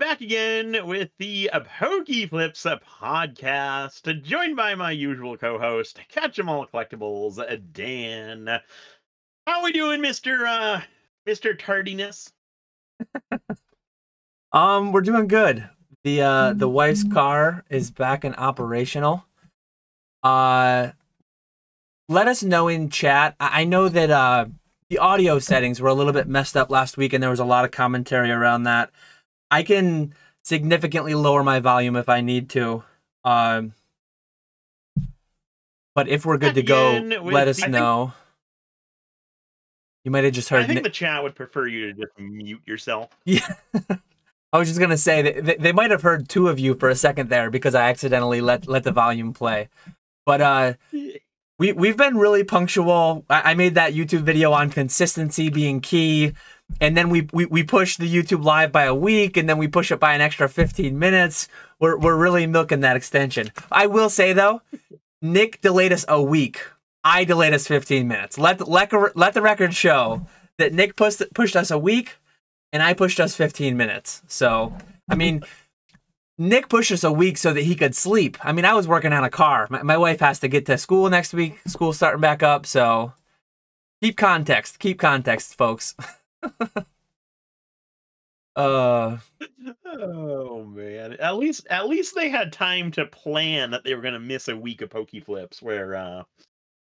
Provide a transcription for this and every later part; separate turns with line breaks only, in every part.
back again with the Pokey Flips podcast, joined by my usual co-host, Catch 'em All Collectibles, Dan. How we doing, Mr. Tardiness?
We're doing good. The wife's car is back and operational. Let us know in chat. I know that the audio settings were a little bit messed up last week, and there was a lot of commentary around that. I can significantly lower my volume if I need to. But if we're good to go, let us know. You might have just heard.
I think the chat would prefer you to just mute yourself.
Yeah. I was just gonna say that they might have heard two of you for a second there because I accidentally let the volume play. But we've been really punctual. I made that YouTube video on consistency being key, and then we pushed the YouTube live by a week, and then we push it by an extra 15 minutes. We're really milking that extension. I will say though, Nick delayed us a week. I delayed us 15 minutes. Let the record show that Nick pushed us a week, and I pushed us 15 minutes. So, I mean, Nick pushed us a week so that he could sleep. I mean, I was working on a car. My wife has to get to school next week. School's starting back up, so keep context, folks.
Oh man! At least they had time to plan that they were going to miss a week of Pokey Flips. Where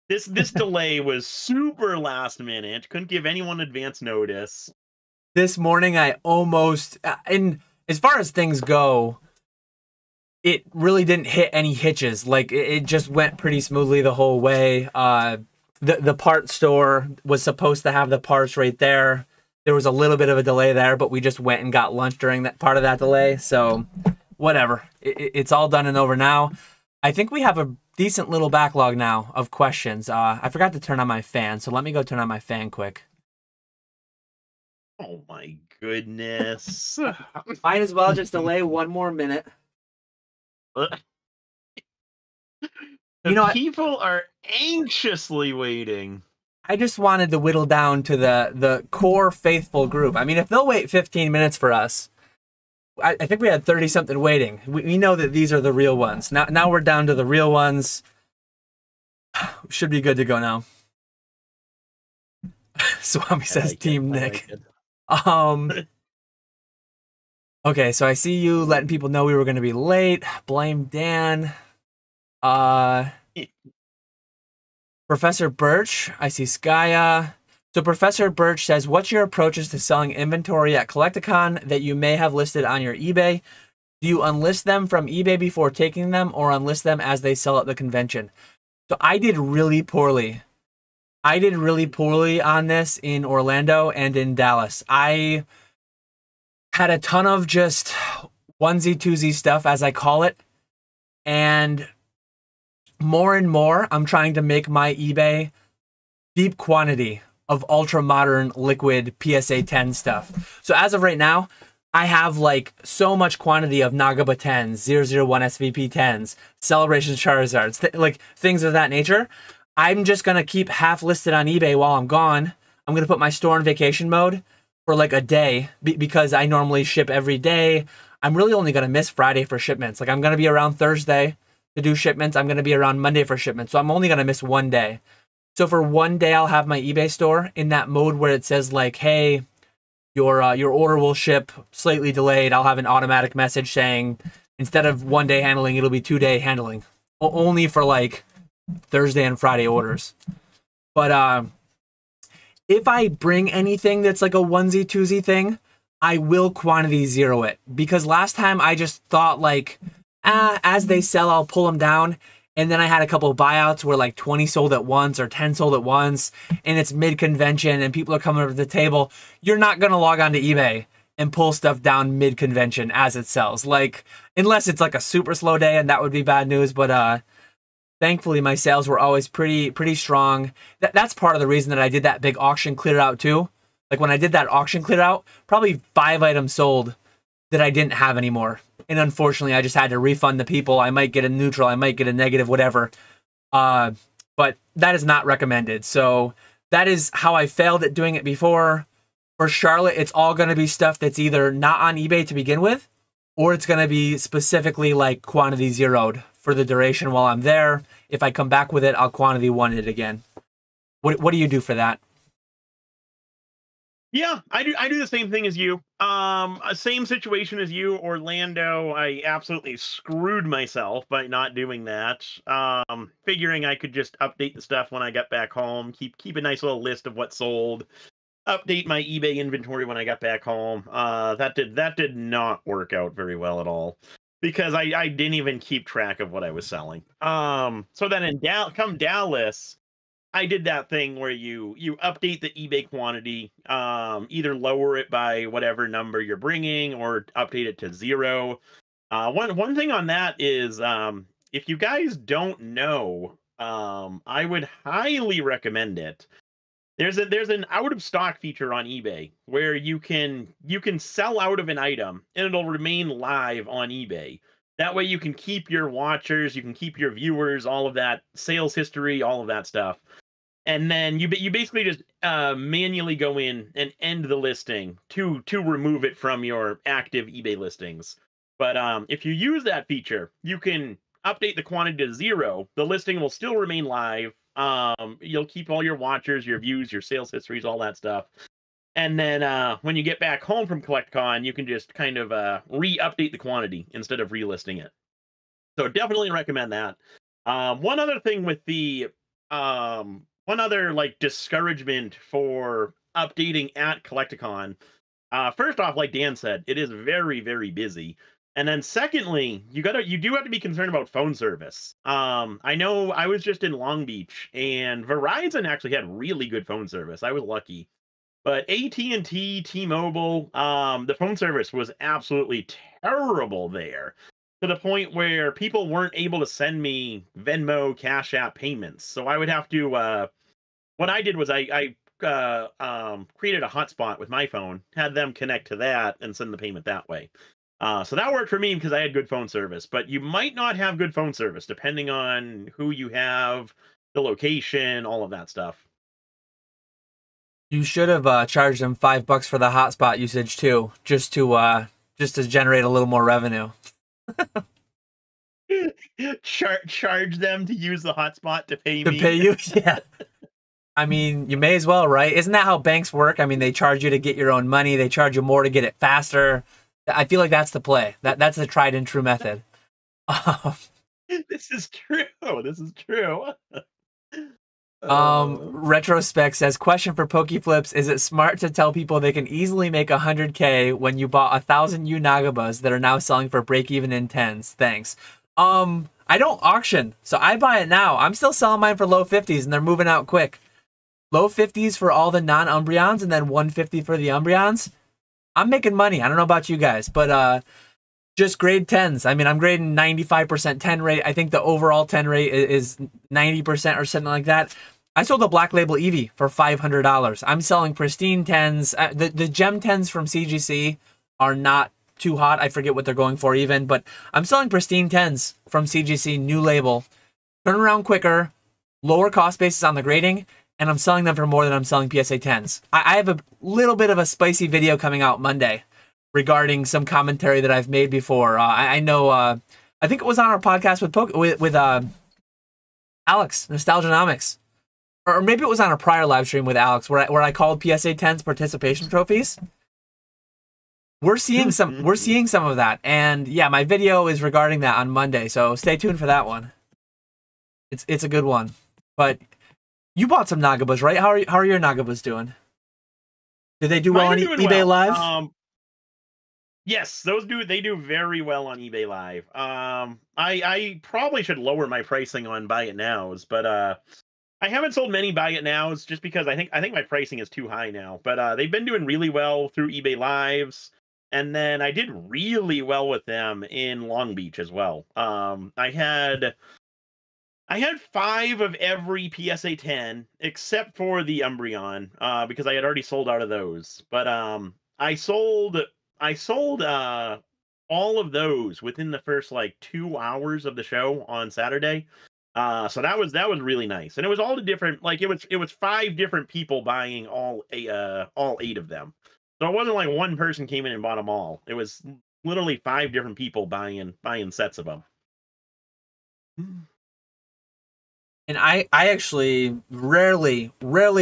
this delay was super last minute. Couldn't give anyone advance notice.
This morning, I almost, and as far as things go, it really didn't hit any hitches. Like, it just went pretty smoothly the whole way. The parts store was supposed to have the parts right there. There was a little bit of a delay there, but we just went and got lunch during that part of that delay. So, whatever. It's all done and over now. I think we have a decent little backlog now of questions. I forgot to turn on my fan, so let me go turn on my fan quick.
Oh my goodness.
Might as well just delay one more minute.
People are anxiously waiting.
I just wanted to whittle down to the core faithful group. I mean, if they'll wait 15 minutes for us, I think we had 30-something waiting. We know that these are the real ones. Now we're down to the real ones. Should be good to go now. Swami says Team Nick. Okay, so I see you letting people know we were going to be late. Blame Dan. Professor Birch, I see Skya. So Professor Birch says, what's your approaches to selling inventory at Collecticon that you may have listed on your eBay? Do you unlist them from eBay before taking them, or unlist them as they sell at the convention? So I did really poorly. On this in Orlando and in Dallas. I had a ton of just onesie twosie stuff, as I call it, and more I'm trying to make my eBay deep quantity of ultra modern liquid PSA 10 stuff. So as of right now, I have like so much quantity of Nagaba 10s, 001 SVP 10s, Celebration Charizards, like things of that nature. I'm just going to keep half listed on eBay while I'm gone. I'm going to put my store on vacation mode for like a day because I normally ship every day. I'm really only going to miss Friday for shipments. Like, I'm going to be around Thursday to do shipments. I'm going to be around Monday for shipments. So I'm only going to miss one day. So for one day, I'll have my eBay store in that mode where it says like, hey, your order will ship slightly delayed. I'll have an automatic message saying instead of 1 day handling, it'll be 2 day handling. Only for like Thursday and Friday orders. But if I bring anything that's like a onesie twosie thing, I will quantity zero it, because last time I just thought like, as they sell, I'll pull them down. And then I had a couple of buyouts where like 20 sold at once or 10 sold at once, and it's mid-convention and people are coming over to the table. You're not going to log on to eBay and pull stuff down mid-convention as it sells. Like, unless it's like a super slow day, and that would be bad news. But thankfully, my sales were always pretty strong. That's part of the reason that I did that big auction clear out too. Like, when I did that auction clear out, probably 5 items sold that I didn't have anymore. And unfortunately, I just had to refund the people. I might get a neutral, I might get a negative, whatever. But that is not recommended. So that is how I failed at doing it before. For Charlotte, it's all going to be stuff that's either not on eBay to begin with, or it's going to be specifically like quantity zeroed for the duration while I'm there. If I come back with it, I'll quantity one it again. What do you do for that?
Yeah, I do the same thing as you. Same situation as you, Orlando. I absolutely screwed myself by not doing that. Figuring I could just update the stuff when I got back home, keep a nice little list of what sold, update my eBay inventory when I got back home. That did not work out very well at all because I didn't even keep track of what I was selling. So then come Dallas, I did that thing where you update the eBay quantity, either lower it by whatever number you're bringing or update it to zero. One thing on that is, if you guys don't know, I would highly recommend it. There's an out of stock feature on eBay where you can sell out of an item and it'll remain live on eBay. That way you can keep your watchers, you can keep your viewers, all of that sales history, all of that stuff. And then you basically just manually go in and end the listing to remove it from your active eBay listings. But if you use that feature, you can update the quantity to zero. The listing will still remain live. You'll keep all your watchers, your views, your sales histories, all that stuff. And then when you get back home from CollectCon, you can just kind of re-update the quantity instead of relisting it. So definitely recommend that. One other thing with the one other like discouragement for updating at Collecticon. First off, like Dan said, it is very, very busy. And then secondly, you do have to be concerned about phone service. I know I was just in Long Beach and Verizon actually had really good phone service. I was lucky. But AT&T, T-Mobile, the phone service was absolutely terrible there, to the point where people weren't able to send me Venmo, Cash App payments. So I would have to. What I did was I created a hotspot with my phone, had them connect to that, and send the payment that way. So that worked for me because I had good phone service. But you might not have good phone service depending on who you have, the location, all of that stuff.
You should have charged them $5 for the hotspot usage too, just to generate a little more revenue.
Charge them to use the hotspot to pay
To
me.
pay you, yeah. I mean, you may as well, right? Isn't that how banks work? I mean, they charge you to get your own money. They charge you more to get it faster. I feel like that's the play. That's the tried and true method.
This is true. This is true.
Retrospect says, question for PokeFlips: is it smart to tell people they can easily make 100K when you bought 1,000 Nagabas that are now selling for break even in tens? Thanks. I don't auction, so I buy it now. I'm still selling mine for low 50s, and they're moving out quick. Low 50s for all the non-Umbreons, and then 150 for the Umbreons. I'm making money. I don't know about you guys, but just grade 10s. I mean, I'm grading 95% 10 rate. I think the overall 10 rate is 90% or something like that. I sold a Black Label Eevee for $500. I'm selling pristine 10s. The gem 10s from CGC are not too hot. I forget what they're going for even, but I'm selling pristine 10s from CGC, new label. Turn around quicker, lower cost basis on the grading, and I'm selling them for more than I'm selling PSA 10s. I have a little bit of a spicy video coming out Monday regarding some commentary that I've made before. I know, I think it was on our podcast with Alex, Nostalgianomics. Or maybe it was on a prior live stream with Alex where I called PSA 10s participation trophies. We're seeing some of that. And yeah, my video is regarding that on Monday, so stay tuned for that one. It's a good one. But you bought some Nagabas, right? How are your Nagabas doing? Did they do well on eBay Live?
Yes, they do very well on eBay Live. I probably should lower my pricing on Buy It Nows, but I haven't sold many Buy It Nows just because I think my pricing is too high now. But they've been doing really well through eBay Lives, and then I did really well with them in Long Beach as well. I had 5 of every PSA 10 except for the Umbreon, because I had already sold out of those. But I sold all of those within the first like 2 hours of the show on Saturday. So that was really nice, and it was all the different, like it was 5 different people buying all 8 of them. So it wasn't like one person came in and bought them all. It was literally 5 different people buying sets of them.
And I actually rarely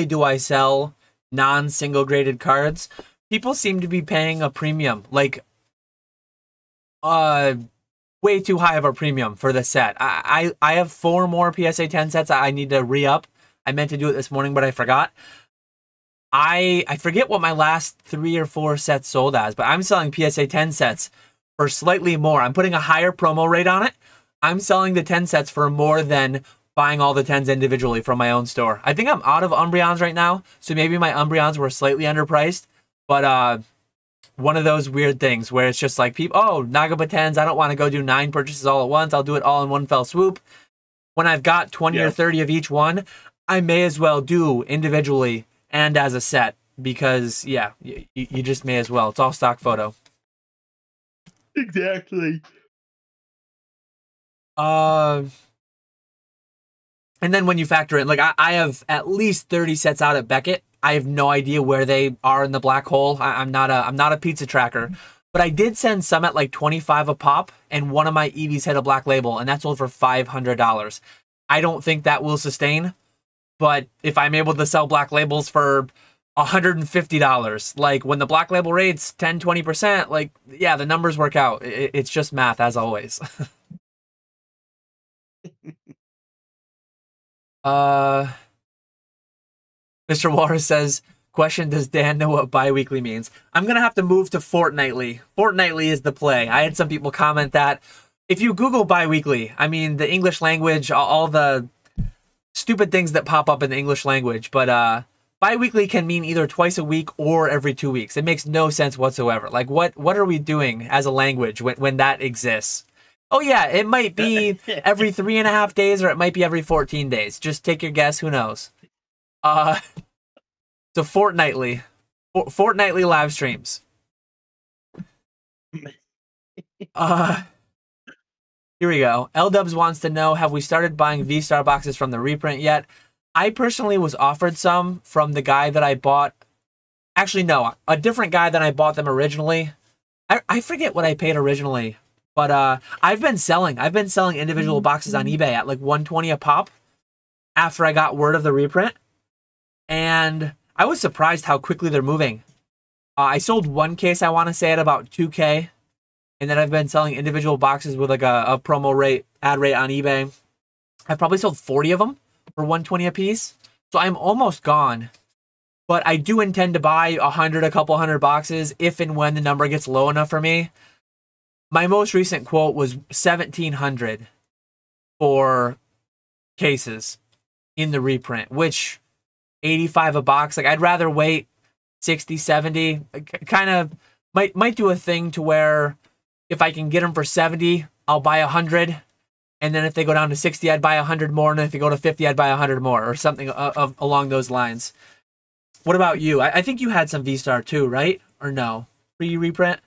do I sell non-single graded cards. People seem to be paying a premium, like way too high of a premium for the set. I have 4 more PSA 10 sets I need to re-up. I meant to do it this morning, but I forgot. I forget what my last 3 or 4 sets sold as, but I'm selling PSA 10 sets for slightly more. I'm putting a higher promo rate on it. I'm selling the 10 sets for more than buying all the 10s individually from my own store. I think I'm out of Umbreons right now, so maybe my Umbreons were slightly underpriced, but one of those weird things where it's just like, people, oh, Nagaba 10s, I don't want to go do 9 purchases all at once. I'll do it all in one fell swoop. When I've got 20 or 30 of each one, I may as well do individually and as a set because, yeah, you just may as well. It's all stock photo.
Exactly.
And then when you factor in, like, I have at least 30 sets out at Beckett. I have no idea where they are in the black hole. I'm not a pizza tracker, but I did send some at like 25 a pop, and one of my Eevees had a black label, and that sold for $500. I don't think that will sustain, but if I'm able to sell black labels for $150, like when the black label rate's 10-20%, like, yeah, the numbers work out. It's just math as always. Mr. Walrus says, question, does Dan know what bi-weekly means? I'm going to have to move to fortnightly. Fortnightly is the play. I had some people comment that. If you Google bi-weekly, I mean, the English language, all the stupid things that pop up in the English language, but bi-weekly can mean either twice a week or every 2 weeks. It makes no sense whatsoever. Like, what are we doing as a language when that exists? Oh, yeah, it might be every 3.5 days or it might be every 14 days. Just take your guess. Who knows? So fortnightly live streams. Here we go. L-Dubs wants to know, have we started buying V-Star boxes from the reprint yet? I personally was offered some from the guy that I bought. Actually, no, a different guy than I bought them originally. I forget what I paid originally. But I've been selling individual boxes on eBay at like $120 a pop after I got word of the reprint. And I was surprised how quickly they're moving. I sold one case, I want to say, at about $2K. And then I've been selling individual boxes with like a promo rate, ad rate on eBay. I've probably sold 40 of them for $120 a piece. So I'm almost gone. But I do intend to buy a couple hundred boxes if and when the number gets low enough for me. My most recent quote was $1,700 for cases in the reprint, which $85 a box. Like, I'd rather wait 60, 70. Kind of might do a thing to where if I can get them for 70, I'll buy 100. And then if they go down to 60, I'd buy 100 more. And if they go to 50, I'd buy 100 more or something along those lines. What about you? I think you had some V-Star too, right? Or no? Pre-reprint?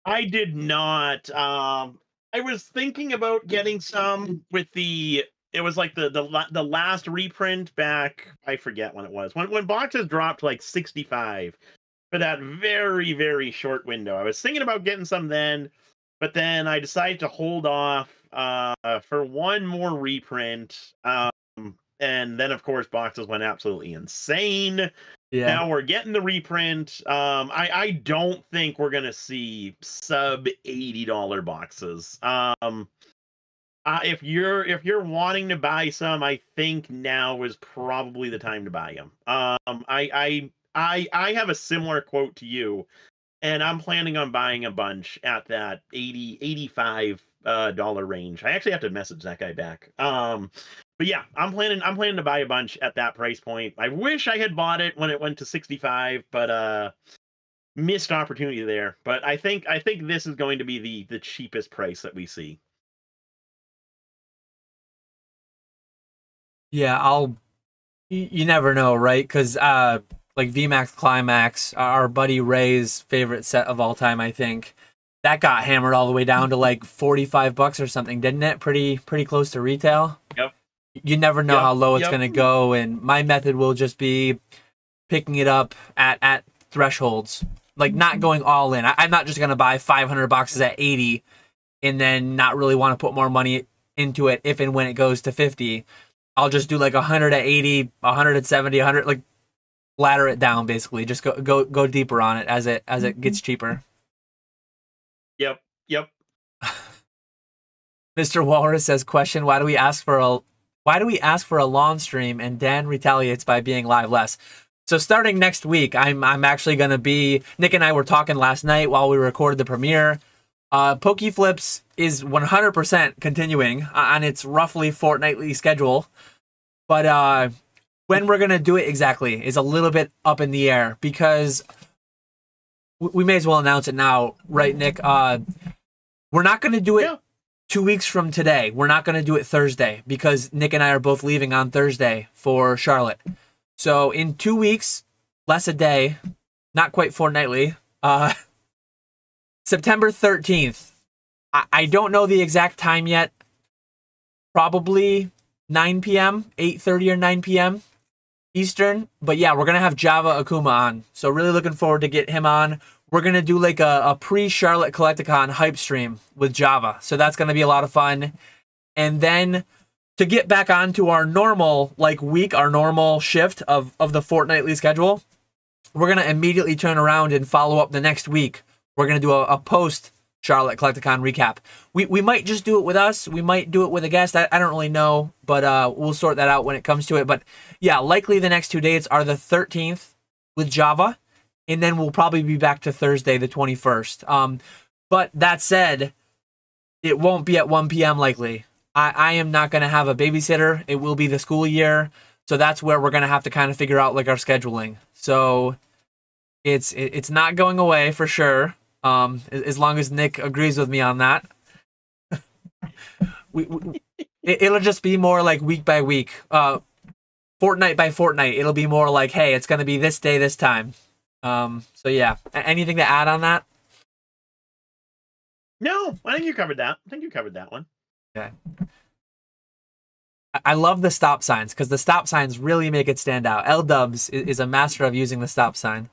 I did not. I was thinking about getting some with it was like the last reprint back. I forget when it was. When boxes dropped like 65 for that very, very short window. I was thinking about getting some then, but then I decided to hold off for one more reprint. And then of course boxes went absolutely insane. Yeah. Now we're getting the reprint. I don't think we're gonna see sub $80 boxes. If you're wanting to buy some, I think now is probably the time to buy them. I have a similar quote to you, and I'm planning on buying a bunch at that $85 range. I actually have to message that guy back. But yeah, I'm planning to buy a bunch at that price point. I wish I had bought it when it went to 65, but missed opportunity there. But I think this is going to be the cheapest price that we see.
Yeah, you never know, right? Because like VMAX Climax, our buddy Ray's favorite set of all time, I think that got hammered all the way down to like $45 or something, didn't it? Pretty close to retail.
Yep.
You never know how low it's going to go, and my method will just be picking it up at thresholds. like not going all in. I'm not just gonna buy 500 boxes at 80 and then not really want to put more money into it if and when it goes to 50. I'll just do like 100 at 80, 100 at 70, 100, like ladder it down basically. Just go deeper on it as it gets cheaper.
Yep.
Mr. Walrus says, question, why do we ask for a lawn stream and Dan retaliates by being live less? So starting next week, I'm actually going to be, Nick and I were talking last night while we recorded the premiere. PokeFlips is 100% continuing on its roughly fortnightly schedule. But when we're going to do it exactly is a little bit up in the air because we may as well announce it now, right, Nick? We're not going to do it 2 weeks from today. We're not going to do it Thursday because Nick and I are both leaving on Thursday for Charlotte. So in 2 weeks, less a day, not quite fortnightly, September 13th. I don't know the exact time yet. Probably 9 p.m., 8:30 or 9 p.m. Eastern. But yeah, we're going to have Java Akuma on. So really looking forward to get him on. We're going to do like a pre-Charlotte Collecticon hype stream with Java. So that's going to be a lot of fun. And then to get back onto our normal week, our normal shift of the fortnightly schedule, we're going to immediately turn around and follow up the next week. We're going to do a post-Charlotte Collecticon recap. We might just do it with us. We might do it with a guest. I don't really know, but we'll sort that out when it comes to it. But yeah, likely the next 2 dates are the 13th with Java, and then we'll probably be back to Thursday, the 21st. But that said, it won't be at 1 p.m. likely. I am not going to have a babysitter. It will be the school year. So that's where we're going to have to kind of figure out like our scheduling. So it's not going away for sure. As long as Nick agrees with me on that. It'll just be more like week by week, fortnight by fortnight. It'll be more like, hey, it's going to be this day, this time. So yeah, anything to add on that?
No, I think you covered that. I think you covered that one.
Okay. I love the stop signs because the stop signs really make it stand out. L-Dubs is a master of using the stop sign.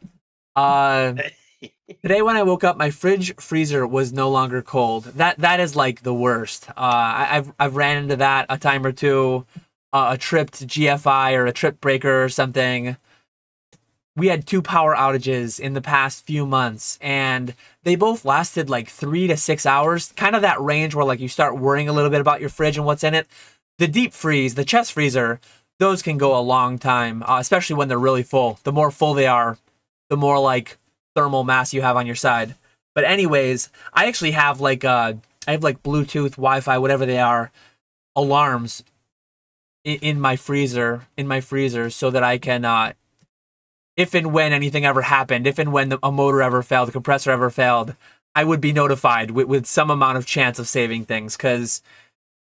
Today when I woke up, my fridge freezer was no longer cold. That is like the worst. I've ran into that a time or two. A tripped GFI or a trip breaker or something. We had 2 power outages in the past few months, and they both lasted like 3 to 6 hours. Kind of that range where like you start worrying a little bit about your fridge and what's in it. The deep freeze, the chest freezer, those can go a long time, especially when they're really full. The more full they are, the more like thermal mass you have on your side. But anyways, I actually have like I have like Bluetooth, Wi-Fi, whatever they are, alarms in my freezer, so that I can if and when anything ever happened, if and when a motor ever failed, the compressor ever failed, I would be notified with some amount of chance of saving things. Because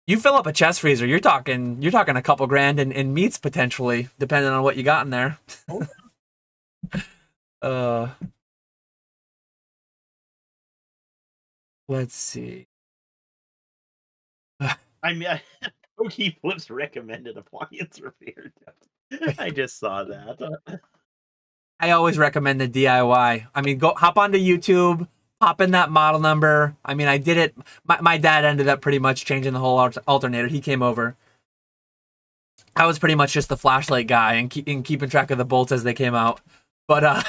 you fill up a chest freezer, you're talking a couple grand in meats potentially, depending on what you got in there. Let's see.
I mean, PokeFlips recommended appliance repair. I just saw that.
I always recommend the DIY. I mean, go hop onto YouTube, pop in that model number. I mean, I did it. My dad ended up pretty much changing the whole alternator. He came over. I was pretty much just the flashlight guy and keeping track of the bolts as they came out. But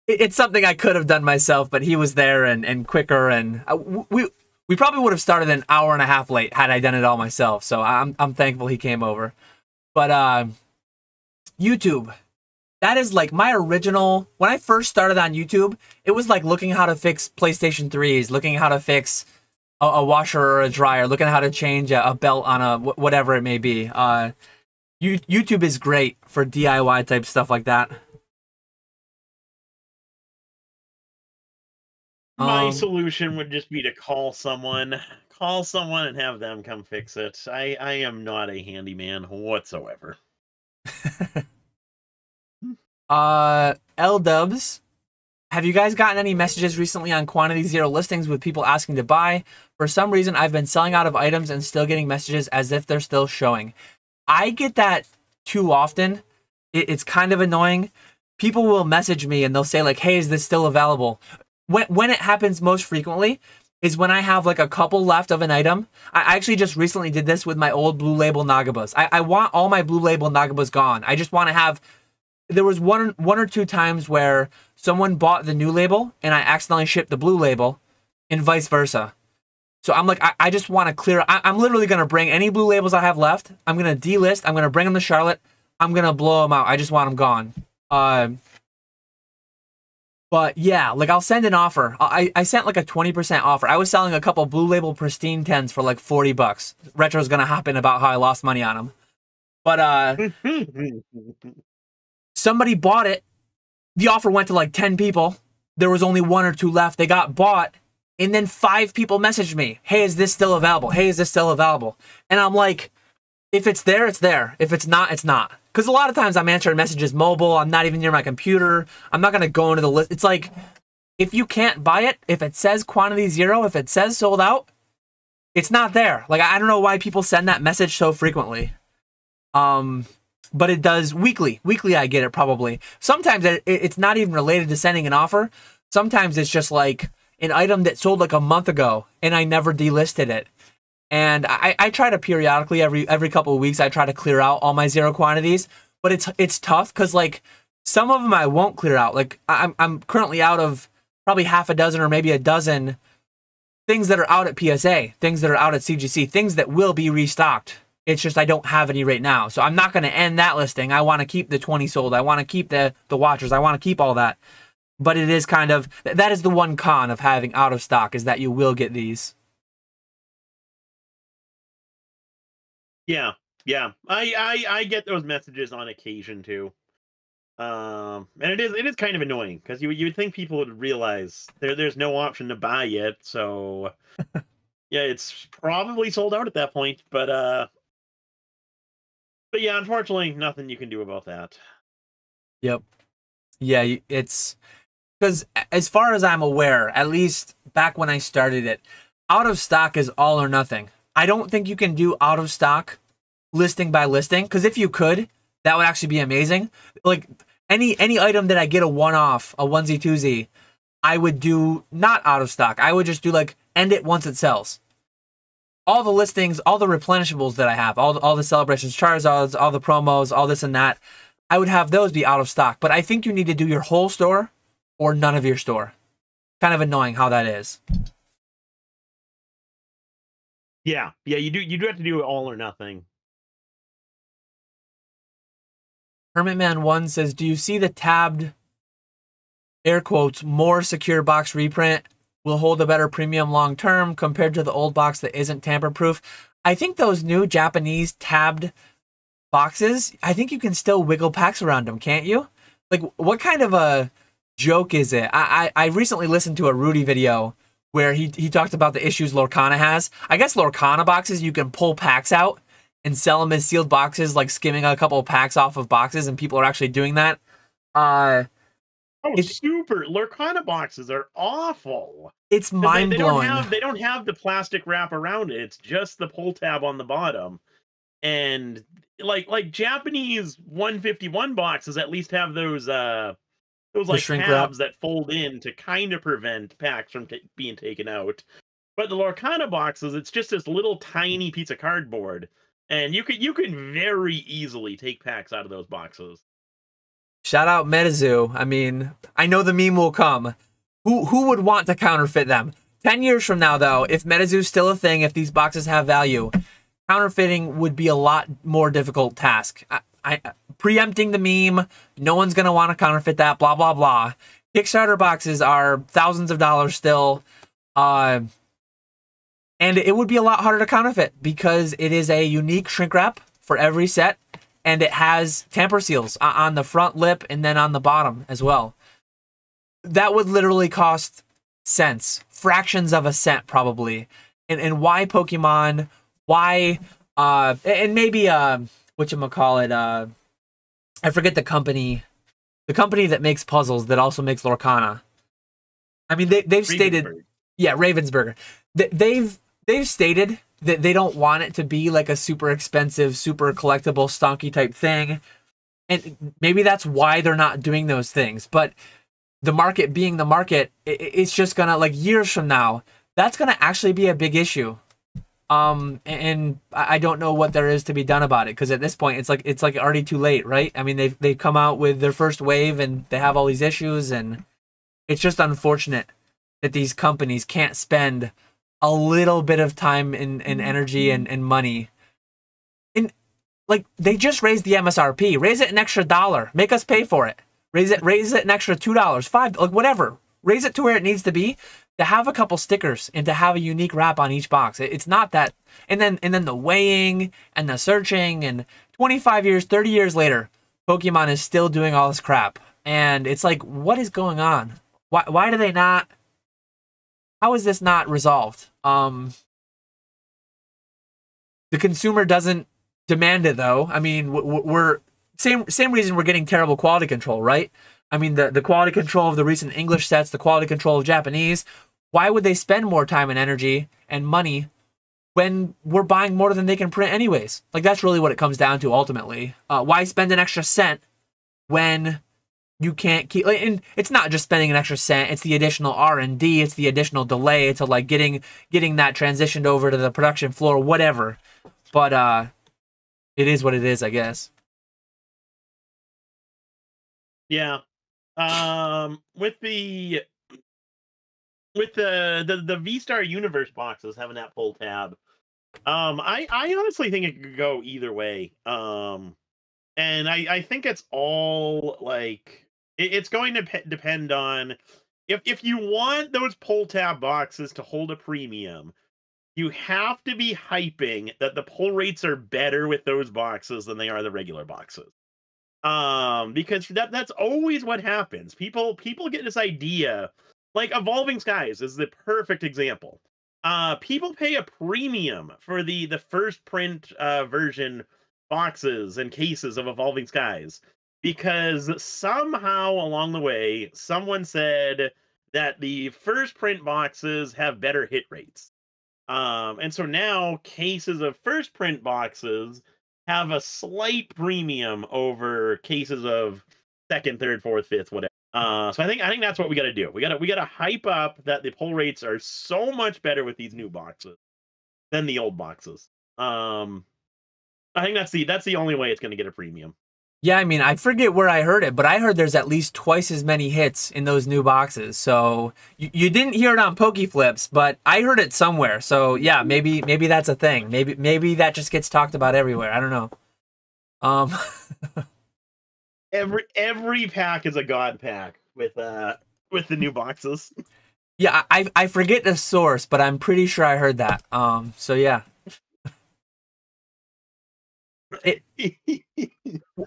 it's something I could have done myself, but he was there and quicker, and we probably would have started an hour and a half late had I done it all myself. So I'm thankful he came over. But YouTube. That is like my original, when I first started on YouTube, it was like looking how to fix PlayStation 3s, looking how to fix a washer or a dryer, looking how to change a belt on a whatever it may be. YouTube is great for DIY type stuff like that.
My solution would just be to call someone and have them come fix it. I am not a handyman whatsoever.
L-Dubs, have you guys gotten any messages recently on Quantity Zero listings with people asking to buy? For some reason, I've been selling out of items and still getting messages as if they're still showing. I get that too often. It's kind of annoying. people will message me and they'll say like, "Hey, is this still available?" When it happens most frequently is when I have like a couple left of an item. I actually just recently did this with my old Blue Label Nagabas. I want all my Blue Label Nagabas gone. I just want to have. There was one or two times where someone bought the new label and I accidentally shipped the blue label, and vice versa. So I'm like, I just want to clear. I'm literally gonna bring any blue labels I have left. I'm gonna delist. I'm gonna bring them to Charlotte. I'm gonna blow them out. I just want them gone. But yeah, like I'll send an offer. I sent like a 20% offer. I was selling a couple Blue Label Pristine 10s for like $40. Retro's gonna hop in about how I lost money on them. But somebody bought it. The offer went to like 10 people. There was only 1 or 2 left. They got bought. And then 5 people messaged me. "Hey, is this still available? Hey, is this still available?" And I'm like, if it's there, it's there. If it's not, it's not. Because a lot of times I'm answering messages mobile. I'm not even near my computer. I'm not going to go into the list. It's like, if you can't buy it, if it says quantity 0, if it says sold out, it's not there. Like, I don't know why people send that message so frequently. But it does weekly. Weekly I get it probably. Sometimes it's not even related to sending an offer. Sometimes it's just like an item that sold like a month ago and I never delisted it. And I try to periodically, every couple of weeks, I try to clear out all my 0 quantities. But it's tough because like some of them I won't clear out. Like I'm currently out of probably half a dozen or maybe a dozen things that are out at PSA, things that are out at CGC, things that will be restocked. It's just I don't have any right now. So I'm not going to end that listing. I want to keep the 20 sold. I want to keep the watchers. I want to keep all that. But it is kind of, that is the one con of having out of stock, is that you will get these.
Yeah, yeah. I get those messages on occasion too. And it is kind of annoying because you would think people would realize there's no option to buy yet. So yeah, it's probably sold out at that point. But yeah, unfortunately, nothing you can do about that.
Yep. Yeah, it's because as far as I'm aware, at least back when I started it, out of stock is all or nothing. I don't think you can do out of stock listing by listing, because if you could, that would actually be amazing. Like any item that I get a one-off, a onesie twosie, I would do not out of stock. I would just do like end it once it sells. All the listings, all the replenishables that I have, all the celebrations, Charizards, all the promos, all this and that, I would have those be out of stock. But I think you need to do your whole store or none of your store. Kind of annoying how that is.
Yeah, you do have to do it all or nothing.
Hermitman1 says, "Do you see the tabbed, air quotes, more secure box reprint will hold a better premium long term compared to the old box that isn't tamper proof?" I think those new Japanese tabbed boxes, I think you can still wiggle packs around them, can't you? Like, what kind of a joke is it? I recently listened to a Rudy video where he talked about the issues Lorcana has. I guess Lorcana boxes, you can pull packs out and sell them as sealed boxes, like skimming a couple of packs off of boxes, and people are actually doing that.
Super. Lorcana boxes are awful.
It's mind-blowing.
They don't have the plastic wrap around it. It's just the pull tab on the bottom. And like Japanese 151 boxes at least have those like tabs that fold in to kind of prevent packs from being taken out. But the Lorcana boxes, it's just this little tiny piece of cardboard, and you can very easily take packs out of those boxes.
Shout out MetaZoo. I mean, I know the meme will come. Who would want to counterfeit them? 10 years from now, though, if MetaZoo's still a thing, if these boxes have value, counterfeiting would be a lot more difficult task. Preempting the meme, no one's going to want to counterfeit that, blah, blah, blah. Kickstarter boxes are thousands of dollars still, and it would be a lot harder to counterfeit because it is a unique shrink wrap for every set, and it has tamper seals on the front lip and then on the bottom as well. That would literally cost cents, fractions of a cent probably. And why Pokemon? Why and maybe whatchamacallit, I forget the company that makes puzzles that also makes Lorcana. I mean they've stated, yeah, Ravensburger. They've stated that they don't want it to be like a super expensive, super collectible, stonky type thing. And maybe that's why they're not doing those things. But the market being the market, it's just gonna, like, years from now, that's gonna actually be a big issue. And I don't know what there is to be done about it, because at this point it's like already too late, right? I mean, they've come out with their first wave and they have all these issues, and it's just unfortunate that these companies can't spend a little bit of time and energy and money. And like, they just raised the MSRP, raise it an extra $1, make us pay for it. Raise it an extra $2, $5, like whatever. Raise it to where it needs to be, to have a couple stickers and to have a unique wrap on each box. It's not that, and then the weighing and the searching, and 25 years, 30 years later, Pokemon is still doing all this crap. And it's like, what is going on? Why do they not? How is this not resolved? The consumer doesn't demand it, though. I mean, we're same reason we're getting terrible quality control, right? I mean, the quality control of the recent English sets, the quality control of Japanese. Why would they spend more time and energy and money when we're buying more than they can print anyways? Like, that's really what it comes down to ultimately. Why spend an extra cent when you can't keep? And it's not just spending an extra cent. It's the additional R&D. It's the additional delay. It's like getting that transitioned over to the production floor, whatever. But it is what it is, I guess.
Yeah. With the V-Star Universe boxes having that pull tab, I honestly think it could go either way. And I think it's all like, it's going to depend on, if you want those pull tab boxes to hold a premium, you have to be hyping that the pull rates are better with those boxes than they are the regular boxes. Because that's always what happens. People get this idea, like Evolving Skies is the perfect example. People pay a premium for the first print version boxes and cases of Evolving Skies, because somehow along the way someone said that the first print boxes have better hit rates. And so now cases of first print boxes have a slight premium over cases of second, third, fourth, fifth, whatever. So I think that's what we got to do. We got to hype up that the pull rates are so much better with these new boxes than the old boxes. I think that's the only way it's going to get a premium.
Yeah, I mean, I forget where I heard it, but I heard there's at least twice as many hits in those new boxes. So you didn't hear it on Pokeflips, but I heard it somewhere. So yeah, maybe that's a thing. Maybe that just gets talked about everywhere. I don't know.
Every pack is a god pack with the new boxes.
Yeah, I forget the source, but I'm pretty sure I heard that. So yeah.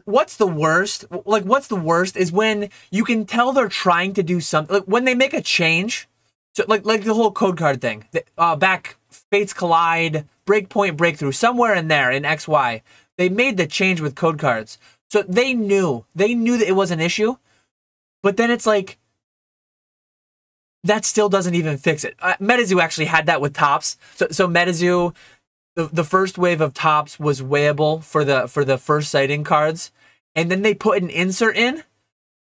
What's the worst? Like, what's the worst is when you can tell they're trying to do something. Like, when they make a change, so like the whole code card thing. Back Fates Collide, Breakpoint Breakthrough, somewhere in there in XY, they made the change with code cards. So they knew that it was an issue, but then it's like, that still doesn't even fix it. MetaZoo actually had that with Tops. So MetaZoo, the first wave of Tops was weighable for the first sighting cards, and then they put an insert in,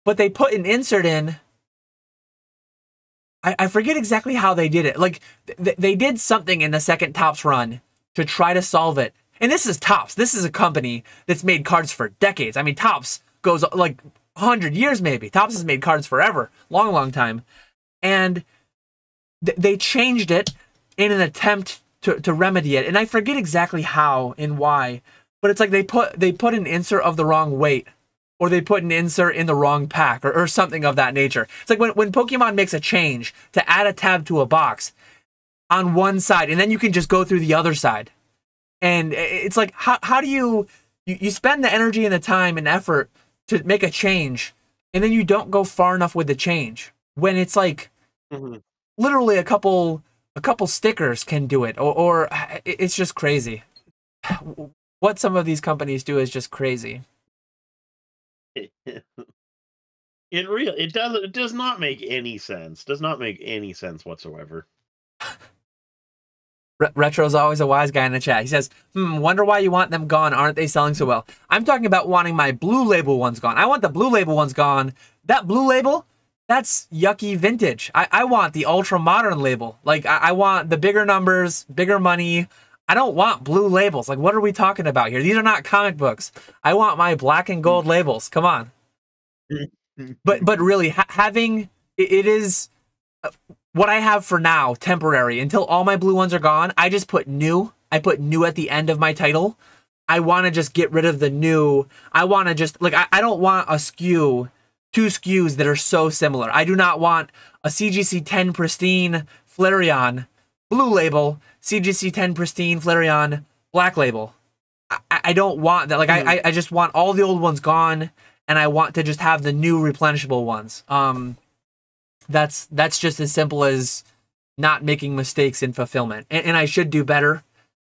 but they put an insert in. I forget exactly how they did it. Like, they did something in the second Tops run to try to solve it. And this is Tops. This is a company that's made cards for decades. I mean, Tops goes like 100 years maybe. Tops has made cards forever, long time. And they changed it in an attempt to remedy it. And I forget exactly how and why, but it's like they put an insert of the wrong weight, or they put an insert in the wrong pack, or something of that nature. It's like when Pokemon makes a change to add a tab to a box on one side, and then you can just go through the other side. And it's like, how do you spend the energy and the time and effort to make a change, and then you don't go far enough with the change, when it's like, literally a couple stickers can do it, or it's just crazy. What some of these companies do is just crazy.
It does not make any sense. Does not make any sense whatsoever.
Retro's always a wise guy in the chat. He says, wonder why you want them gone. Aren't they selling so well? I'm talking about wanting my Blue Label ones gone. I want the Blue Label ones gone. That Blue Label, that's yucky vintage. I want the ultra modern label. Like, I want the bigger numbers, bigger money. I don't want blue labels. Like, what are we talking about here? These are not comic books. I want my black and gold labels. Come on. But really, having it is what I have for now, temporary, until all my blue ones are gone. I just put new. I put new at the end of my title. I want to just get rid of the new. I want to just, like, I don't want a SKU, 2 SKUs that are so similar. I do not want a CGC 10 Pristine Flareon blue label, CGC 10 Pristine Flareon black label. I don't want that. Like, I just want all the old ones gone, and I want to just have the new replenishable ones. That's just as simple as not making mistakes in fulfillment. And I should do better.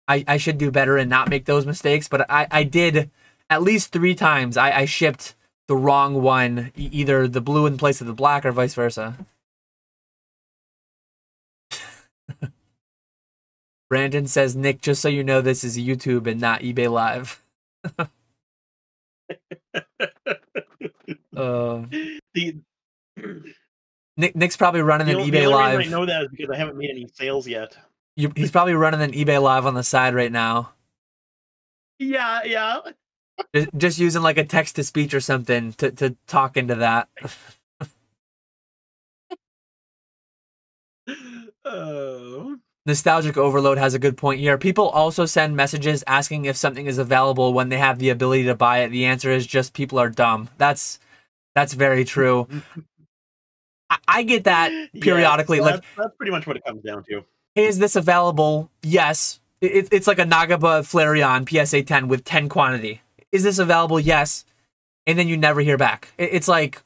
I should do better and not make those mistakes. But I did at least 3 times. I shipped the wrong one, either the blue in place of the black or vice versa. Brandon says, Nick, just so you know, this is YouTube and not eBay Live. Nick's probably running an eBay Live.
I know that is because I haven't made any sales yet.
He's probably running an eBay Live on the side right now.
Yeah.
Just using like a text to speech or something to talk into that. Nostalgic Overload has a good point here. People also send messages asking if something is available when they have the ability to buy it. The answer is just people are dumb. That's very true. I get that periodically.
Yeah,
that's
pretty much what it comes down to.
Hey, is this available? Yes. It's like a Nagaba Flareon PSA 10 with 10 quantity. Is this available? Yes. And then you never hear back. It's like,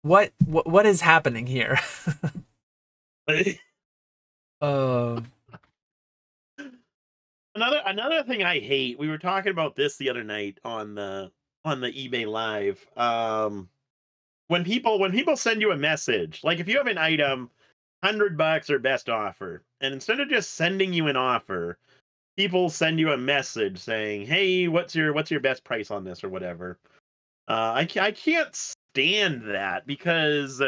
what is happening here?
Another thing I hate. We were talking about this the other night on the eBay Live. When people send you a message, like if you have an item, $100 or best offer, and instead of just sending you an offer, people send you a message saying, "Hey, what's your best price on this?" or whatever. I can't stand that because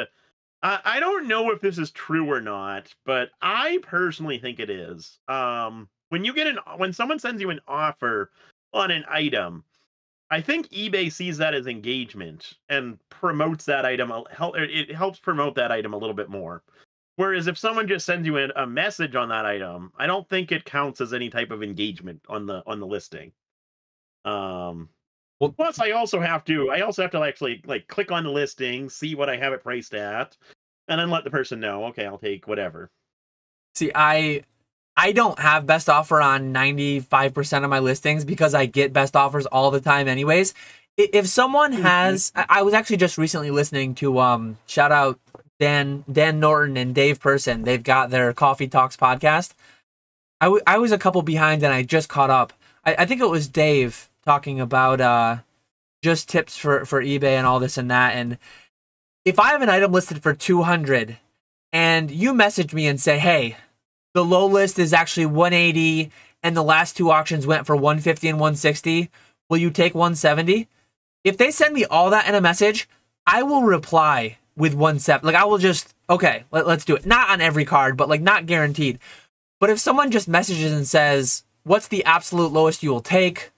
I don't know if this is true or not, but I personally think it is. When someone sends you an offer on an item, I think eBay sees that as engagement and promotes that item. It helps promote that item a little bit more. Whereas if someone just sends you a message on that item, I don't think it counts as any type of engagement on the listing. Plus, I also have to actually like click on the listing, see what I have it priced at, and then let the person know, okay, I'll take whatever.
See, I don't have best offer on 95% of my listings because I get best offers all the time anyways. If someone has, I was actually just recently listening to shout out Dan Norton and Dave Person. They've got their Coffee Talks podcast. I was a couple behind and I just caught up. I think it was Dave talking about just tips for eBay and all this and that. And if I have an item listed for 200 and you message me and say, hey, the low list is actually 180 and the last 2 auctions went for 150 and 160, will you take 170? If they send me all that in a message, I will reply with 170. Like, I will just, okay, let's do it. Not on every card, but like not guaranteed. But if someone just messages and says, what's the absolute lowest you will take?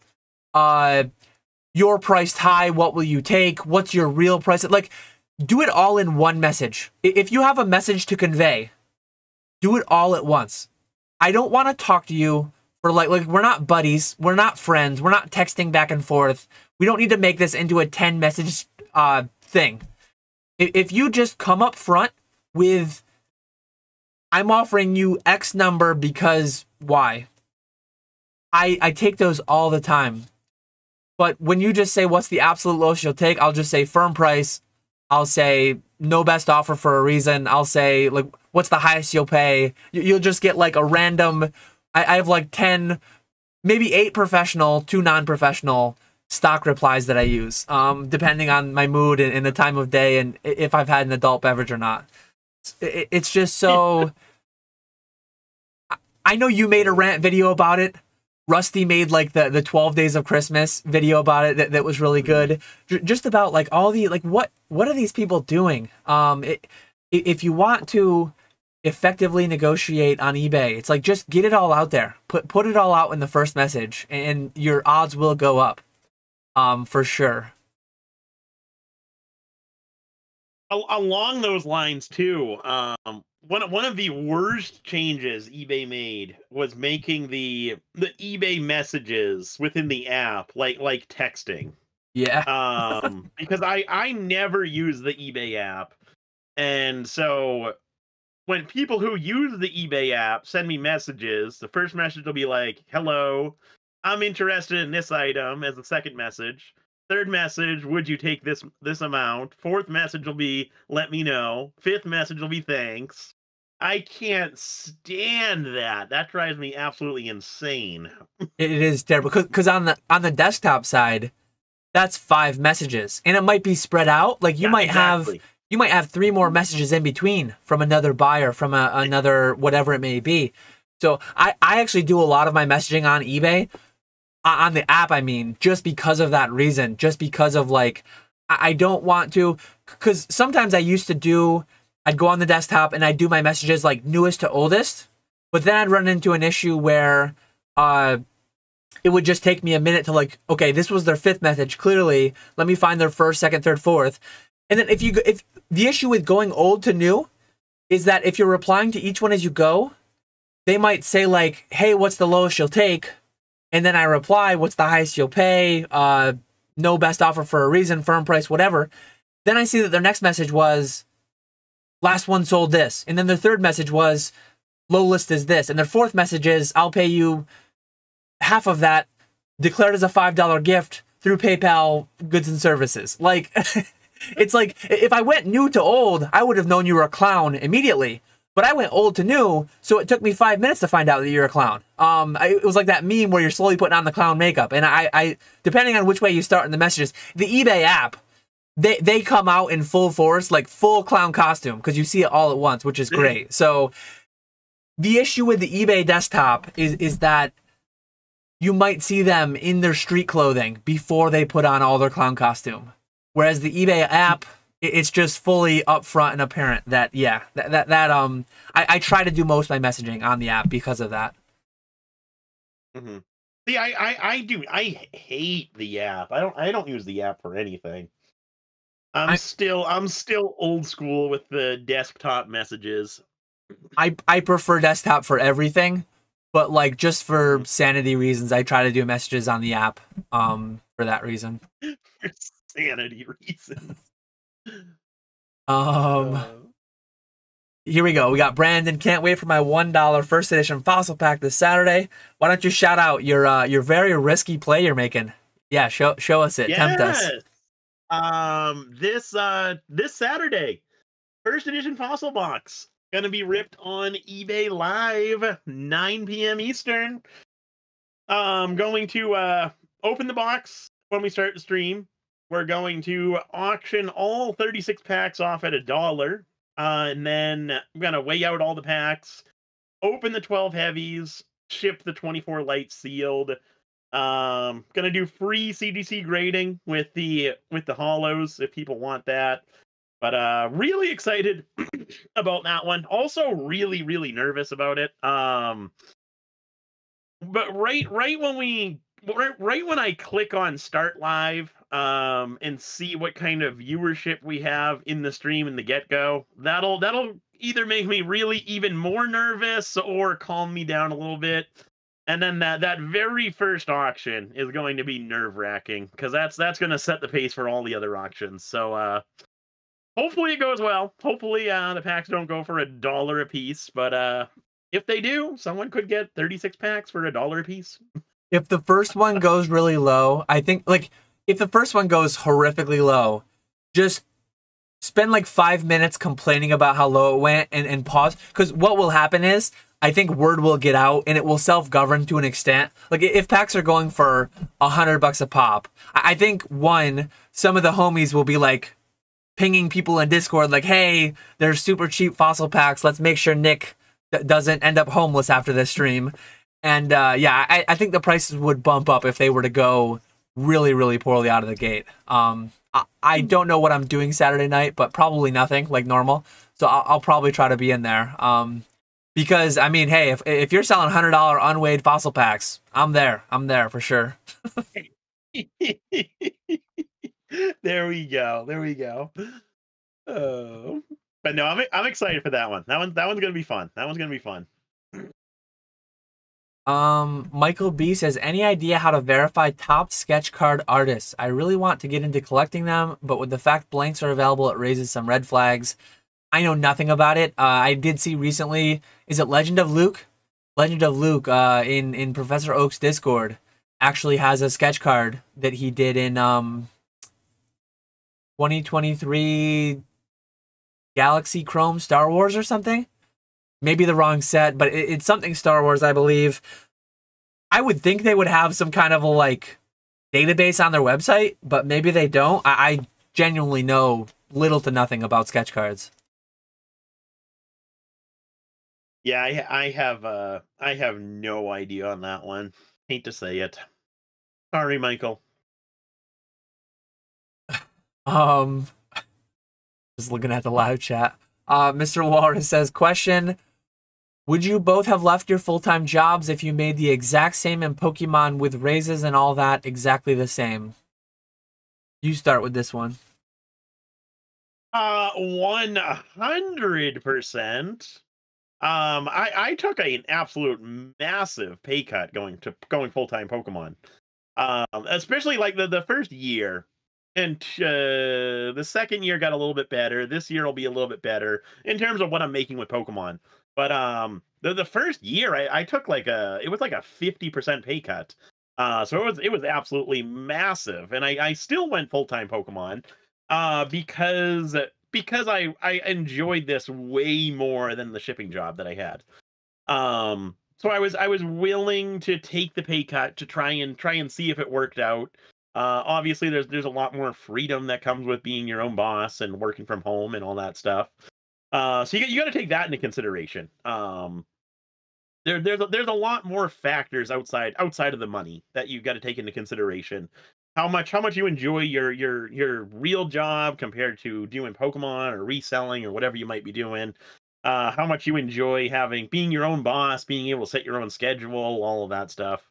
You're priced high, what will you take? What's your real price? Like, do it all in one message. If you have a message to convey, do it all at once. I don't want to talk to you for like we're not buddies. We're not friends. We're not texting back and forth. We don't need to make this into a 10 message thing. If you just come up front with, I'm offering you X number because Y. I take those all the time. But when you just say, what's the absolute lowest you'll take? I'll just say firm price. I'll say no best offer for a reason. I'll say, like, what's the highest you'll pay? You'll just get like a random, I have like 10, maybe 8 professional, 2 non-professional stock replies that I use, depending on my mood and the time of day and if I've had an adult beverage or not. It's just so, I know you made a rant video about it. Rusty made like the 12 Days of Christmas video about it that was really good. Just about like all the like what are these people doing? If you want to effectively negotiate on eBay, it's like just get it all out there. Put it all out in the first message, and your odds will go up. For sure.
Along those lines too, one of the worst changes eBay made was making the eBay messages within the app like texting.
Yeah.
Because I never use the eBay app, and so when people who use the eBay app send me messages, the first message will be like, "Hello, I'm interested in this item," as the second message. Third message, would you take this amount? Fourth message will be, let me know. Fifth message will be, thanks. I can't stand that. That drives me absolutely insane.
It is terrible because on the desktop side, that's 5 messages, and it might be spread out. Like you might have 3 more messages in between from another buyer, from another whatever it may be. So I actually do a lot of my messaging on eBay. On the app, I mean, just because of that reason, just because of like, I don't want to, because sometimes I'd go on the desktop and I'd do my messages like newest to oldest, but then I'd run into an issue where it would just take me a minute to like, okay, this was their 5th message, clearly, let me find their 1st, 2nd, 3rd, 4th. And then if the issue with going old to new is that if you're replying to each one as you go, they might say like, hey, what's the lowest you'll take? And then I reply, what's the highest you'll pay? No best offer for a reason, firm price, whatever. Then I see that their next message was, last one sold this. And then their 3rd message was, low list is this. And their 4th message is, I'll pay you half of that, declared as a $5 gift through PayPal goods and services. Like, it's like, if I went new to old, I would have known you were a clown immediately. But I went old to new, so it took me 5 minutes to find out that you're a clown. It was like that meme where you're slowly putting on the clown makeup. And I depending on which way you start in the messages, the eBay app, they come out in full force, like full clown costume, because you see it all at once, which is great. So the issue with the eBay desktop is that you might see them in their street clothing before they put on all their clown costume. Whereas the eBay app, it's just fully upfront and apparent that, yeah, I try to do most of my messaging on the app because of that.
Mm-hmm. See, I hate the app. I don't use the app for anything. I'm still old school with the desktop messages.
I prefer desktop for everything, but like just for sanity reasons, I try to do messages on the app. For that reason.
For sanity reasons.
Here we go. We got Brandon. Can't wait for my $1 first edition fossil pack this Saturday. Why don't you shout out your very risky play you're making? Yeah, show us it. Tempt us.
This Saturday, first edition fossil box gonna be ripped on eBay Live, 9 p.m. Eastern. Going to open the box when we start the stream. We're going to auction all 36 packs off at $1. And then I'm going to weigh out all the packs, open the 12 heavies, ship the 24 lights sealed. Going to do free CGC grading with the hollows if people want that. But really excited about that one. Also really, really nervous about it. But right when I click on start live and see what kind of viewership we have in the stream in the get-go, that'll either make me really even more nervous or calm me down a little bit. And then that very first auction is going to be nerve-wracking because that's going to set the pace for all the other auctions. So hopefully it goes well. Hopefully the packs don't go for $1 a piece, but if they do, someone could get 36 packs for $1 a piece.
If the first one goes really low, I think, like, if the first one goes horrifically low, just spend like 5 minutes complaining about how low it went and pause. Because what will happen is, I think word will get out and it will self-govern to an extent. Like, if packs are going for $100 a pop, I think, some of the homies will be like, pinging people in Discord like, hey, there's super cheap fossil packs. Let's make sure Nick doesn't end up homeless after this stream. And yeah, I think the prices would bump up if they were to go really, really poorly out of the gate. I don't know what I'm doing Saturday night, but probably nothing, like normal. So I'll probably try to be in there. Because I mean, hey, if you're selling $100 unweighed fossil packs, I'm there. I'm there for sure.
There we go. There we go. Oh, but no, I'm excited for that one. That one's gonna be fun. That one's gonna be fun.
Michael B says, any idea how to verify top sketch card artists? I really want to get into collecting them, but with the fact blanks are available, it raises some red flags. I know nothing about it. I did see recently, is it Legend of Luke? Legend of Luke, in Professor Oak's Discord, actually has a sketch card that he did in 2023 Galaxy Chrome Star Wars or something. Maybe the wrong set, but it's something Star Wars, I believe. I would think they would have some kind of a like database on their website, but maybe they don't. I genuinely know little to nothing about sketch cards.
Yeah, I have no idea on that one. Hate to say it. Sorry, Michael.
Just looking at the live chat. Mr. Walrus says, question, would you both have left your full-time jobs if you made the exact same in Pokemon with raises and all that exactly the same? You start with this one.
100%. I took an absolute massive pay cut going full-time Pokemon. Especially like the first year. And the second year got a little bit better. This year will be a little bit better in terms of what I'm making with Pokemon. But the first year I took like it was like a 50% pay cut. So it was absolutely massive. And I still went full-time Pokemon because I enjoyed this way more than the shipping job that I had. So I was willing to take the pay cut to try and see if it worked out. Obviously, there's a lot more freedom that comes with being your own boss and working from home and all that stuff. So you got to take that into consideration. There's a lot more factors outside of the money that you got to take into consideration. How much you enjoy your real job compared to doing Pokemon or reselling or whatever you might be doing. How much you enjoy being your own boss, being able to set your own schedule, all of that stuff.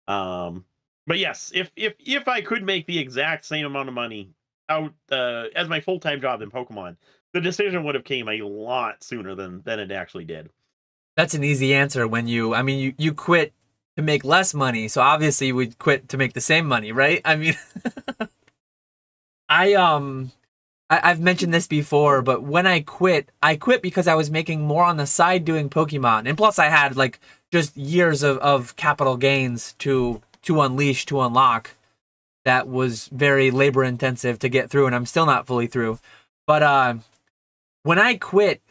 But yes, if I could make the exact same amount of money out as my full-time job in Pokemon, the decision would have came a lot sooner than it actually did.
That's an easy answer when you quit to make less money, so obviously you would quit to make the same money, right? I mean, I've mentioned this before, but when I quit because I was making more on the side doing Pokemon, and plus I had like just years of capital gains to unleash, to unlock. That was very labor intensive to get through, and I'm still not fully through. But when I quit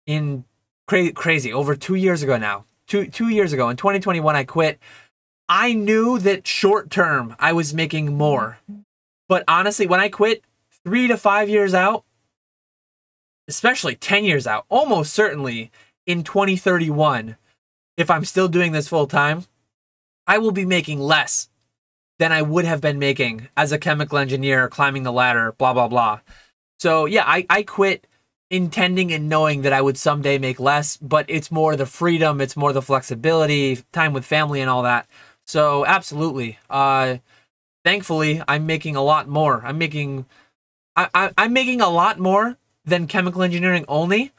in crazy over 2 years ago now, two years ago in 2021, I quit. I knew that short term I was making more, but honestly, when I quit 3 to 5 years out, especially 10 years out, almost certainly in 2031, if I'm still doing this full time, I will be making less than I would have been making as a chemical engineer, climbing the ladder, blah, blah, blah. So yeah, I quit intending and knowing that I would someday make less, but it's more the freedom, it's more the flexibility, time with family and all that. So absolutely. Thankfully, I'm making a lot more. I'm making a lot more than chemical engineering only,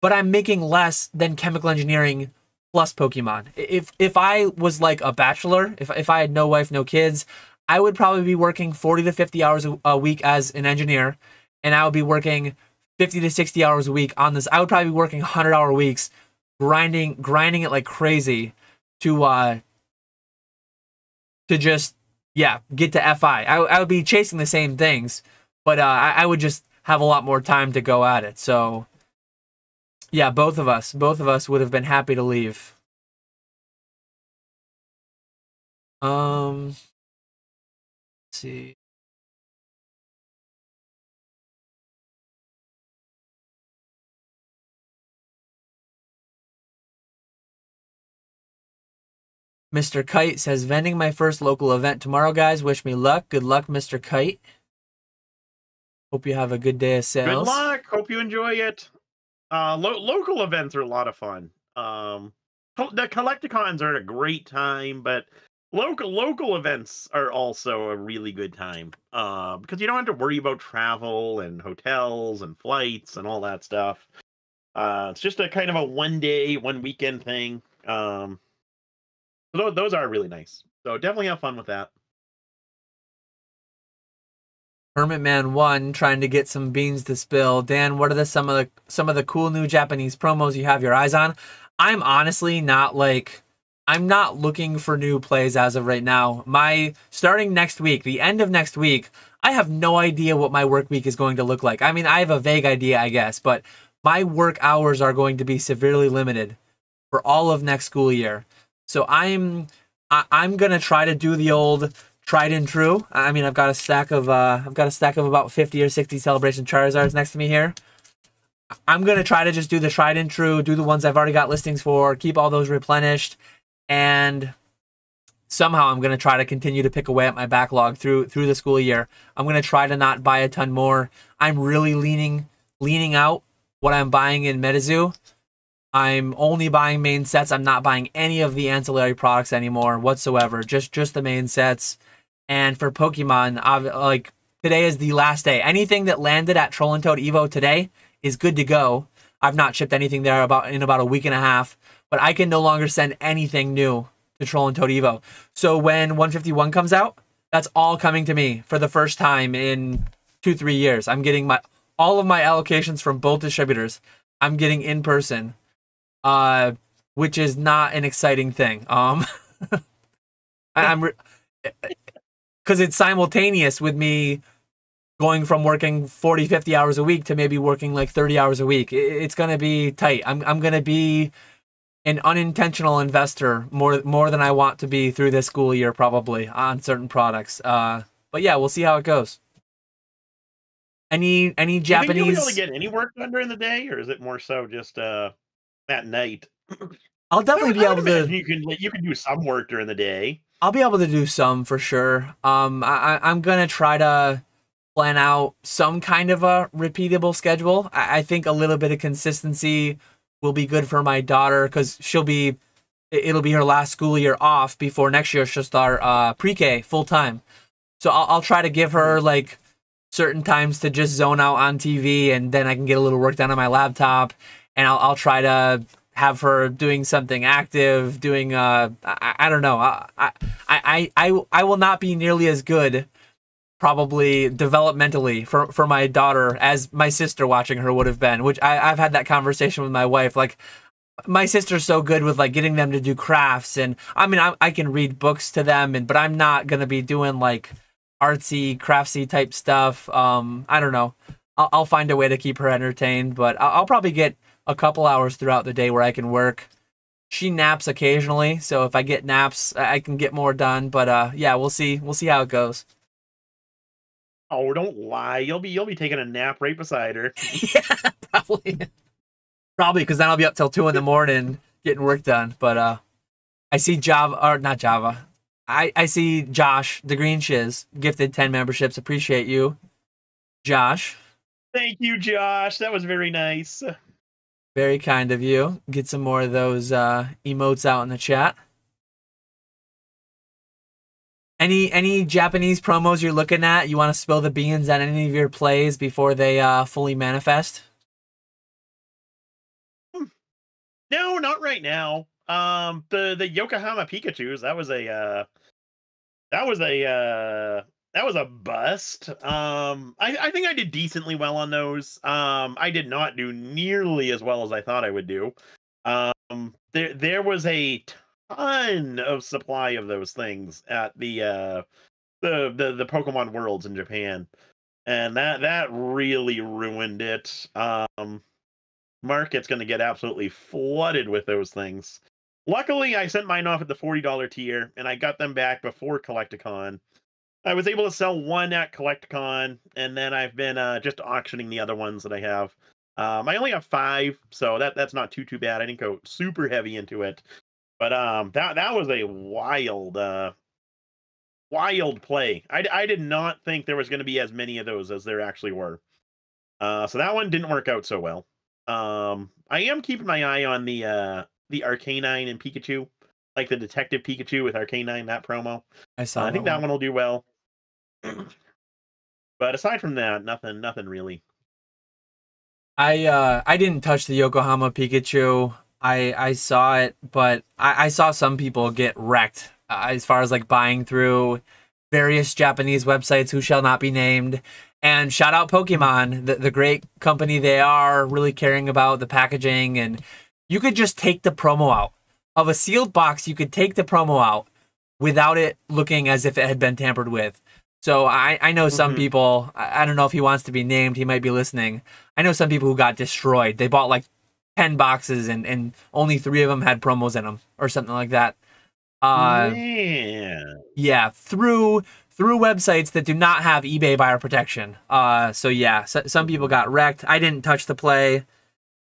but I'm making less than chemical engineering plus Pokemon. If I was like a bachelor, if I had no wife, no kids, I would probably be working 40 to 50 hours a week as an engineer, and I would be working 50 to 60 hours a week on this. I would probably be working 100-hour weeks, grinding it like crazy to just get to FI. I would be chasing the same things, but I would just have a lot more time to go at it. So yeah, both of us would have been happy to leave. Let's see. Mr. Kite says, vending my first local event tomorrow, guys. Wish me luck. Good luck, Mr. Kite. Hope you have a good day of
Good
sales.
luck. Hope you enjoy it. Local events are a lot of fun. The Collecticons are a great time, but local events are also a really good time. Because you don't have to worry about travel and hotels and flights and all that stuff. It's just a kind of a 1 day, 1 weekend thing. Those are really nice. So definitely have fun with that.
Hermit Man 1 trying to get some beans to spill. Dan, what are some of the cool new Japanese promos you have your eyes on? I'm honestly I'm not looking for new plays as of right now. Starting next week, the end of next week, I have no idea what my work week is going to look like. I mean, I have a vague idea, I guess, but my work hours are going to be severely limited for all of next school year. So I'm gonna try to do the old tried and true. I mean, I've got a stack of about 50 or 60 Celebration Charizards next to me here. I'm gonna try to just do the tried and true, do the ones I've already got listings for, keep all those replenished, and somehow I'm gonna try to continue to pick away at my backlog through the school year. I'm gonna try to not buy a ton more. I'm really leaning out what I'm buying in MetaZoo. I'm only buying main sets. I'm not buying any of the ancillary products anymore whatsoever. Just the main sets. And for Pokemon, like today is the last day. Anything that landed at Troll and Toad Evo today is good to go. I've not shipped anything there in about a week and a half, but I can no longer send anything new to Troll and Toad Evo. So when 151 comes out, that's all coming to me for the first time in 2-3 years. I'm getting all of my allocations from both distributors. I'm getting in person, which is not an exciting thing. I'm because it's simultaneous with me going from working 40, 50 hours a week to maybe working like 30 hours a week. It's going to be tight. I'm going to be an unintentional investor more than I want to be through this school year, probably on certain products. But yeah, we'll see how it goes. Any Japanese?
Do you think you'll be able to get any work done during the day, or is it more so just at night?
I'll definitely be able to.
You can do some work during the day.
I'll be able to do some for sure. I'm gonna try to plan out some kind of a repeatable schedule. I think a little bit of consistency will be good for my daughter because it'll be her last school year off before next year she'll start pre-K full time. So I'll try to give her like certain times to just zone out on TV, and then I can get a little work done on my laptop, and I'll try to have her doing something active, doing I don't know. I will not be nearly as good probably developmentally for my daughter as my sister watching her would have been, which I've had that conversation with my wife. Like my sister's so good with like getting them to do crafts, and I mean I can read books to them, but I'm not gonna be doing like artsy craftsy type stuff. I don't know. I'll find a way to keep her entertained, but I'll probably get a couple hours throughout the day where I can work. She naps occasionally, so if I get naps, I can get more done. But yeah, we'll see. We'll see how it goes.
Oh, don't lie. You'll be taking a nap right beside her.
Yeah, probably because then I'll be up till 2 a.m. getting work done. But I see Java or not Java. I see Josh the Green Shiz gifted 10 memberships. Appreciate you, Josh.
Thank you, Josh. That was very nice.
Very kind of you. Get some more of those emotes out in the chat. Any Japanese promos you're looking at? You want to spill the beans on any of your plays before they fully manifest?
No, not right now. The Yokohama Pikachu's that was a bust. I think I did decently well on those. I did not do nearly as well as I thought I would do. There was a ton of supply of those things at the Pokemon Worlds in Japan, and that really ruined it. Market's going to get absolutely flooded with those things. Luckily, I sent mine off at the $40 tier, and I got them back before Collecticon. I was able to sell one at Collecticon, and then I've been just auctioning the other ones that I have. I only have 5, so that's not too bad. I didn't go super heavy into it. But that was a wild play. I did not think there was going to be as many of those as there actually were. So that one didn't work out so well. I am keeping my eye on the Arcanine and Pikachu, like the Detective Pikachu with Arcanine, that promo.
I saw.
I think that one will do well. But aside from that, nothing really.
I didn't touch the Yokohama Pikachu. I saw it, but I saw some people get wrecked as far as like buying through various Japanese websites who shall not be named. And shout out Pokemon, the great company they are, really caring about the packaging. And you could just take the promo out of a sealed box. You could take the promo out without it looking as if it had been tampered with. So I know some people, I don't know if he wants to be named, he might be listening. I know some people who got destroyed. They bought like 10 boxes and only 3 of them had promos in them or something like that. Yeah, through websites that do not have eBay buyer protection. So yeah, some people got wrecked. I didn't touch the play.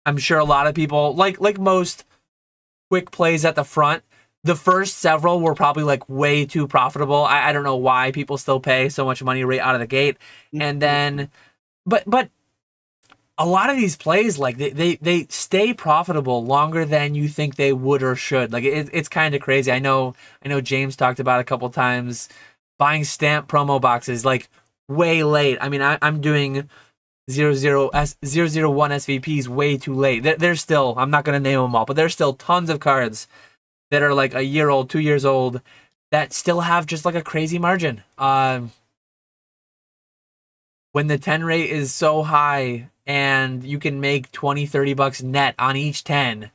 I'm sure a lot of people, like most quick plays at the front, the first several were probably like way too profitable. I don't know why people still pay so much money right out of the gate. And then, but a lot of these plays, like they stay profitable longer than you think they would or should. Like it's kind of crazy. I know James talked about a couple times buying stamp promo boxes like way late. I mean, I'm doing 001 SVPs way too late. There's still, I'm not going to name them all, but there's still tons of cards that are like a year old, 2 years old that still have just like a crazy margin. When the 10 rate is so high and you can make 20, 30 bucks net on each 10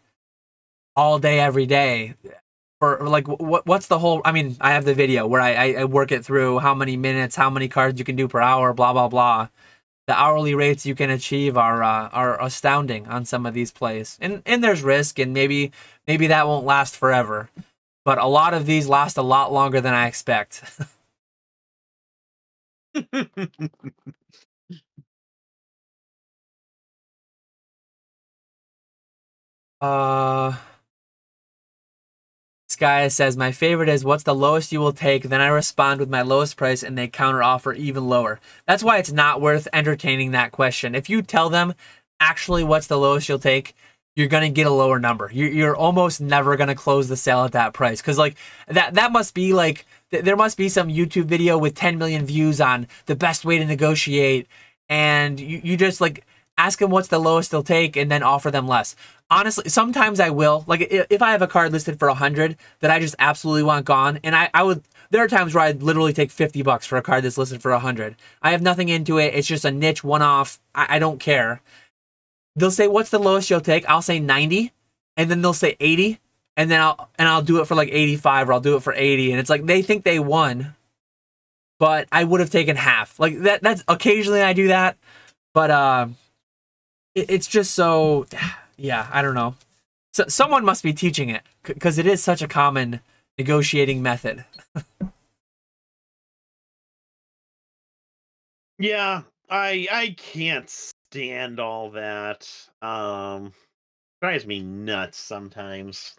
all day, every day, for like, what's the whole, I mean, I have the video where I work it through how many minutes, how many cards you can do per hour, blah, blah, blah. The hourly rates you can achieve are astounding on some of these plays. And there's risk, and maybe that won't last forever. But a lot of these last a lot longer than I expect. Sky says, my favorite is, what's the lowest you will take? Then I respond with my lowest price and they counter offer even lower. That's why it's not worth entertaining that question. If you tell them actually what's the lowest you'll take, you're going to get a lower number. You're almost never going to close the sale at that price. Because like that must be like, there must be some YouTube video with 10 million views on the best way to negotiate. And you just like ask them what's the lowest they'll take and then offer them less. Honestly, sometimes I will. Like if I have a card listed for 100 that I just absolutely want gone, and I would, there are times where I'd literally take 50 bucks for a card that's listed for 100. I have nothing into it. It's just a niche one-off. I don't care. They'll say, what's the lowest you'll take? I'll say 90, and then they'll say 80, and then I'll do it for like 85, or I'll do it for 80, and it's like they think they won, but I would have taken half. Like that's occasionally I do that, but it's just so. Yeah, I don't know. So someone must be teaching it because it is such a common negotiating method.
Yeah, I can't stand all that. Drives me nuts sometimes.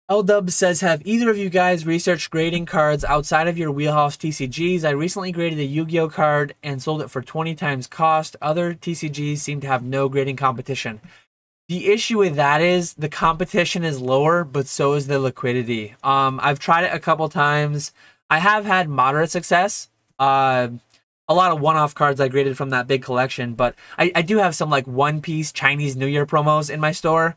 L-Dub says, have either of you guys researched grading cards outside of your wheelhouse TCGs? I recently graded a Yu-Gi-Oh card and sold it for 20 times cost. Other TCGs seem to have no grading competition. The issue with that is the competition is lower, but so is the liquidity. I've tried it a couple times. I have had moderate success. A lot of one-off cards I graded from that big collection, but I do have some like one-piece Chinese New Year promos in my store.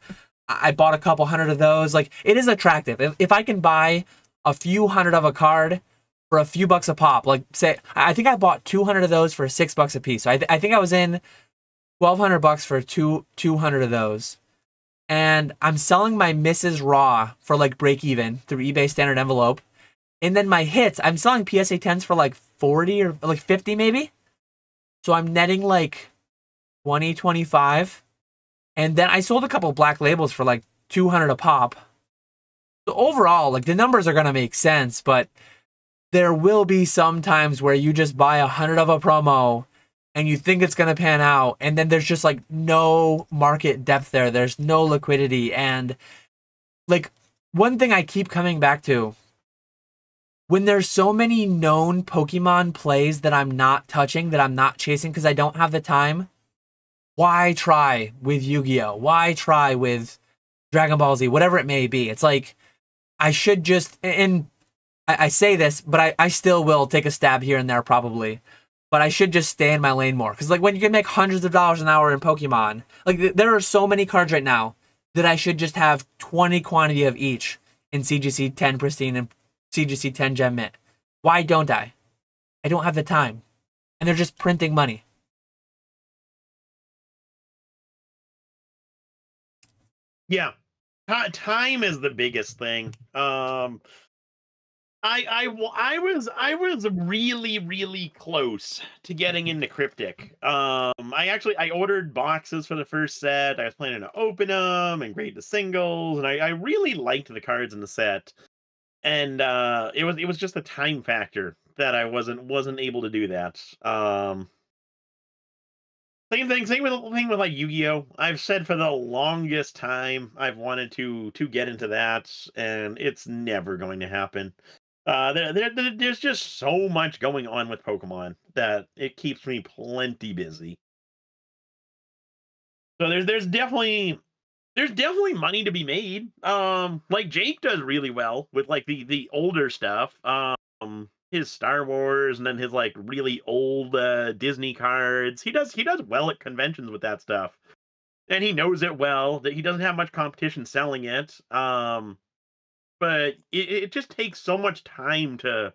I bought a couple hundred of those. Like, it is attractive. If I can buy a few hundred of a card for a few bucks a pop, like say, I think I bought 200 of those for $6 a piece. So I think I was in 1,200 bucks for 200 of those. And I'm selling my Mrs. Raw for like break even through eBay standard envelope. And then my hits, I'm selling PSA 10s for like 40 or like 50 maybe. So I'm netting like 20, 25. And then I sold a couple black labels for like 200 a pop. So overall, like the numbers are going to make sense, but there will be some times where you just buy 100 of a promo and you think it's going to pan out, and then there's just like no market depth there. There's no liquidity. And like one thing I keep coming back to, when there's so many known Pokemon plays that I'm not touching, that I'm not chasing because I don't have the time, why try with Yu-Gi-Oh? Why try with Dragon Ball Z? Whatever it may be. It's like, I should just, and I say this, but I still will take a stab here and there probably, but I should just stay in my lane more. Because like when you can make hundreds of dollars an hour in Pokemon, like there are so many cards right now that I should just have 20 quantity of each in CGC 10 Pristine and CGC 10 Gem Mint. Why don't I? I don't have the time. And they're just printing money.
Yeah. Time is the biggest thing. I was really close to getting into Cryptic. I ordered boxes for the first set. I was planning to open them and grade the singles, and I really liked the cards in the set. And it was just a time factor that I wasn't able to do that. Same with like Yu-Gi-Oh! I've said for the longest time I've wanted to get into that, and it's never going to happen. There's just so much going on with Pokemon that it keeps me plenty busy. So there's definitely money to be made. Like Jake does really well with like the older stuff. His Star Wars and then his like really old Disney cards. He does well at conventions with that stuff. And he knows it well, that he doesn't have much competition selling it. But it just takes so much time to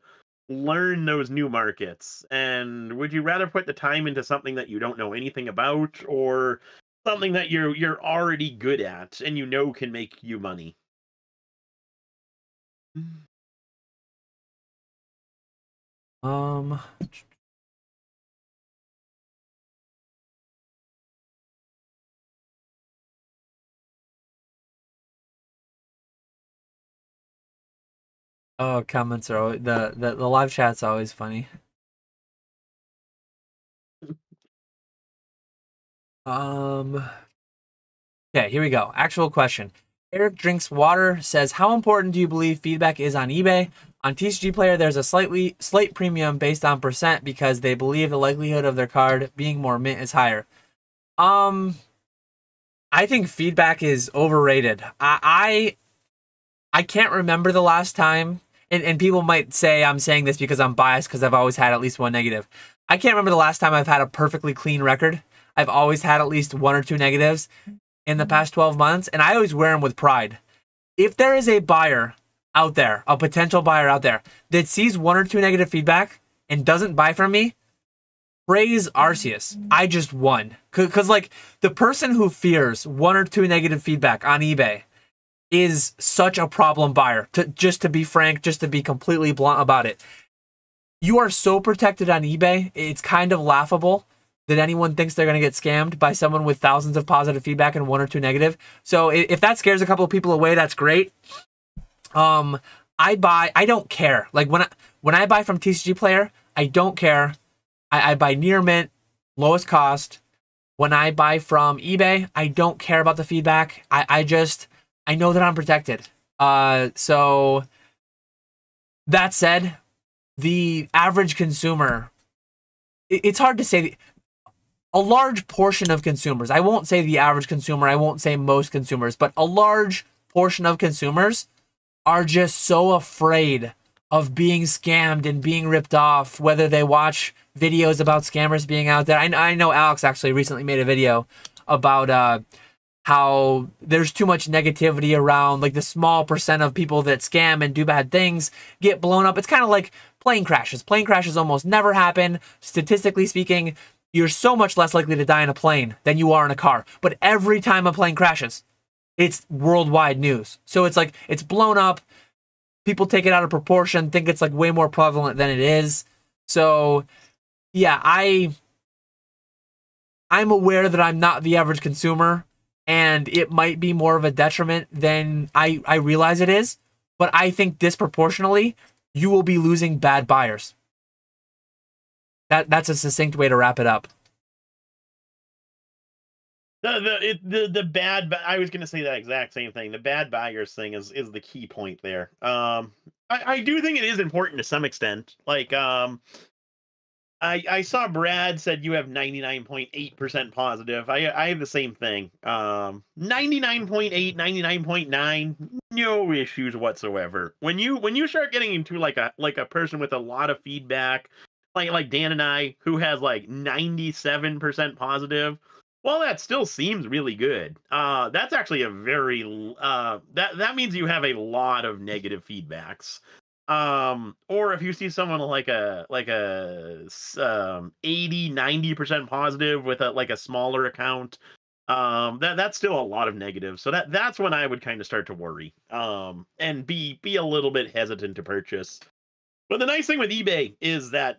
learn those new markets. And would you rather put the time into something that you don't know anything about, or something that you're already good at and you know can make you money?
Um, oh, comments are always, the live chat's always funny. Okay, here we go. Actual question. Eric Drinks Water says, how important do you believe feedback is on eBay? On TCG Player, there's a slight premium based on percent because they believe the likelihood of their card being more mint is higher. I think feedback is overrated. I can't remember the last time, and people might say I'm saying this because I'm biased because I've always had at least one negative. I can't remember the last time I've had a perfectly clean record. I've always had at least one or two negatives in the past 12 months, and I always wear them with pride. If there is a buyer out there, a potential buyer out there, that sees one or two negative feedback and doesn't buy from me, praise Arceus. I just won. Because, like, the person who fears one or two negative feedback on eBay is such a problem buyer. Just to be frank, just to be completely blunt about it. You are so protected on eBay, it's kind of laughable that anyone thinks they're going to get scammed by someone with thousands of positive feedback and one or two negative. So if that scares a couple of people away, that's great. I don't care. Like when I buy from TCG Player, I don't care. I buy near mint, lowest cost. When I buy from eBay, I don't care about the feedback. I know that I'm protected. So that said, the average consumer, it's hard to say. A large portion of consumers, I won't say the average consumer, I won't say most consumers, but a large portion of consumers are just so afraid of being scammed and being ripped off, whether they watch videos about scammers being out there. I know Alex actually recently made a video about how there's too much negativity around, like the small percent of people that scam and do bad things get blown up. It's kind of like plane crashes. Plane crashes almost never happen. Statistically speaking, you're so much less likely to die in a plane than you are in a car. But every time a plane crashes, it's worldwide news. So it's like, it's blown up. People take it out of proportion, think it's like way more prevalent than it is. So yeah, I'm aware that I'm not the average consumer, and it might be more of a detriment than I realize it is. But I think disproportionately, you will be losing bad buyers. That's a succinct way to wrap it up.
The bad. I was going to say that exact same thing. The bad buyers thing is the key point there. I do think it is important to some extent. Like I saw Brad said you have 99.8% positive. I have the same thing. 99.8, 99.9, no issues whatsoever. When you start getting into like a person with a lot of feedback, like Dan and I, who has like 97% positive, well, that still seems really good. That's actually a very that means you have a lot of negative feedbacks. Or if you see someone like a 80-90% positive with a smaller account, that's still a lot of negatives. So that's when I would kind of start to worry, and be a little bit hesitant to purchase. But the nice thing with eBay is that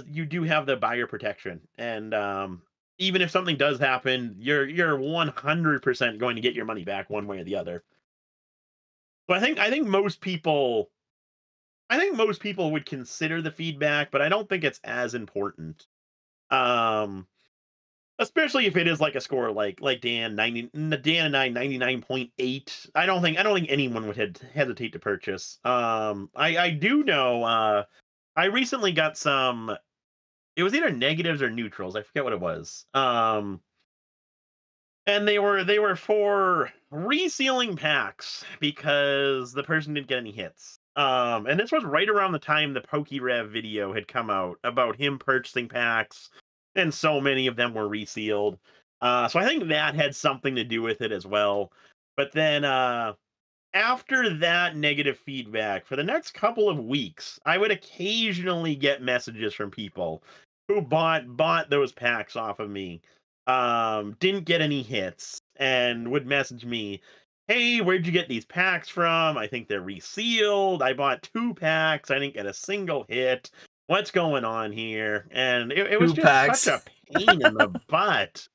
you do have the buyer protection, and even if something does happen, you're 100% going to get your money back one way or the other. So I think most people would consider the feedback, but I don't think it's as important. Um, Especially if it is like a score like Dan and I 99.8. I don't think anyone would hesitate to purchase. I do know I recently got some, it was either negatives or neutrals. I forget what it was. And they were for resealing packs because the person didn't get any hits. And this was right around the time the PokeRev video had come out about him purchasing packs, and so many of them were resealed. So I think that had something to do with it as well. But then after that negative feedback, for the next couple of weeks, I would occasionally get messages from people who bought those packs off of me, didn't get any hits, and would message me, "Hey, where'd you get these packs from? I think they're resealed. I bought 2 packs. I didn't get a single hit. What's going on here?" And it was
Two
just such
packs.
a pain in the butt.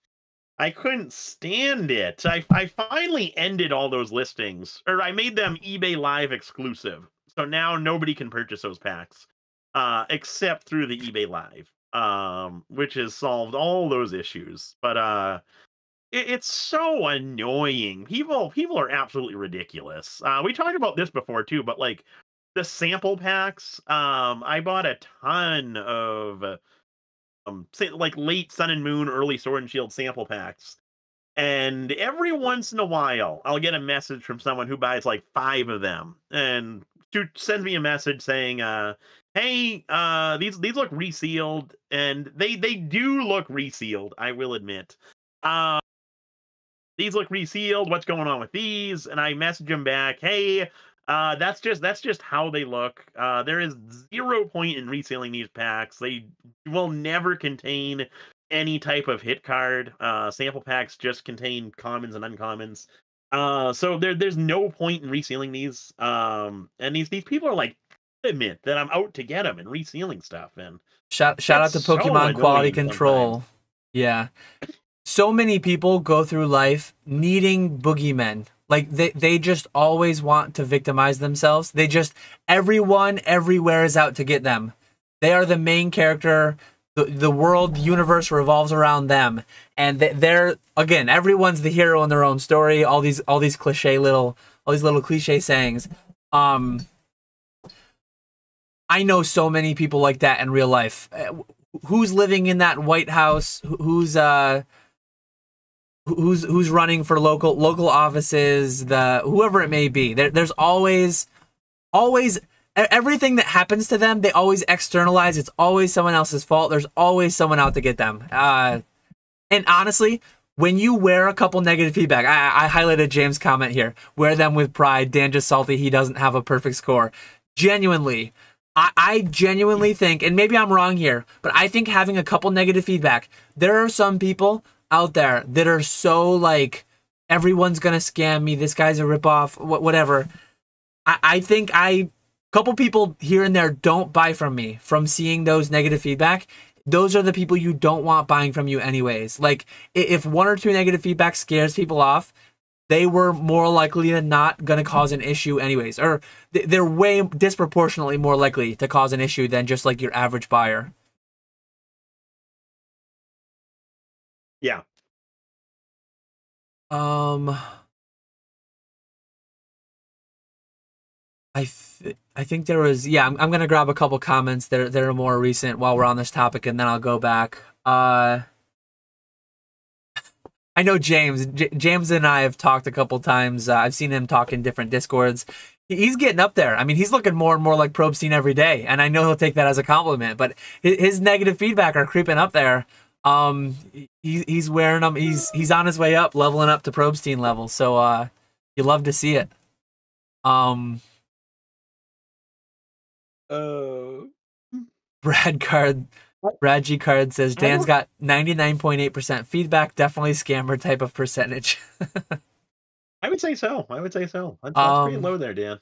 I couldn't stand it. I finally ended all those listings, or I made them eBay Live exclusive. So now nobody can purchase those packs, except through the eBay Live, which has solved all those issues. But it's so annoying. People are absolutely ridiculous. We talked about this before too, but like the sample packs, I bought a ton of say like late Sun and Moon, early Sword and Shield sample packs. And every once in a while, I'll get a message from someone who buys like 5 of them, and sends me a message saying, "Hey, these look resealed," and they do look resealed. I will admit, uh, these look resealed. What's going on with these? And I message them back, "Hey, that's just how they look. There is 0 point in resealing these packs. They will never contain any type of hit card. Sample packs just contain commons and uncommons. So there's no point in resealing these. And these people are like adamant that I'm out to get them and resealing stuff, and
Shout out
it's
to
so
Pokemon Quality
annoying sometimes.
Control. Yeah. So many people go through life needing boogeymen. Like they just always want to victimize themselves. Everyone everywhere is out to get them. They are the main character. The world, the universe revolves around them. And they're again, everyone's the hero in their own story. All these little cliche sayings. I know so many people like that in real life. Who's living in that White House? Who's running for local offices, whoever it may be. There's always everything that happens to them, they always externalize. It's always someone else's fault. There's always someone out to get them. And honestly, when you wear a couple negative feedback, I highlighted James' comment here. Wear them with pride. Dan just salty he doesn't have a perfect score. Genuinely, I genuinely think, and maybe I'm wrong here, but I think having a couple negative feedback, there are some people out there that are so like, everyone's gonna scam me, this guy's a ripoff, whatever. I think couple people here and there don't buy from me from seeing those negative feedback. Those are the people you don't want buying from you anyways. Like, if 1 or 2 negative feedback scares people off, they were more likely than not going to cause an issue anyways. Or they're way disproportionately more likely to cause an issue than just like your average buyer.
Yeah.
Um, I think there was, yeah. I'm gonna grab a couple comments that are more recent while we're on this topic, and then I'll go back. I know James and I have talked a couple times. I've seen him talk in different discords. He's getting up there. I mean, he's looking more and more like Probstein every day, and I know he'll take that as a compliment. But his negative feedback are creeping up there. He's wearing them. He's on his way up, leveling up to Probstein level. So you love to see it. Brad G Card says Dan's got 99.8% feedback. Definitely scammer type of percentage.
I would say so. That's pretty low there, Dan.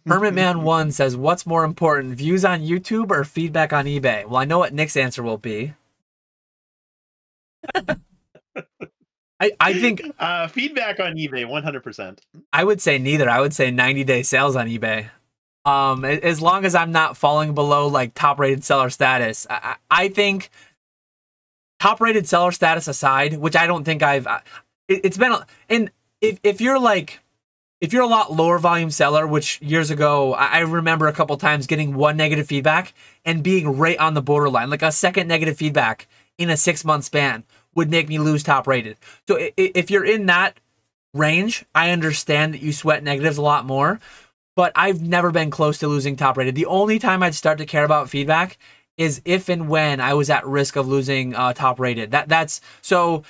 Hermit Man 1 says, what's more important, views on YouTube or feedback on eBay? Well, I know what Nick's answer will be. I think
feedback on eBay 100%.
I would say neither. I would say 90-day sales on eBay. As long as I'm not falling below like top-rated seller status. I think top-rated seller status aside, which I don't think it's been, and if you're a lot lower volume seller, which years ago, I remember a couple times getting one negative feedback and being right on the borderline, like a second negative feedback in a 6-month span would make me lose top rated. So if you're in that range, I understand that you sweat negatives a lot more, but I've never been close to losing top rated. The only time I'd start to care about feedback is if and when I was at risk of losing top rated. That's so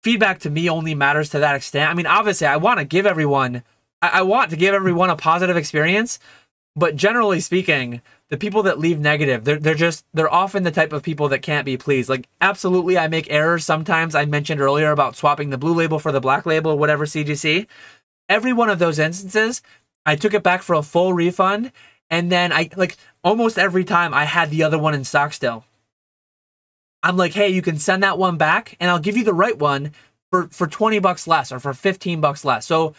feedback to me only matters to that extent. I mean, obviously I want to give everyone a positive experience, but generally speaking, the people that leave negative, they're often the type of people that can't be pleased. Like, absolutely, I make errors sometimes. I mentioned earlier about swapping the blue label for the black label, whatever CGC. Every one of those instances, I took it back for a full refund, and then almost every time I had the other one in stock still. I'm like, hey, you can send that one back, and I'll give you the right one for $20 less or for $15 less. So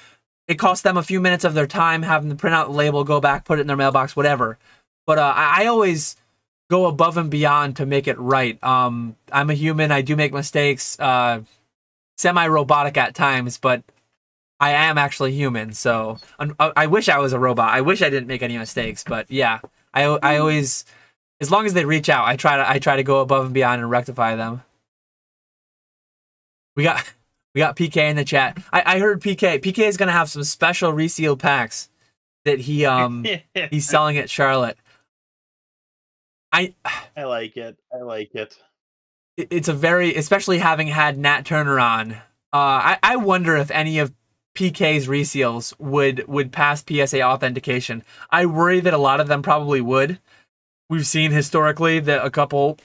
it costs them a few minutes of their time having to print out the label, go back, put it in their mailbox, whatever. But I always go above and beyond to make it right. I'm a human. I do make mistakes, semi-robotic at times, but I am actually human. So I wish I was a robot. I wish I didn't make any mistakes. But yeah, I always, as long as they reach out, I try to go above and beyond and rectify them. We got PK in the chat. I heard PK is gonna have some special resealed packs that he's selling at Charlotte. I
like it.
It's a very, especially having had Nat Turner on. I wonder if any of PK's reseals would pass PSA authentication. I worry that a lot of them probably would. We've seen historically that a couple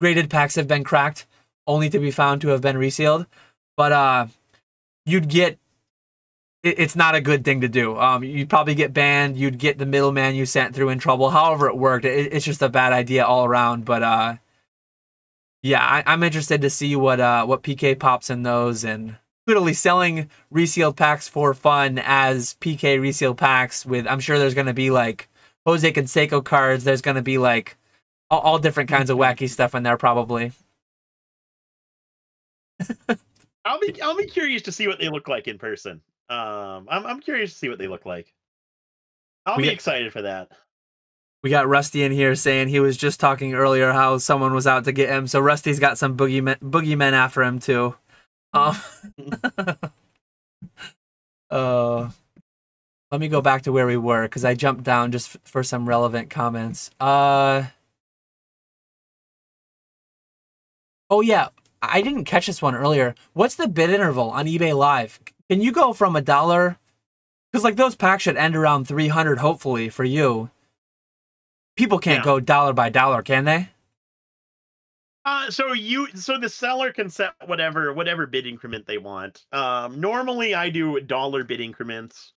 graded packs have been cracked, only to be found to have been resealed. But it's not a good thing to do. You'd probably get banned. You'd get the middleman you sent through in trouble. However it worked, it's just a bad idea all around. But yeah, I'm interested to see what PK pops in those, and literally selling resealed packs for fun as PK resealed packs with, I'm sure there's going to be like Jose Canseco cards. There's going to be like all different kinds of wacky stuff in there probably.
I'll be curious to see what they look like in person. I'm curious to see what they look like. I'll be excited for that.
We got Rusty in here saying he was just talking earlier how someone was out to get him. So Rusty's got some boogeymen after him too. Let me go back to where we were because I jumped down just for some relevant comments. Oh yeah, I didn't catch this one earlier. What's the bid interval on eBay Live? Can you go from $1? Because like those packs should end around 300, hopefully for you. People can't go dollar by dollar, can they?
So the seller can set whatever bid increment they want. Normally I do $1 bid increments.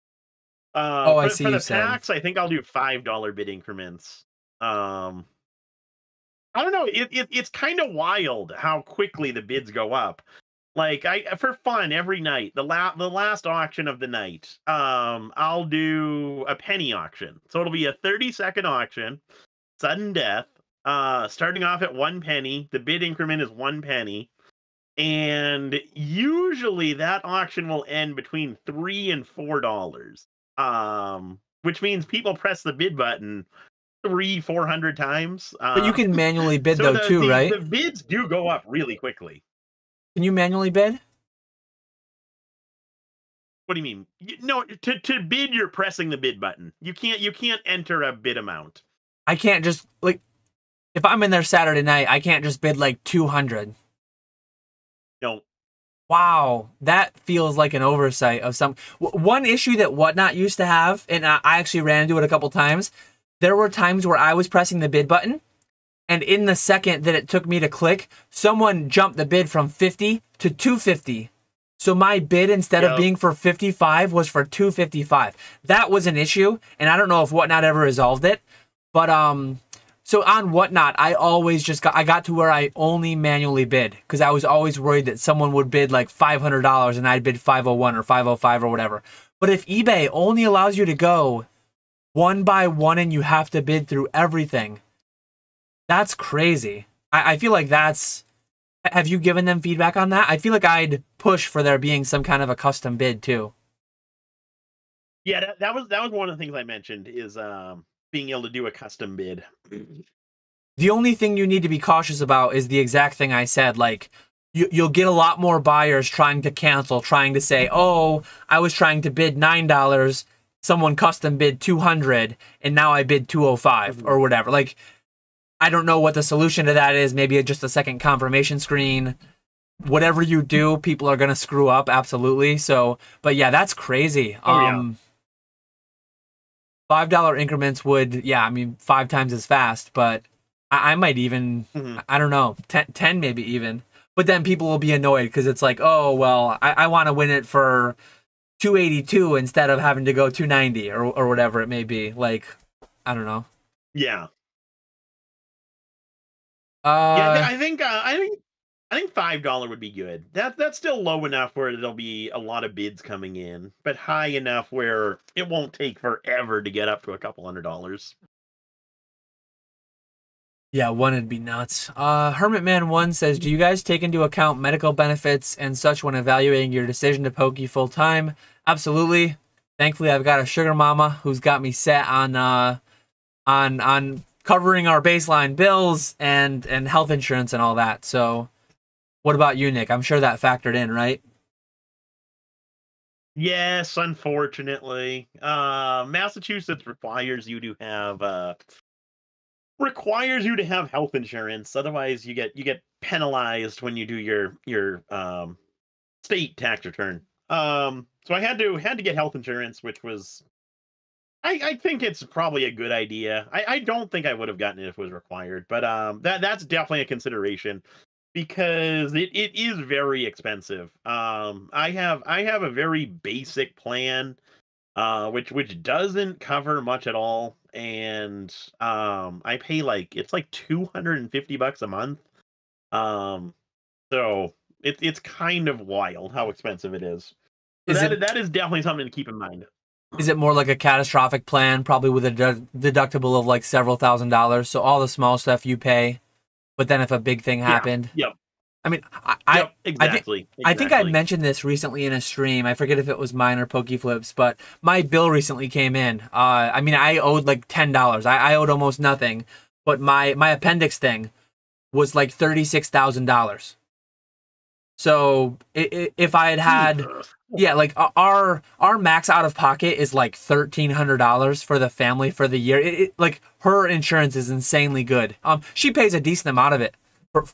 I see.
For the packs, I think I'll do $5 bid increments. I don't know. It's kind of wild how quickly the bids go up. Like for fun every night, the last auction of the night, I'll do a penny auction. So it'll be a 30-second auction, sudden death. Starting off at 1 penny. The bid increment is 1 penny, and usually that auction will end between $3 and $4. Which means people press the bid button 300-400 times.
But you can manually bid
so
though too, right?
The bids do go up really quickly.
Can you manually bid?
What do you mean? No, to bid, you're pressing the bid button. You can't enter a bid amount.
I can't just, like, if I'm in there Saturday night, I can't just bid like 200.
No.
Wow, that feels like an oversight of some. One issue that Whatnot used to have, and I actually ran into it a couple times. There were times where I was pressing the bid button, and in the second that it took me to click, someone jumped the bid from 50 to 250. So my bid, instead of being for 55, was for 255. That was an issue, and I don't know if Whatnot ever resolved it. But so on Whatnot, I always I got to where I only manually bid because I was always worried that someone would bid like $500 and I'd bid 501 or 505 or whatever. But if eBay only allows you to go one by one and you have to bid through everything, that's crazy. I feel like that's... Have you given them feedback on that? I feel like I'd push for there being some kind of a custom bid too.
Yeah, that was one of the things I mentioned is being able to do a custom bid.
The only thing you need to be cautious about is the exact thing I said. Like, you'll get a lot more buyers trying to cancel, trying to say, oh, I was trying to bid $9, someone custom bid 200, and now I bid 205 or whatever. Like, I don't know what the solution to that is. Maybe just a second confirmation screen. Whatever you do, people are going to screw up, absolutely. So, but yeah, that's crazy. $5 increments would, yeah, I mean, 5 times as fast, but I might even, I don't know, 10 maybe even. But then people will be annoyed because it's like, oh, well, I want to win it for 282 instead of having to go 290 or whatever it may be. Like, I don't know.
Yeah. I think $5 would be good. That's still low enough where there'll be a lot of bids coming in, but high enough where it won't take forever to get up to a couple $100s.
Yeah, one would be nuts. Hermitman1 says, do you guys take into account medical benefits and such when evaluating your decision to pokey full time? Absolutely. Thankfully, I've got a sugar mama who's got me set on covering our baseline bills and health insurance and all that. So what about you, Nick? I'm sure that factored in, right?
Yes, unfortunately. Massachusetts requires you to have health insurance. Otherwise you get penalized when you do your state tax return. So I had to get health insurance, which was I think it's probably a good idea. I don't think I would have gotten it if it was required, but that's definitely a consideration because it is very expensive. I have a very basic plan, which doesn't cover much at all, and I pay it's like $250 a month. So it's kind of wild how expensive it is. That is definitely something to keep in mind.
Is it more like a catastrophic plan, probably with a deductible of like several $1,000s? So all the small stuff you pay, but then if a big thing happened,
yep.
I mean,
Exactly.
I think I mentioned this recently in a stream. I forget if it was mine or PokeFlips, but my bill recently came in. I mean, I owed like $10. I owed almost nothing, but my appendix thing was like $36,000. So if I had yeah, like our max out of pocket is like $1,300 for the family for the year. Like her insurance is insanely good. She pays a decent amount of it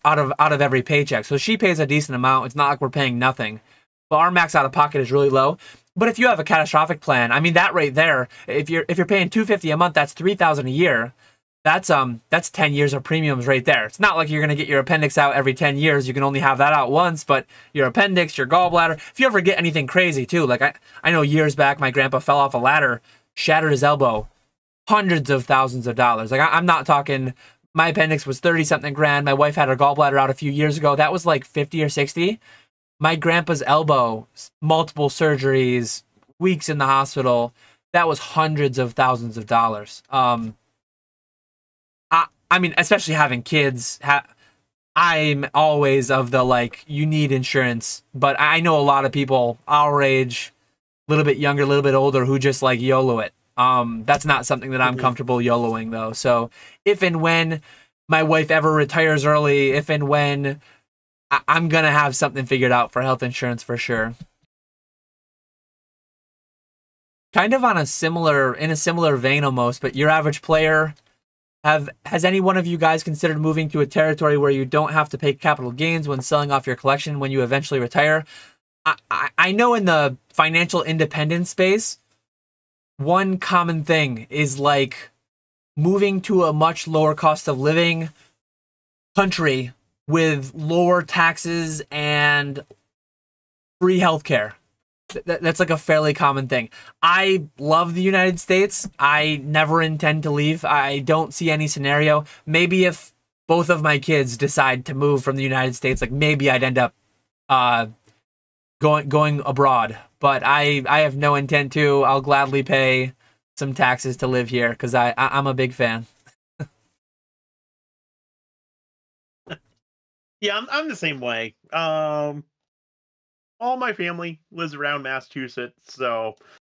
out of every paycheck, so she pays a decent amount. It's not like we're paying nothing, but our max out of pocket is really low. But if you have a catastrophic plan, I mean that right there, if you're paying $250 a month, that's $3,000 a year. That's 10 years of premiums right there. It's not like you're gonna get your appendix out every 10 years. You can only have that out once, but your appendix, your gallbladder, if you ever get anything crazy too, like I know years back my grandpa fell off a ladder, shattered his elbow, hundreds of thousands of dollars. Like I'm not talking, my appendix was 30-something grand. My wife had her gallbladder out a few years ago. That was like 50 or 60. My grandpa's elbow, multiple surgeries, weeks in the hospital, that was hundreds of thousands of dollars. I mean, especially having kids, I'm always of the like, you need insurance, but I know a lot of people our age, a little bit younger, a little bit older, who just like YOLO it. That's not something that I'm comfortable YOLOing though. So if and when my wife ever retires early, if and when I'm gonna have something figured out for health insurance for sure. Kind of on a similar, in a similar vein almost, but your average player, has any one of you guys considered moving to a territory where you don't have to pay capital gains when selling off your collection when you eventually retire? I know in the financial independence space, one common thing is like moving to a much lower cost of living country with lower taxes and free healthcare. That's like a fairly common thing. I love the United States. I never intend to leave. I don't see any scenario. Maybe if both of my kids decide to move from the United States, like maybe I'd end up going abroad. But I have no intent to. I'll gladly pay some taxes to live here because I'm a big fan.
Yeah, I'm the same way. All my family lives around Massachusetts, so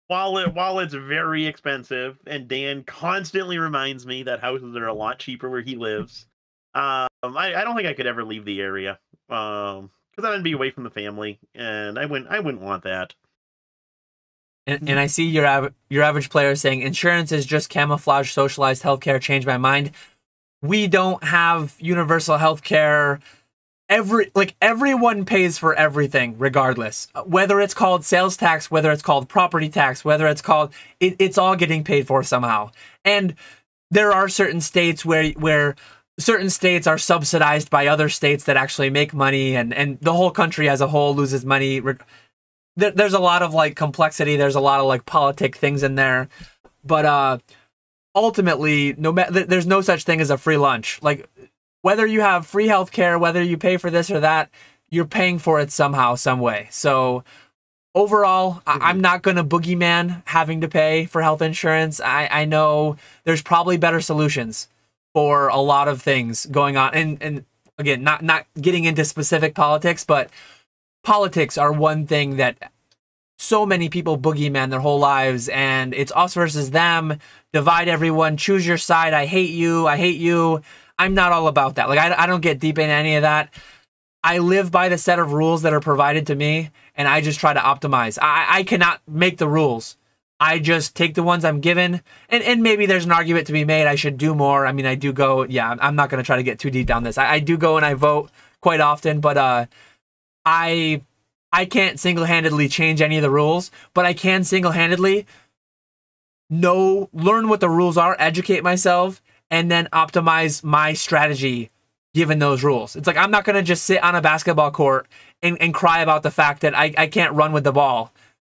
while it's very expensive, and Dan constantly reminds me that houses are a lot cheaper where he lives, I don't think I could ever leave the area, because I'd be away from the family, and I wouldn't want that.
And I see your average player saying insurance is just camouflage, socialized healthcare. Changed my mind. We don't have universal healthcare. Everyone pays for everything regardless, whether it's called sales tax, whether it's called property tax, whether it's called it's all getting paid for somehow. And there are certain states where certain states are subsidized by other states that actually make money, and the whole country as a whole loses money. There's a lot of like complexity. There's a lot of like politic things in there, but ultimately, there's no such thing as a free lunch. Like, whether you have free healthcare, whether you pay for this or that, you're paying for it somehow, some way. So overall, I'm not going to boogeyman having to pay for health insurance. I know there's probably better solutions for a lot of things going on. And again, not getting into specific politics, but politics are one thing that so many people boogeyman their whole lives, and it's us versus them, divide everyone, choose your side, I hate you. I'm not all about that. Like, I don't get deep into any of that. I live by the set of rules that are provided to me, and I just try to optimize. I cannot make the rules. I just take the ones I'm given, and maybe there's an argument to be made I should do more. I mean, I do go, yeah, I'm not going to try to get too deep down this. I do go and I vote quite often, but I can't single-handedly change any of the rules, but I can single-handedly learn what the rules are, educate myself, and then optimize my strategy given those rules. It's like, I'm not going to just sit on a basketball court and cry about the fact that I can't run with the ball.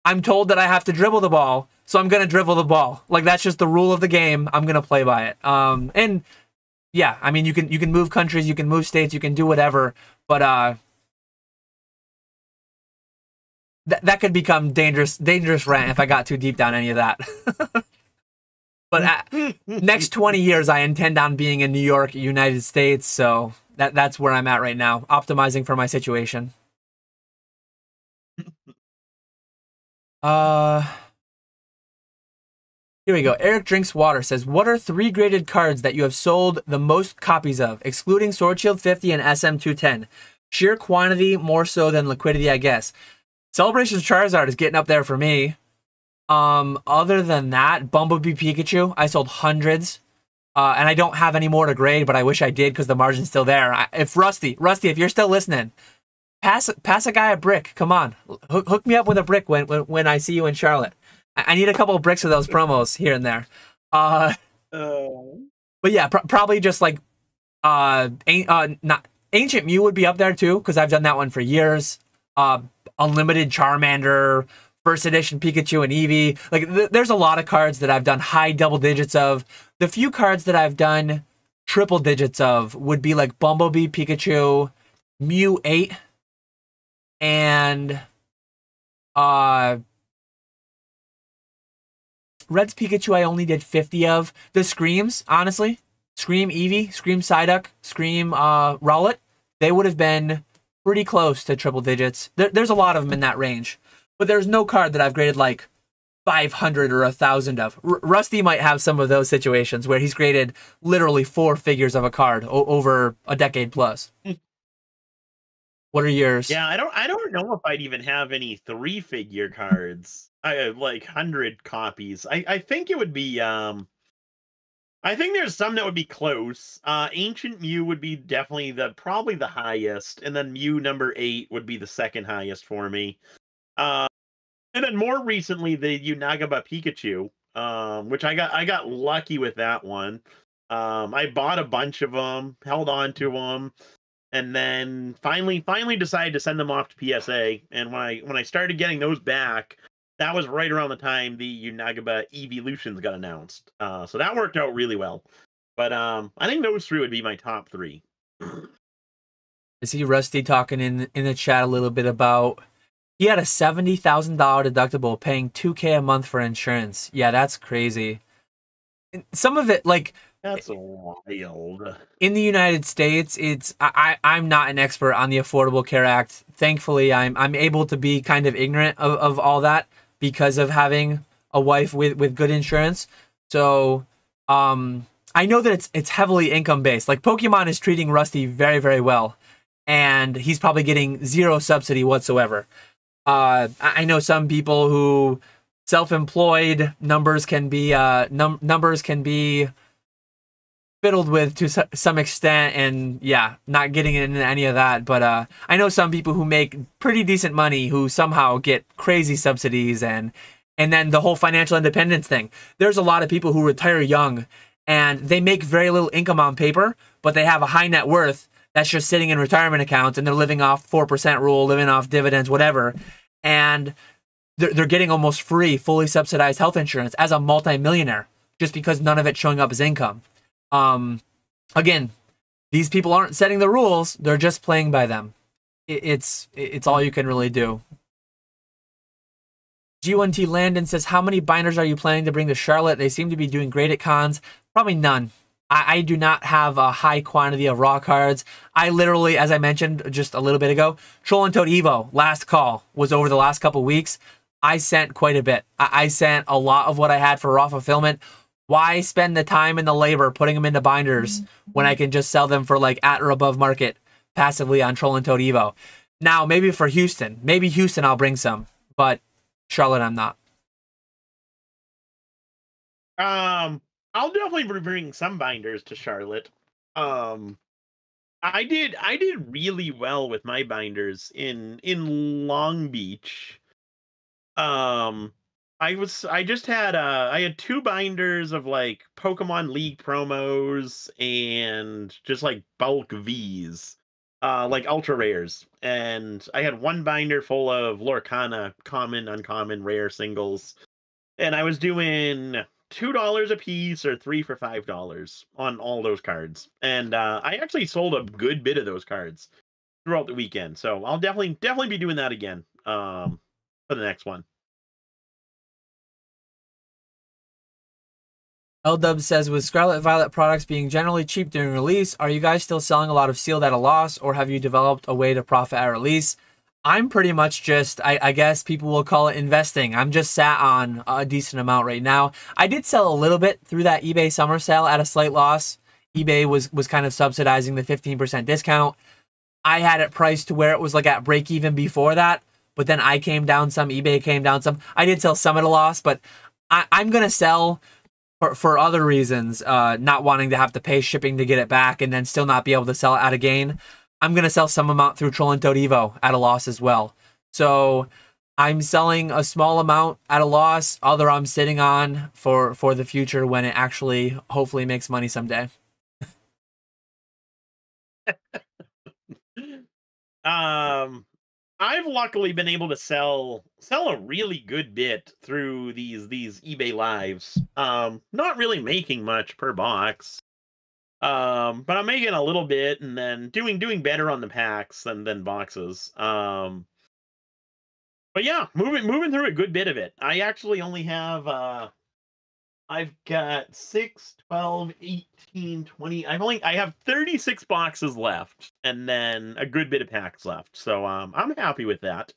I'm told that I have to dribble the ball, so I'm going to dribble the ball. Like, that's just the rule of the game. I'm going to play by it. And yeah, I mean, you can move countries, you can move states, you can do whatever, but that could become dangerous rant if I got too deep down any of that. But next 20 years, I intend on being in New York, United States. So that's where I'm at right now, optimizing for my situation. Here we go. Eric Drinks Water says, what are 3 graded cards that you have sold the most copies of, excluding Sword Shield 50 and SM210? Sheer quantity more so than liquidity, I guess. Celebrations Charizard is getting up there for me. Other than that, Bumblebee Pikachu, I sold hundreds. And I don't have any more to grade, but I wish I did because the margin's still there. If Rusty, if you're still listening, pass a guy a brick. Come on. Hook me up with a brick when I see you in Charlotte. I need a couple of bricks of those promos here and there. But yeah, probably just like, not Ancient Mew would be up there too, because I've done that one for years. Unlimited Charmander, First Edition Pikachu and Eevee. Like, there's a lot of cards that I've done high double digits of. The few cards that I've done triple digits of would be like Bumblebee Pikachu, Mew 8, and Red's Pikachu I only did 50 of. The Screams, honestly. Scream Eevee, Scream Psyduck, Scream Rowlet. they would have been pretty close to triple digits. There's a lot of them in that range, but there's no card that I've graded like 500 or 1,000 of. Rusty might have some of those situations where he's graded literally 4 figures of a card over a decade plus. What are yours?
Yeah, I don't know if I'd even have any 3-figure cards. I have like 100 copies. I think it would be I think there's some that would be close. Ancient Mew would be definitely probably the highest, and then Mew number 8 would be the second highest for me. And then more recently, the Unagaba Pikachu, which I got lucky with that one. I bought a bunch of them, held on to them, and then finally decided to send them off to PSA. And when I started getting those back, that was right around the time the Unagaba Evolutions got announced. So that worked out really well. But I think those 3 would be my top 3.
I see Rusty talking in the chat a little bit about he had a $70,000 deductible paying $2K a month for insurance. Yeah, that's crazy. Some of it, like,
that's wild.
In the United States, I'm not an expert on the Affordable Care Act. Thankfully, I'm able to be kind of ignorant of all that because of having a wife with good insurance. So I know that it's heavily income based. Like Pokemon is treating Rusty very, very well, and he's probably getting 0 subsidy whatsoever. I know some people who self-employed numbers can be fiddled with to some extent, and yeah, not getting into any of that. But I know some people who make pretty decent money who somehow get crazy subsidies, and then the whole financial independence thing. There's a lot of people who retire young and they make very little income on paper, but they have a high net worth that's just sitting in retirement accounts, and they're living off 4% rule, living off dividends, whatever. And they're getting almost free, fully subsidized health insurance as a multimillionaire just because none of it's showing up as income. Again, these people aren't setting the rules; they're just playing by them. It's all you can really do. G1T Landon says, how many binders are you planning to bring to Charlotte? They seem to be doing great at cons. Probably none. I do not have a high quantity of raw cards. I literally, as I mentioned just a little bit ago, Troll and Toad Evo, last call, was over the last couple weeks. I sent quite a bit. I sent a lot of what I had for raw fulfillment. Why spend the time and the labor putting them into binders when I can just sell them for like at or above market passively on Troll and Toad Evo? Now, maybe for Houston. Maybe Houston I'll bring some, but Charlotte I'm not.
I'll definitely bring some binders to Charlotte. I did really well with my binders in Long Beach. I had 2 binders of like Pokemon League promos and just like bulk Vs, like ultra rares, and I had 1 binder full of Lorcana common, uncommon, rare singles, and I was doing $2 a piece or 3 for $5 on all those cards, and I actually sold a good bit of those cards throughout the weekend. So I'll definitely be doing that again for the next one.
LDub says, with Scarlet Violet products being generally cheap during release, are you guys still selling a lot of sealed at a loss, or have you developed a way to profit at release? I'm pretty much just, I guess people will call it investing. I'm just sat on a decent amount right now. I did sell a little bit through that eBay summer sale at a slight loss. eBay was kind of subsidizing the 15% discount. I had it priced to where it was like at break even before that, but then I came down some, eBay came down some. I did sell some at a loss, but I'm going to sell for other reasons, not wanting to have to pay shipping to get it back and then still not be able to sell it at a gain. I'm going to sell some amount through Troll and Toad Evo at a loss as well. So I'm selling a small amount at a loss, other I'm sitting on for the future when it actually hopefully makes money someday.
I've luckily been able to sell a really good bit through these eBay lives. Not really making much per box. But I'm making a little bit and then doing better on the packs than boxes. But yeah, moving through a good bit of it. I actually only have I've got 6, 12, 18, 20. I have 36 boxes left, and then a good bit of packs left. So I'm happy with that.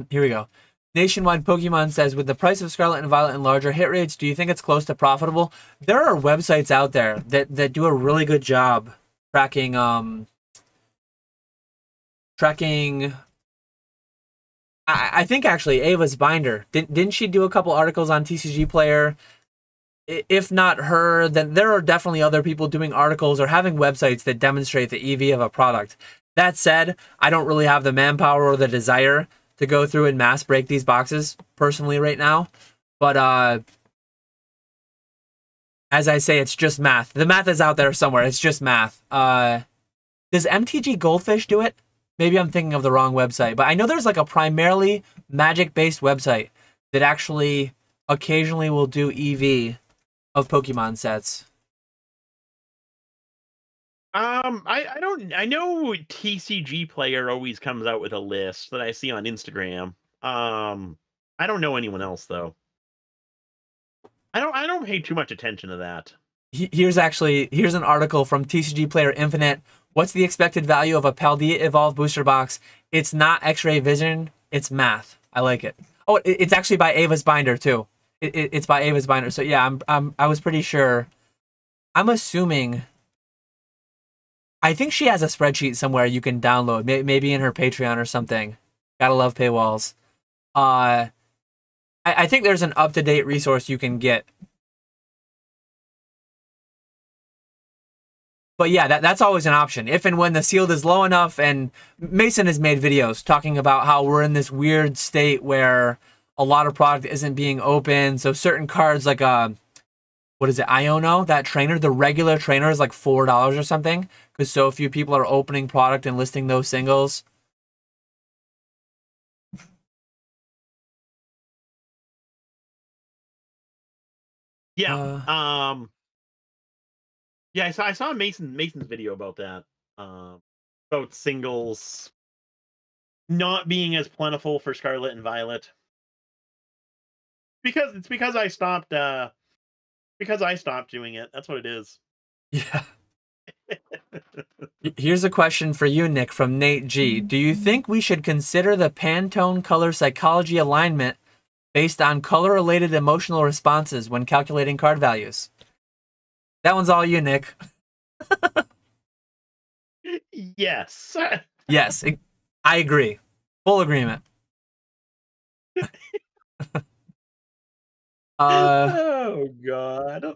Here we go. Nationwide Pokemon says, with the price of Scarlet and Violet and larger hit rates, do you think it's close to profitable? There are websites out there that do a really good job tracking I think actually Ava's Binder. Didn't she do a couple articles on TCG Player? If not her, then there are definitely other people doing articles or having websites that demonstrate the EV of a product. That said, I don't really have the manpower or the desire to go through and mass break these boxes personally right now. But as I say, it's just math. The math is out there somewhere. It's just math. Does MTG Goldfish do it? Maybe I'm thinking of the wrong website, but I know there's like a primarily Magic-based website that actually occasionally will do EV of Pokemon sets.
I know TCG Player always comes out with a list that I see on Instagram. I don't know anyone else though. I don't pay too much attention to that.
Here's an article from TCG Player Infinite. What's the expected value of a Paldea Evolved booster box? It's not X-ray vision, it's math. I like it. Oh, it's actually by Ava's Binder too. It's by Ava's Binder. So yeah, I was pretty sure. I'm assuming. I think she has a spreadsheet somewhere you can download, maybe in her Patreon or something. Gotta love paywalls. I think there's an up-to-date resource you can get. But yeah, that's always an option. If and when the sealed is low enough, and Mason has made videos talking about how we're in this weird state where a lot of product isn't being opened. So certain cards like what is it, Iono, that trainer, the regular trainer is like $4 or something, because so few people are opening product and listing those singles.
Yeah. Yeah, I saw Mason's video about that. About singles not being as plentiful for Scarlet and Violet. Because I stopped doing it. That's what it is.
Yeah. Here's a question for you, Nick, from Nate G. Do you think we should consider the Pantone color psychology alignment based on color-related emotional responses when calculating card values? That one's all you, Nick.
Yes.
Yes, I agree. Full agreement.
Oh, God.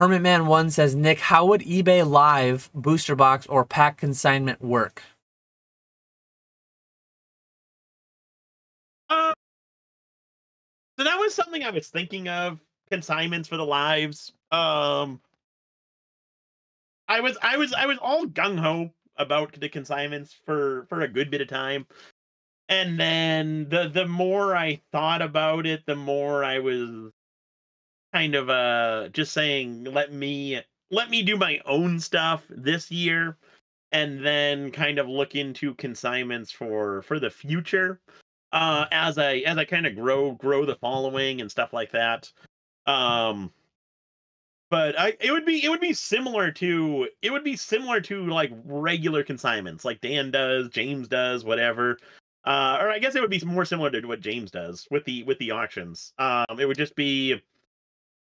Hermit Man 1 says, Nick, how would eBay Live booster box or pack consignment work?
So that was something I was thinking of, consignments for the lives. I was all gung ho about the consignments for a good bit of time, and then the more I thought about it, the more I was kind of just saying, let me do my own stuff this year, and then kind of look into consignments for the future. As I kind of grow the following and stuff like that. But it would be similar to like regular consignments, like Dan does, James does, whatever. Or I guess it would be more similar to what James does with the auctions. It would just be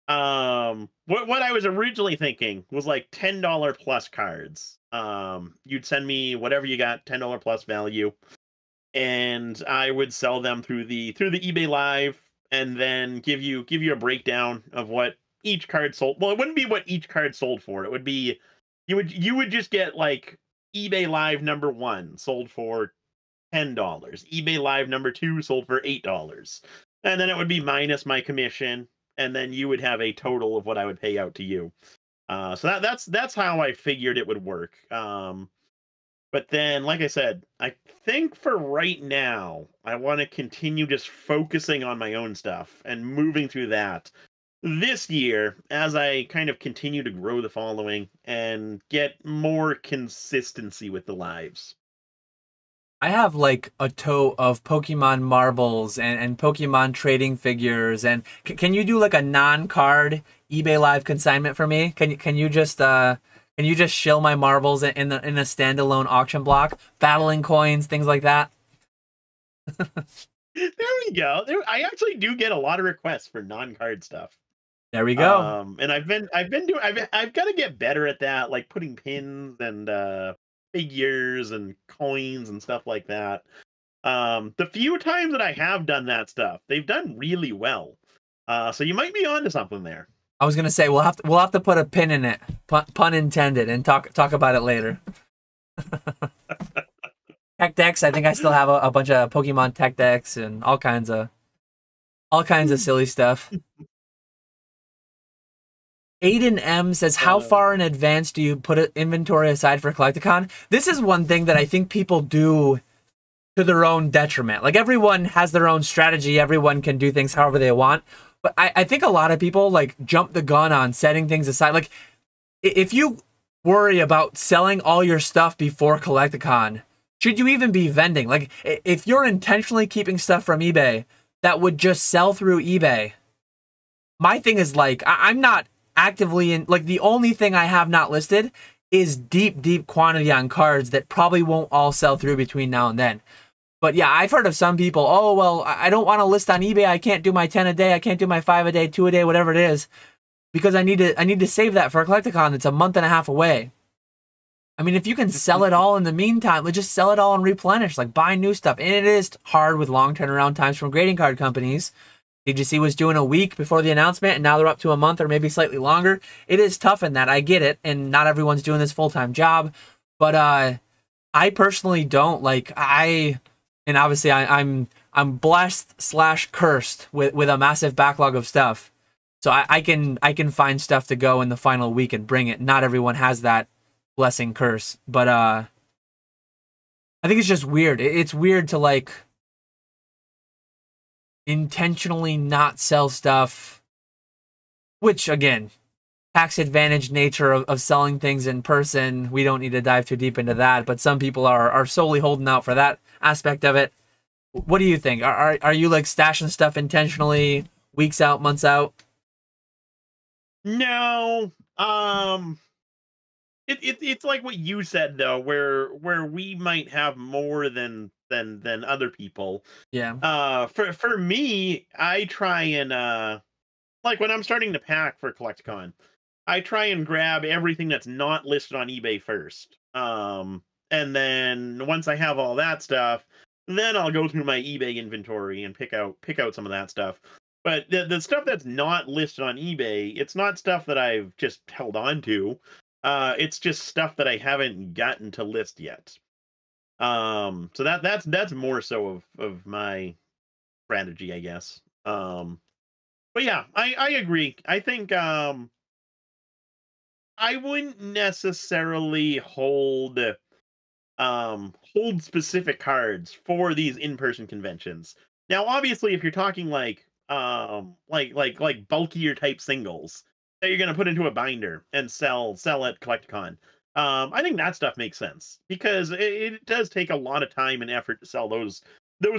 what I was originally thinking was like $10 plus cards. You'd send me whatever you got, $10 plus value, and I would sell them through the eBay Live, and then give you a breakdown of what each card sold. Well, it wouldn't be what each card sold for. It would be you would just get like eBay Live number 1 sold for $10. eBay Live number 2 sold for $8. And then it would be minus my commission, and then you would have a total of what I would pay out to you. So that's how I figured it would work. But then, like I said, I think for right now, I want to continue just focusing on my own stuff and moving through that. this year, as I kind of continue to grow the following and get more consistency with the lives.
I have like a tote of Pokemon marbles and Pokemon trading figures. And can you do like a non-card eBay Live consignment for me? Can you just shill my marbles in a standalone auction block, battling coins, things like that?
There we go. I actually do get a lot of requests for non-card stuff.
There we go.
And I've got to get better at that, like putting pins and figures and coins and stuff like that. The few times that I have done that stuff, they've done really well. So you might be onto something there.
I was gonna say we'll have to put a pin in it, pun intended, and talk about it later. Tech decks. I think I still have a bunch of Pokemon tech decks and all kinds of silly stuff. Aiden M says, how far in advance do you put an inventory aside for Collecticon? This is one thing that I think people do to their own detriment. Like, everyone has their own strategy. Everyone can do things however they want. But I think a lot of people, like, jump the gun on setting things aside. Like, if you worry about selling all your stuff before Collecticon, should you even be vending? Like, if you're intentionally keeping stuff from eBay that would just sell through eBay, my thing is, like, I'm not actively in, like, the only thing I have not listed is deep quantity on cards that probably won't all sell through between now and then. But yeah, I've heard of some people, oh, well, I don't want to list on eBay. I can't do my 10 a day. I can't do my 5 a day, 2 a day, whatever it is, because I need to save that for a Collecticon that's a month and a half away. I mean, if you can sell it all in the meantime, just sell it all and replenish, like buy new stuff. And it is hard with long turnaround times from grading card companies. DGC was doing a week before the announcement, and now they're up to a month or maybe slightly longer. It is tough in that. I get it, and not everyone's doing this full-time job. But I personally don't. Like, and obviously I'm blessed / cursed with a massive backlog of stuff. So I can find stuff to go in the final week and bring it. Not everyone has that blessing curse. But I think it's just weird. It's weird to, like, intentionally not sell stuff, which, again, tax advantage nature of selling things in person, we don't need to dive too deep into that, but some people are solely holding out for that aspect of it. What do you think? Are you, like, stashing stuff intentionally, weeks out, months out?
No. It's like what you said, though, where we might have more than other people.
Yeah.
For me, I try and like when I'm starting to pack for Collecticon, I try and grab everything that's not listed on eBay first. And then once I have all that stuff, then I'll go through my eBay inventory and pick out some of that stuff. But the stuff that's not listed on eBay, it's not stuff that I've just held on to. It's just stuff that I haven't gotten to list yet. So that's more so of my strategy, I guess. But yeah, I agree. I think I wouldn't necessarily hold specific cards for these in-person conventions. Now, obviously, if you're talking like bulkier type singles that you're gonna put into a binder and sell at Collecticon, I think that stuff makes sense because it does take a lot of time and effort to sell those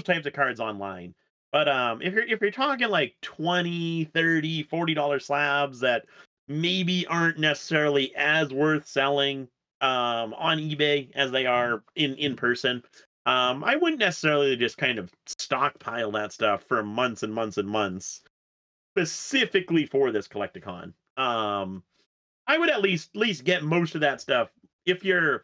types of cards online. But if you're talking like 20, 30, $40 slabs that maybe aren't necessarily as worth selling on eBay as they are in person, I wouldn't necessarily just kind of stockpile that stuff for months and months and months specifically for this Collecticon. I would at least get most of that stuff if you're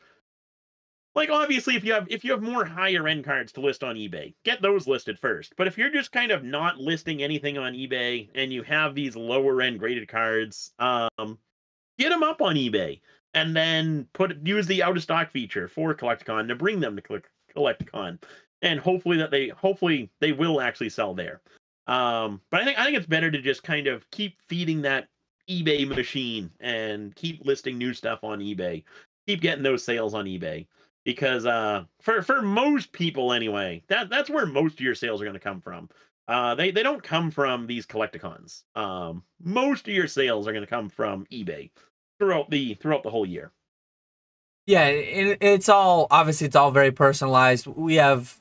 like, obviously, if you have more higher end cards to list on eBay, get those listed first. But if you're just kind of not listing anything on eBay and you have these lower end graded cards, get them up on eBay and then use the out of stock feature for Collecticon to bring them to Collecticon, and hopefully they will actually sell there. But I think it's better to just kind of keep feeding that eBay machine and keep listing new stuff on eBay, keep getting those sales on eBay. Because for most people anyway, that's where most of your sales are going to come from. They don't come from these collecticons. Most of your sales are going to come from eBay throughout the whole year.
Yeah, it's all obviously it's all very personalized. We have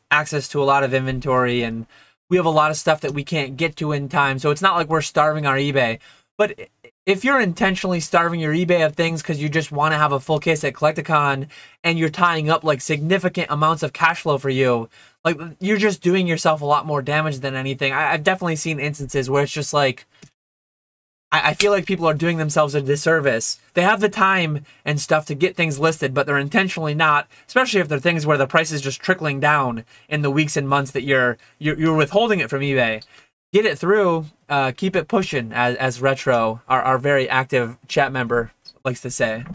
access to a lot of inventory, and we have a lot of stuff that we can't get to in time. So it's not like we're starving our eBay. But if you're intentionally starving your eBay of things because you just want to have a full case at Collecticon and you're tying up like significant amounts of cash flow for you, like you're just doing yourself a lot more damage than anything. I've definitely seen instances where it's just like I feel like people are doing themselves a disservice. They have the time and stuff to get things listed, but they're intentionally not, especially if they're things where the price is just trickling down in the weeks and months that you're withholding it from eBay. Get it through, keep it pushing, as Retro, our very active chat member, likes to say.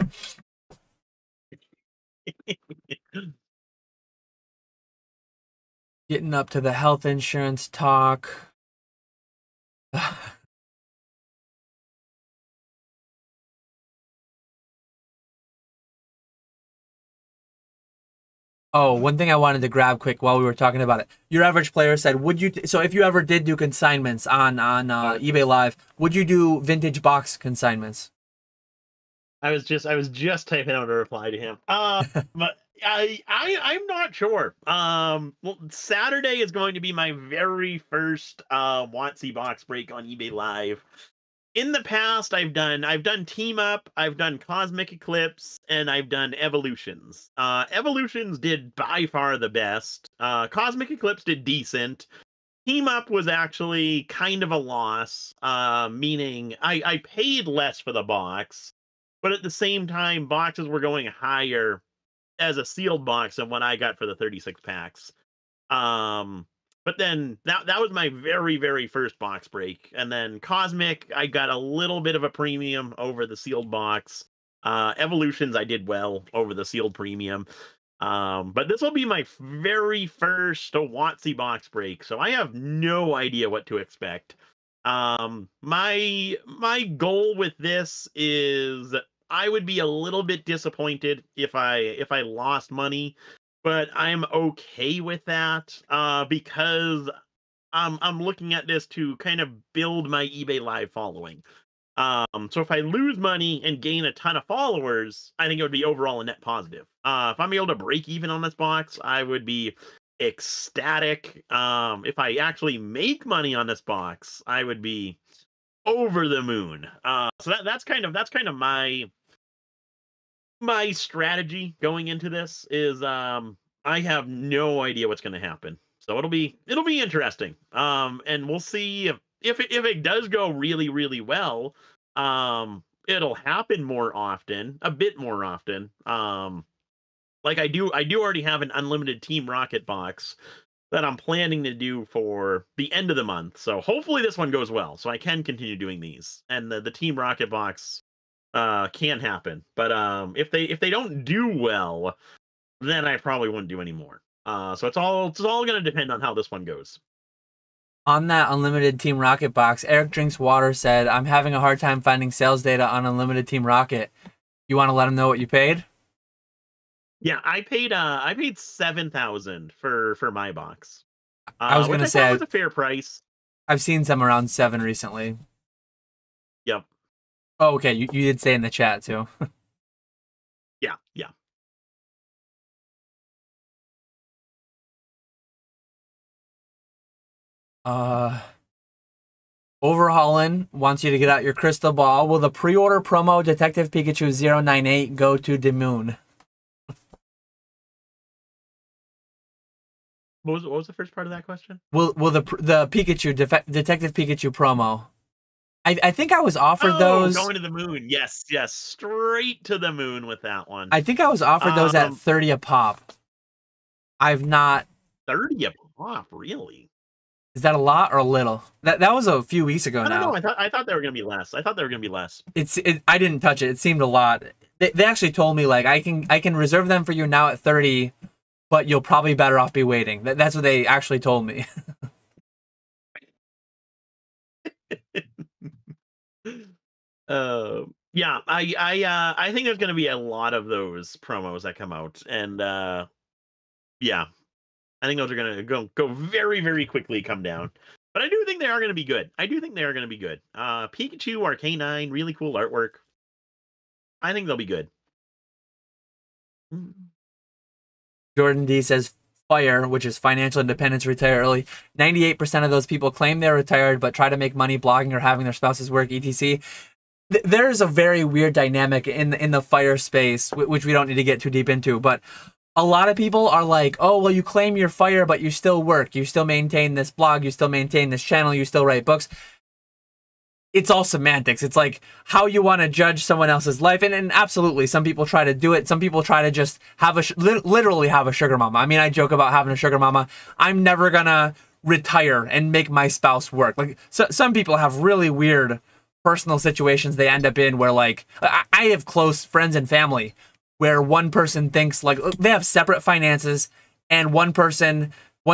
Getting up to the health insurance talk. Oh, one thing I wanted to grab quick while we were talking about it. Your average player said, "Would you?" So, if you ever did do consignments on eBay Live, would you do vintage box consignments?
I was just typing out a reply to him. But I'm not sure. Well, Saturday is going to be my very first WotC box break on eBay Live. In the past, I've done Team Up, I've done Cosmic Eclipse, and I've done Evolutions. Evolutions did by far the best. Cosmic Eclipse did decent. Team Up was actually kind of a loss, meaning I paid less for the box, but at the same time, boxes were going higher as a sealed box than what I got for the 36 packs. Um, but then that was my very, very first box break. And then Cosmic, I got a little bit of a premium over the sealed box. Evolutions, I did well over the sealed premium. But this will be my very first WotC box break, so I have no idea what to expect. My goal with this is I would be a little bit disappointed if I lost money, but I'm okay with that because I'm looking at this to kind of build my eBay Live following. So if I lose money and gain a ton of followers, I think it would be overall a net positive. If I'm able to break even on this box, I would be ecstatic. If I actually make money on this box, I would be over the moon. So that's kind of my strategy going into this is I have no idea what's going to happen. So it'll be interesting. And we'll see if it does go really really well. It'll happen more often, a bit more often. Like I do already have an unlimited Team Rocket box that I'm planning to do for the end of the month. So hopefully this one goes well, so I can continue doing these. And the Team Rocket box can happen. But if they don't do well, then I probably wouldn't do any more. So it's all going to depend on how this one goes.
On that unlimited Team Rocket box, Eric Drinks Water said, "I'm having a hard time finding sales data on unlimited Team Rocket. You want to let him know what you paid?"
Yeah, I paid 7,000 for my box.
I was
Which
gonna
I thought
say
was a fair price.
I've seen some around 7 recently.
Yep.
Oh, okay. You did say in the chat too.
Yeah, yeah.
uh, Overhauling wants you to get out your crystal ball. Will the pre-order promo Detective Pikachu 098 go to the moon?
What was the first part of that question?
Will the Pikachu Detective Pikachu promo? I think I was offered
Oh,
those.
going to the moon. Yes, yes, straight to the moon with that one.
I think I was offered those at 30 a pop. I've not.
30 a pop, really?
Is that a lot or a little? That was a few weeks ago
I don't
now.
know. I thought they were gonna be less. I thought they were gonna be less.
I didn't touch it. It seemed a lot. They actually told me like I can reserve them for you now at 30, but you'll probably better off be waiting. That's what they actually told me.
Yeah, I think there's gonna be a lot of those promos that come out, and yeah, I think those are going to go very, very quickly come down. But I do think they are going to be good. I do think they are going to be good. Pikachu, Arcanine, really cool artwork. I think they'll be good.
Jordan D says FIRE, which is financial independence, retire early. 98% of those people claim they're retired but try to make money blogging or having their spouses work, etc. There's a very weird dynamic in the FIRE space, which we don't need to get too deep into, but a lot of people are like, oh, well, you claim you're FIRE, but you still work. You still maintain this blog. You still maintain this channel. You still write books. It's all semantics. It's like how you want to judge someone else's life. And absolutely, some people try to do it. Some people try to just have literally have a sugar mama. I mean, I joke about having a sugar mama. I'm never going to retire and make my spouse work. Like some people have really weird personal situations they end up in where, like, I have close friends and family where one person thinks, like, they have separate finances and one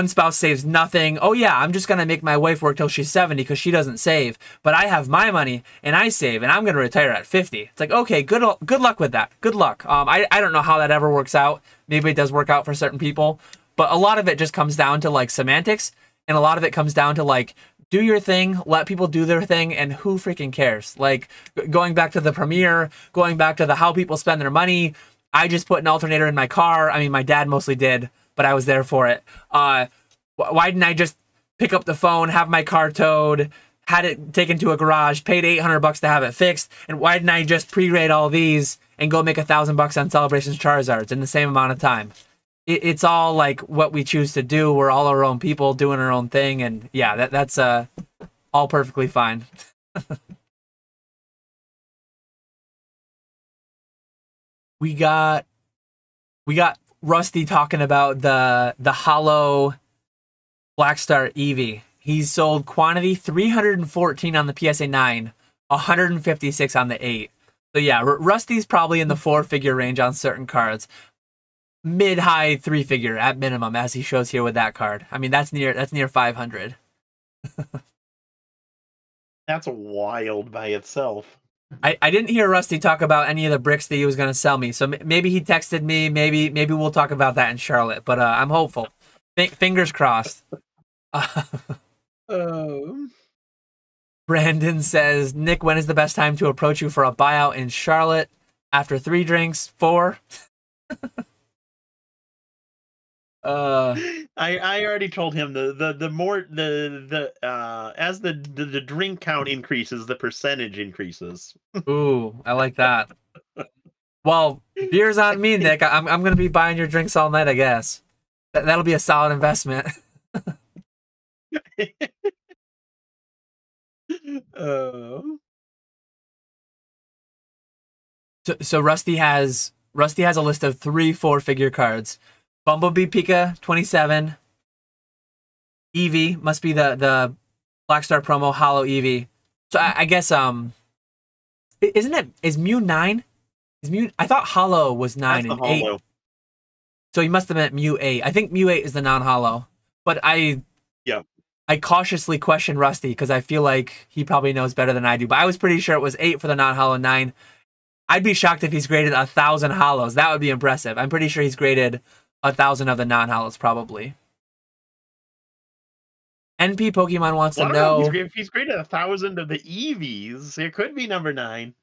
spouse saves nothing. Oh yeah, I'm just gonna make my wife work till she's 70 because she doesn't save. But I have my money and I save and I'm gonna retire at 50. It's like, okay, good luck with that. Good luck. I don't know how that ever works out. Maybe it does work out for certain people, but a lot of it just comes down to like semantics, and a lot of it comes down to like, do your thing, let people do their thing, and who freaking cares? Like going back to the Premiere, going back to the how people spend their money. I just put an alternator in my car. I mean, my dad mostly did, but I was there for it. Why didn't I just pick up the phone, have my car towed, had it taken to a garage, paid $800 to have it fixed, and why didn't I just pre-grade all these and go make $1,000 on Celebrations Charizards in the same amount of time? It's all like what we choose to do. We're all our own people doing our own thing, and yeah, that's all perfectly fine. We got Rusty talking about the Hollow Blackstar Eevee. He's sold quantity 314 on the PSA 9, 156 on the 8. So yeah, Rusty's probably in the 4-figure range on certain cards. Mid-high 3-figure at minimum, as he shows here with that card. I mean, that's near 500.
That's wild by itself.
I didn't hear Rusty talk about any of the bricks that he was going to sell me, so maybe he texted me. Maybe we'll talk about that in Charlotte. But I'm hopeful. Fingers crossed. Brandon says, Nick, when is the best time to approach you for a buyout in Charlotte? After 3 drinks, 4.
I already told him the more as the drink count increases, the percentage increases.
Ooh, I like that. Well, beer's on me, Nick. I'm gonna be buying your drinks all night, I guess. That'll be a solid investment. So Rusty has a list of 3 4-figure cards. Bumblebee Pika 27. Eevee must be the Blackstar promo Hollow Eevee. So I guess is Mew 9? Is Mew, I thought Hollow was 9 and 8. So he must have meant Mew 8. I think Mew 8 is the non-Hollow. But I cautiously question Rusty because I feel like he probably knows better than I do. But I was pretty sure it was 8 for the non-Hollow, 9. I'd be shocked if he's graded 1,000 Hollows. That would be impressive. I'm pretty sure he's graded 1,000 of the non-Hollows, probably. NP Pokemon wants to know
if he's graded 1,000 of the Eevees. It could be number 9.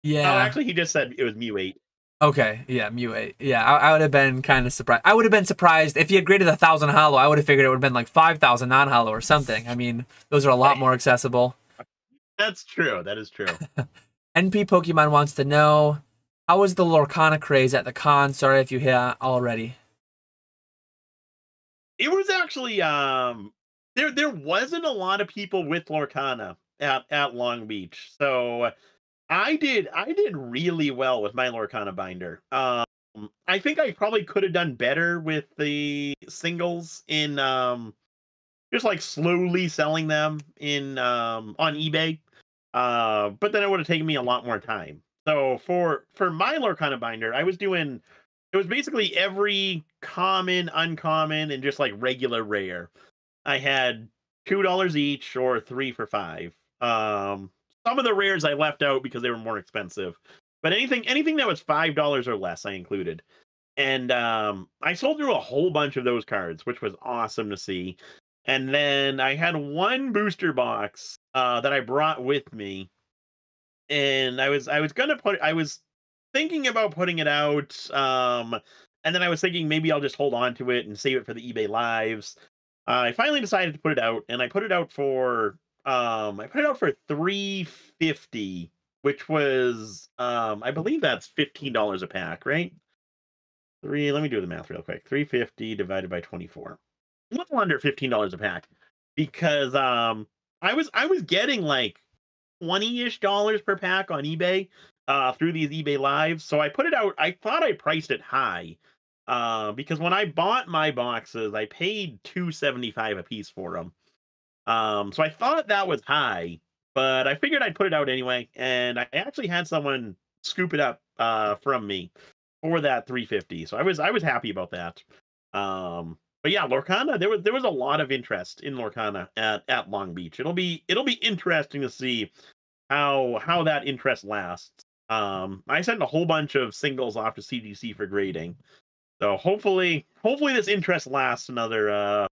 Yeah.
Oh, actually, he just said it was Mew 8.
Okay, yeah, Mew 8. Yeah, I would have been kind of surprised. I would have been surprised if he had graded 1,000 Hollow. I would have figured it would have been like 5,000 non-Hollow or something. I mean, those are a lot more accessible.
That's true. That is true.
NP Pokemon wants to know, how was the Lorcana craze at the con? Sorry if you hit already.
It was actually there wasn't a lot of people with Lorcana at Long Beach, so I did really well with my Lorcana binder. I think I probably could have done better with the singles in just like slowly selling them in on eBay. But then it would have taken me a lot more time. So for my Lorcana binder, I was doing, it was basically every common, uncommon, and just like regular rare. I had $2 each or 3 for $5. Some of the rares I left out because they were more expensive, but anything that was $5 or less, I included. And I sold through a whole bunch of those cards, which was awesome to see. And then I had one booster box that I brought with me, and I was thinking about putting it out, and then I was thinking maybe I'll just hold on to it and save it for the eBay lives. I finally decided to put it out, and I put it out for 350, which was I believe that's $15 a pack, right? Let me do the math real quick. 350 divided by 24. A little under $15 a pack. Because I was getting like 20-ish dollars per pack on eBay through these eBay lives. So I put it out. I thought I priced it high. Because when I bought my boxes, I paid $2.75 a piece for them. So I thought that was high, but I figured I'd put it out anyway, and I actually had someone scoop it up from me for that 350. So I was happy about that. But yeah, Lorcana, there was a lot of interest in Lorcana at Long Beach. It'll be interesting to see how that interest lasts. I sent a whole bunch of singles off to CGC for grading. So hopefully this interest lasts another at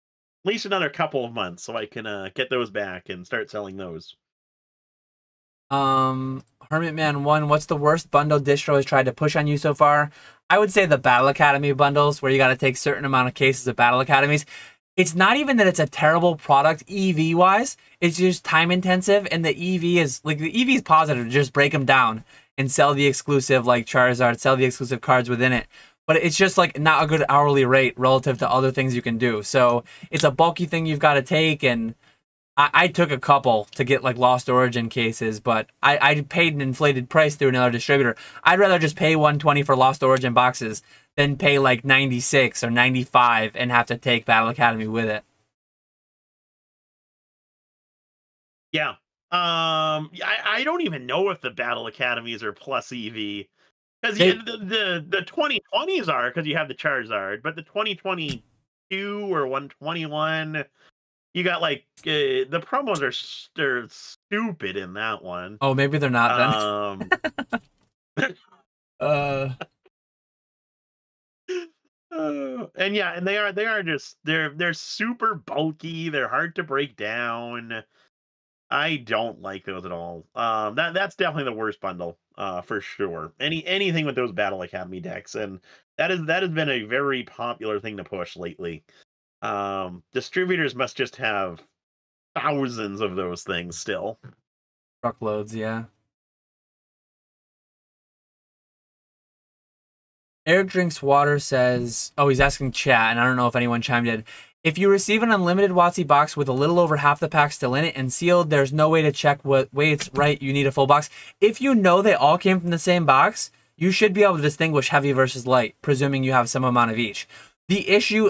least another couple of months so I can get those back and start selling those.
Hermit Man 1, what's the worst bundle distro has tried to push on you so far? I would say the Battle Academy bundles, where you got to take certain amount of cases of Battle Academies. It's not even that it's a terrible product EV wise, it's just time intensive, and the EV is like the EV is positive to just break them down and sell the exclusive like Charizard, sell the exclusive cards within it. But it's just like not a good hourly rate relative to other things you can do. So it's a bulky thing you've got to take, and I took a couple to get like Lost Origin cases, but I paid an inflated price through another distributor. I'd rather just pay 120 for Lost Origin boxes than pay like 96 or 95 and have to take Battle Academy with it.
Yeah. I don't even know if the Battle Academies are plus EV. Because
They,
the 2020s are, because you have the Charizard, but the 2022 or 121, you got like the promos they're stupid in that one.
oh, maybe they're not
Um,
then. uh,
and yeah, and they are just they're super bulky. They're hard to break down. I don't like those at all. That's definitely the worst bundle, for sure. Anything with those Battle Academy decks, and that has been a very popular thing to push lately. Distributors must just have thousands of those things still.
truckloads, yeah. Eric Drinks Water says, oh, he's asking chat, and I don't know if anyone chimed in. If you receive an unlimited WotC box with a little over half the pack still in it and sealed, there's no way to check what way it's right. You need a full box. If you know they all came from the same box, you should be able to distinguish heavy versus light, presuming you have some amount of each. The issue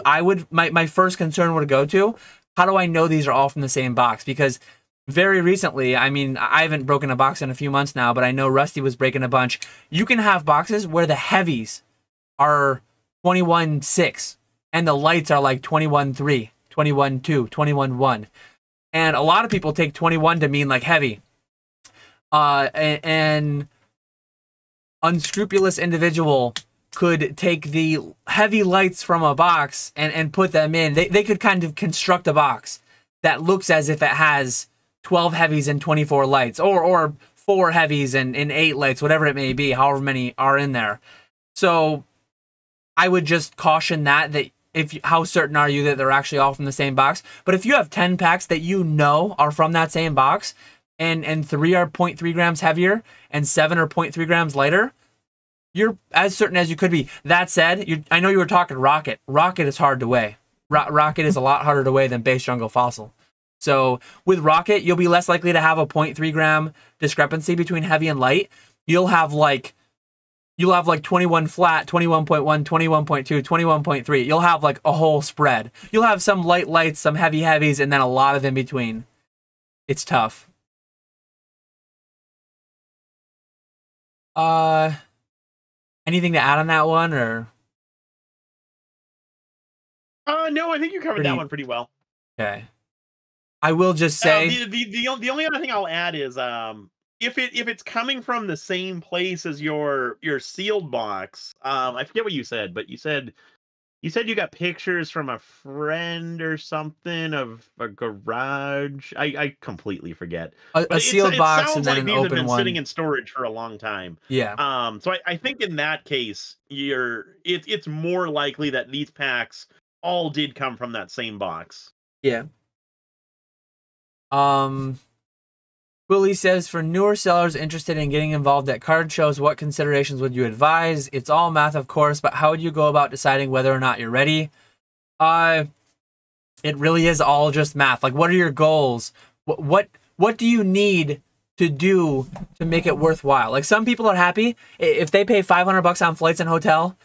my first concern would go to, how do I know these are all from the same box? Because very recently, I mean, I haven't broken a box in a few months now, but I know Rusty was breaking a bunch. You can have boxes where the heavies are 21.6 and the lights are like 21.3, 21.2, 21.1. And a lot of people take 21 to mean like heavy. And unscrupulous individual could take the heavy lights from a box and put them in. They could kind of construct a box that looks as if it has 12 heavies and 24 lights, or 4 heavies and 8 lights, whatever it may be, however many are in there. So I would just caution that how certain are you that they're actually all from the same box? But if you have 10 packs that you know are from that same box, and 3 are 0.3 grams heavier and 7 are 0.3 grams lighter, you're as certain as you could be. That said, I know you were talking Rocket. Rocket is hard to weigh. Rocket is a lot harder to weigh than Base Jungle Fossil. So with Rocket, you'll be less likely to have a 0.3 gram discrepancy between heavy and light. You'll have like 21 flat, 21.1, 21.2, 21.3. You'll have like a whole spread. You'll have some light lights, some heavy heavies, and then a lot of in between. It's tough. Anything to add on that one, or?
No, I think you covered that one pretty well.
Okay. I will just say
the only other thing I'll add is if it's coming from the same place as your sealed box, I forget what you said, but you said you got pictures from a friend or something of a garage. I completely forget. But
A sealed
it
box and
sounds
then
like
an
these have
open
been sitting
one.
in storage for a long time.
Yeah.
So I think in that case, it's more likely that these packs all did come from that same box.
Yeah. Willie says, for newer sellers interested in getting involved at card shows, what considerations would you advise? It's all math, of course, but how would you go about deciding whether or not you're ready? It really is all just math. Like, what are your goals? What do you need to do to make it worthwhile? Like, some people are happy if they pay $500 on flights and hotel,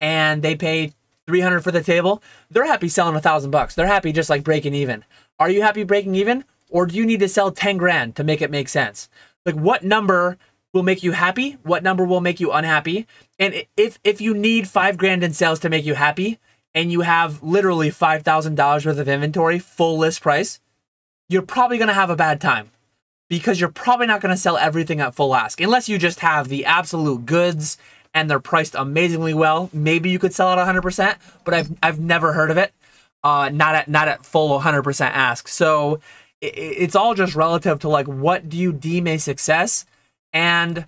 and they pay $300 for the table. They're happy selling $1,000. They're happy just like breaking even. Are you happy breaking even? Or do you need to sell 10 grand to make it make sense? Like, what number will make you happy? What number will make you unhappy? And if you need 5 grand in sales to make you happy, and you have literally $5,000 worth of inventory, full list price, you're probably going to have a bad time, because you're probably not going to sell everything at full ask. Unless you just have the absolute goods and they're priced amazingly well. Maybe you could sell at 100%, but I've never heard of it. Not at full 100% ask. So it's all just relative to, like, what do you deem a success, and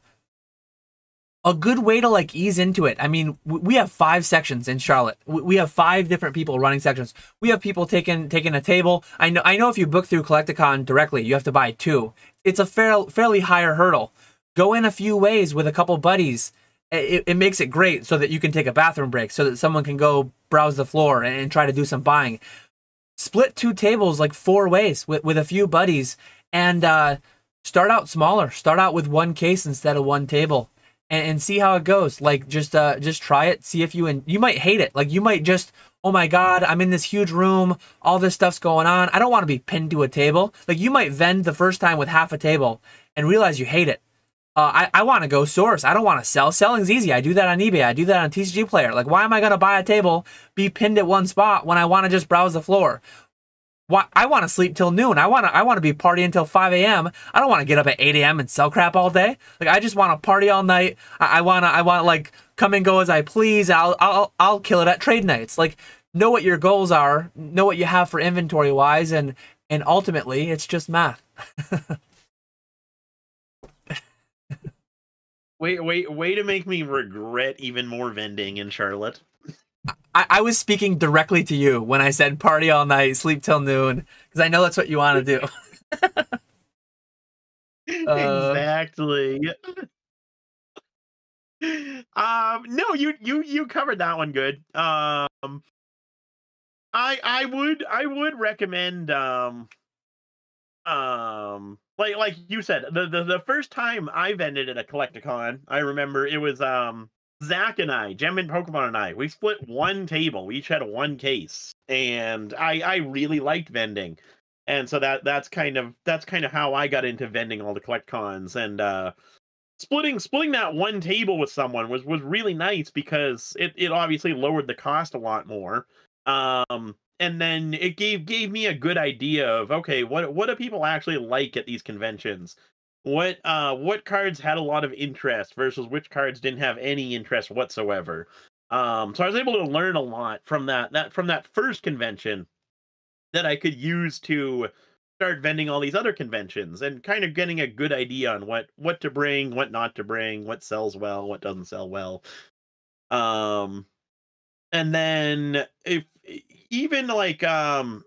a good way to, like, ease into it. I mean, we have 5 sections in Charlotte. We have 5 different people running sections. We have people taking a table. I know if you book through Collecticon directly, you have to buy 2. It's a fairly higher hurdle. Go in a few ways with a couple buddies. It makes it great so that you can take a bathroom break, so that someone can go browse the floor and try to do some buying. Split 2 tables like 4 ways with a few buddies, and start out smaller. Start out with 1 case instead of 1 table, and see how it goes. Like, just try it. See if you might hate it. Like, you might just, oh my God, I'm in this huge room. All this stuff's going on. I don't want to be pinned to a table. Like, you might vend the first time with half a table and realize you hate it. I want to go source. I don't want to sell. Selling's easy. I do that on eBay. I do that on TCG Player. Like, why am I going to buy a table, be pinned at one spot when I want to just browse the floor? Why, I want to sleep till noon. I want to be partying until 5 a.m. I don't want to get up at 8 a.m. and sell crap all day. Like, I just want to party all night. I want like, come and go as I please. I'll kill it at trade nights. Like, know what your goals are. Know what you have for inventory wise, and ultimately, it's just math.
Way to make me regret even more vending in Charlotte.
I was speaking directly to you when I said party all night, sleep till noon, because I know that's what you want to do.
Exactly. No, you covered that one good. I would recommend like you said, the first time I vended at a Collecticon, I remember it was Zach and I, Gem and Pokemon and I, we split 1 table. We each had 1 case, and I really liked vending, and so that's kind of how I got into vending all the Collecticons. And splitting that 1 table with someone was really nice, because it obviously lowered the cost a lot more. And then it gave me a good idea of, okay, what do people actually like at these conventions? What cards had a lot of interest versus which cards didn't have any interest whatsoever. So I was able to learn a lot from that first convention that I could use to start vending all these other conventions, and kind of getting a good idea on what to bring, what not to bring, what sells well, what doesn't sell well. And then even like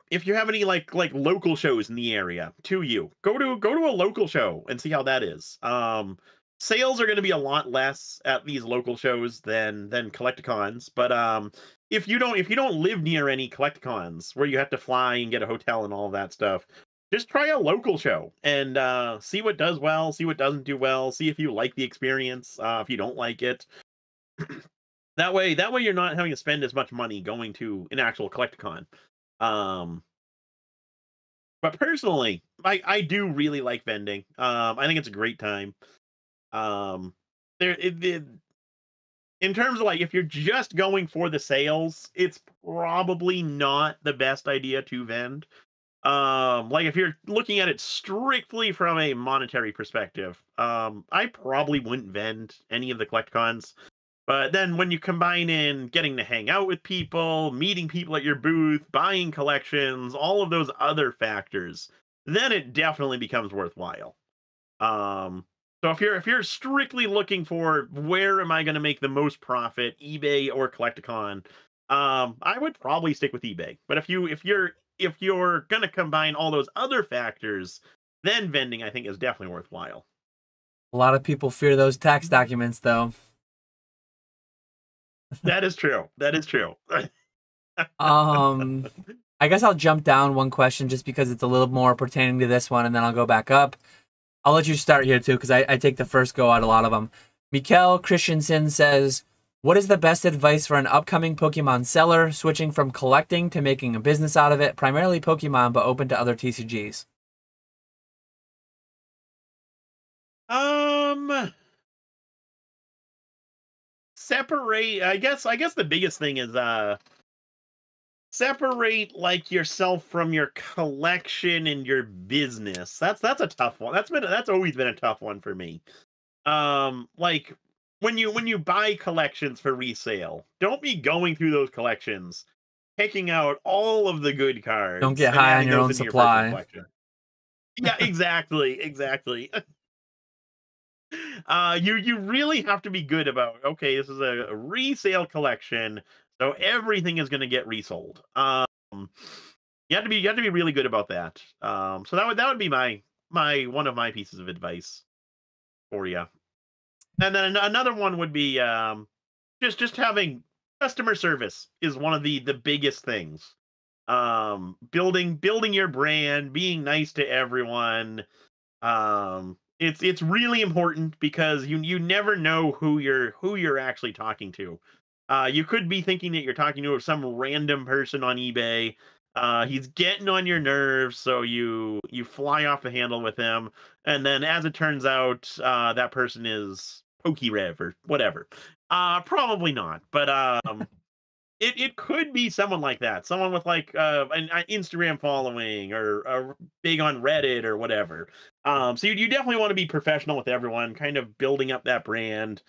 if you have any like local shows in the area to you, go to a local show and see how that is. Sales are going to be a lot less at these local shows than Collecticons, but if you don't live near any Collecticons where you have to fly and get a hotel and all of that stuff, just try a local show and see what does well, see what doesn't do well, see if you like the experience, if you don't like it. That way you're not having to spend as much money going to an actual Collecticon. But personally, I do really like vending. I think it's a great time. In terms of, like, if you're just going for the sales, it's probably not the best idea to vend. Like if you're looking at it strictly from a monetary perspective, I probably wouldn't vend any of the Collecticons. But then when you combine in getting to hang out with people, meeting people at your booth, buying collections, all of those other factors, then it definitely becomes worthwhile. Um, so if you're strictly looking for where am I going to make the most profit, eBay or Collecticon, I would probably stick with eBay. But if you're going to combine all those other factors, then vending I think is definitely worthwhile.
A lot of people fear those tax documents, though.
That is true. That is true.
Um, I guess I'll jump down one question just because it's a little more pertaining to this one, and then I'll go back up. I'll let you start here too, because I take the first go at a lot of them. Mikael Christensen says, what is the best advice for an upcoming Pokemon seller switching from collecting to making a business out of it, primarily Pokemon, but open to other TCGs?
Separate, I guess the biggest thing is separate like yourself from your collection and your business. That's a tough one. That's always been a tough one for me. Like when you buy collections for resale, don't be going through those collections, picking out all of the good cards.
Don't get
and
high on
adding
your
those
own
into your personal
supply.
collection. Yeah, exactly. You really have to be good about, okay, this is a resale collection, so everything is going to get resold. You have to be really good about that. So that would be my one of my pieces of advice for you. And then another one would be just having customer service is one of the biggest things. Building your brand, being nice to everyone. It's really important because you never know who you're actually talking to. You could be thinking that you're talking to some random person on eBay. He's getting on your nerves, so you fly off the handle with him, and then as it turns out, that person is PokeRev or whatever. Probably not, but it could be someone like that, someone with like an Instagram following or big on Reddit or whatever. So you definitely want to be professional with everyone, kind of building up that brand,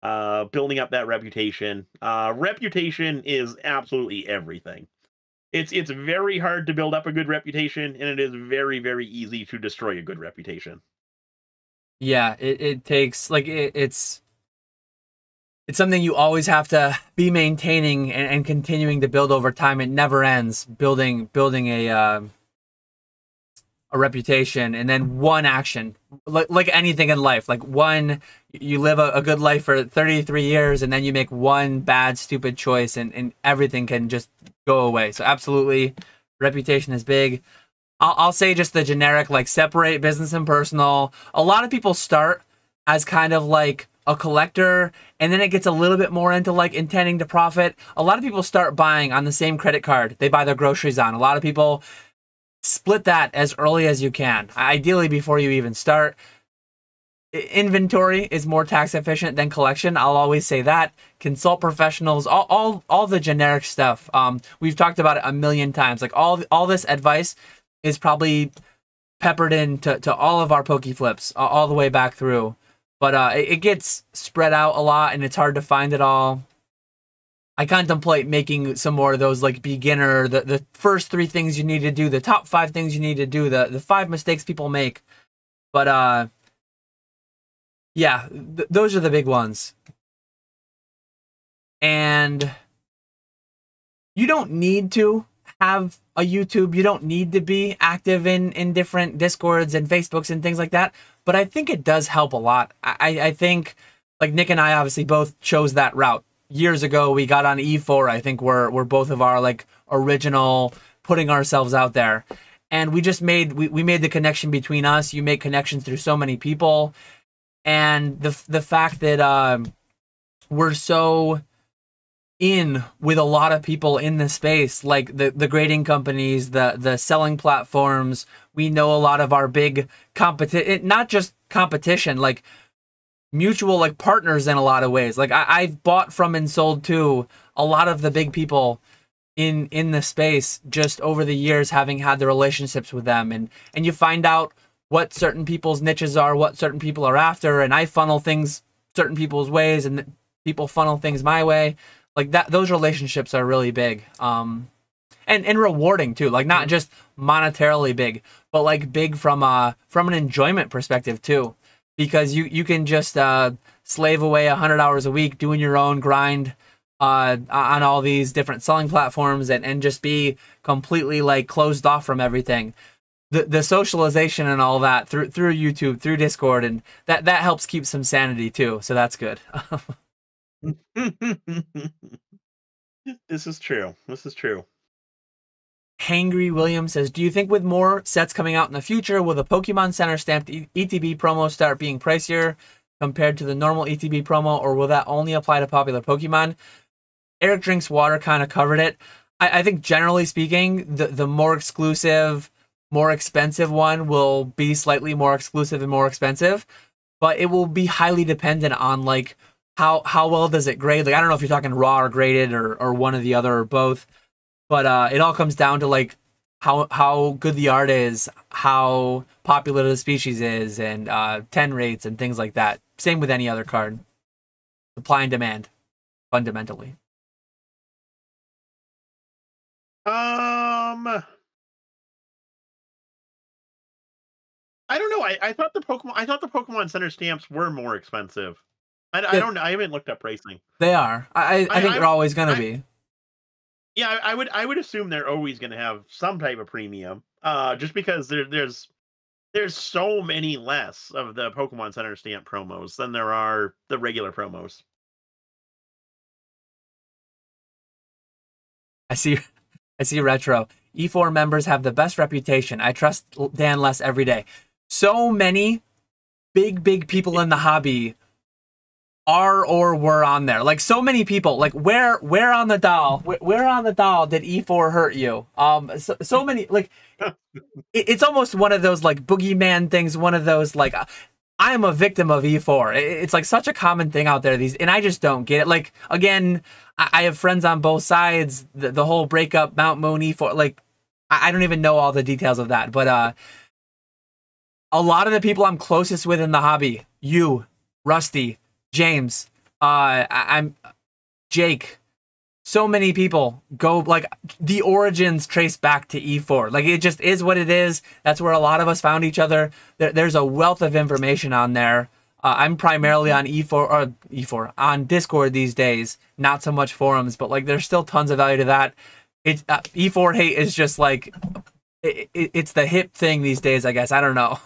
building up that reputation. Reputation is absolutely everything. It's very hard to build up a good reputation, and it is very easy to destroy a good reputation.
Yeah, it takes like it's something you always have to be maintaining and continuing to build over time. It never ends building a reputation, and then one action, like anything in life, like one, you live a good life for 33 years and then you make one bad stupid choice, and everything can just go away. So absolutely, reputation is big. I'll say just the generic, like, separate business and personal. A lot of people start as kind of like a collector, and then it gets a little bit more into like intending to profit. A lot of people start buying on the same credit card they buy their groceries on. A lot of people split that as early as you can, ideally before you even start. Inventory is more tax efficient than collection. I'll always say that. Consult professionals, all the generic stuff. We've talked about it a million times. Like all this advice is probably peppered into all of our Poke Flips all the way back through. But it gets spread out a lot, and it's hard to find it all. I contemplate making some more of those, like, beginner, the first 3 things you need to do, the top 5 things you need to do, the 5 mistakes people make. But yeah, those are the big ones. And you don't need to have a YouTube. You don't need to be active in different Discords and Facebooks and things like that. But I think it does help a lot. I think, like, Nick and I obviously both chose that route. Years ago, we got on E4. I think we're both of our, like, original putting ourselves out there. And we just made the connection between us. You make connections through so many people. And the fact that we're so in with a lot of people in the space, like the grading companies, the selling platforms. We know a lot of our big competition, not just competition, like mutual, like, partners in a lot of ways. Like I've bought from and sold to a lot of the big people in the space just over the years, having had the relationships with them, and you find out what certain people's niches are, what certain people are after, and I funnel things certain people's ways, and people funnel things my way. Like that, those relationships are really big, and rewarding too. Like not just monetarily big, but like big from an enjoyment perspective too, because you can just slave away 100 hours a week doing your own grind on all these different selling platforms, and just be completely like closed off from everything. The socialization and all that through YouTube, through Discord, and that helps keep some sanity too. So that's good.
This is true. This is true.
Hangry Williams says, do you think with more sets coming out in the future, will the Pokemon Center stamped ETB promo start being pricier compared to the normal ETB promo, or will that only apply to popular Pokemon? Eric Drinks Water kind of covered it. I think generally speaking, the more exclusive, more expensive one will be slightly more exclusive and more expensive, but it will be highly dependent on like how well does it grade. Like I don't know if you're talking raw or graded or one or the other or both, but it all comes down to like how good the art is, how popular the species is, and 10 rates and things like that. Same with any other card. Supply and demand, fundamentally.
I don't know. I thought the Pokemon Center stamps were more expensive. I don't know. I haven't looked up pricing.
They are. I think they're always going to be.
Yeah, I would assume they're always going to have some type of premium. Just because there's so many less of the Pokemon Center stamp promos than there are the regular promos.
I see Retro. E4 members have the best reputation. I trust Dan less every day. So many big people in the hobby are or were on there. Like so many people. Like where on the doll? Where on the doll did E4 hurt you? So many. Like it's almost one of those like boogeyman things. One of those like I am a victim of E4. It's like such a common thing out there. And I just don't get it. Like again, I have friends on both sides. The whole breakup, Mount Moon, E4. Like I don't even know all the details of that, but a lot of the people I'm closest with in the hobby, you, Rusty, James, I'm Jake. So many people go like the origins trace back to E4. Like it just is what it is. That's where a lot of us found each other. There's a wealth of information on there. I'm primarily on E4 on Discord these days, not so much forums, but like there's still tons of value to that. It's E4 hate is just like it's the hip thing these days, I guess. I don't know.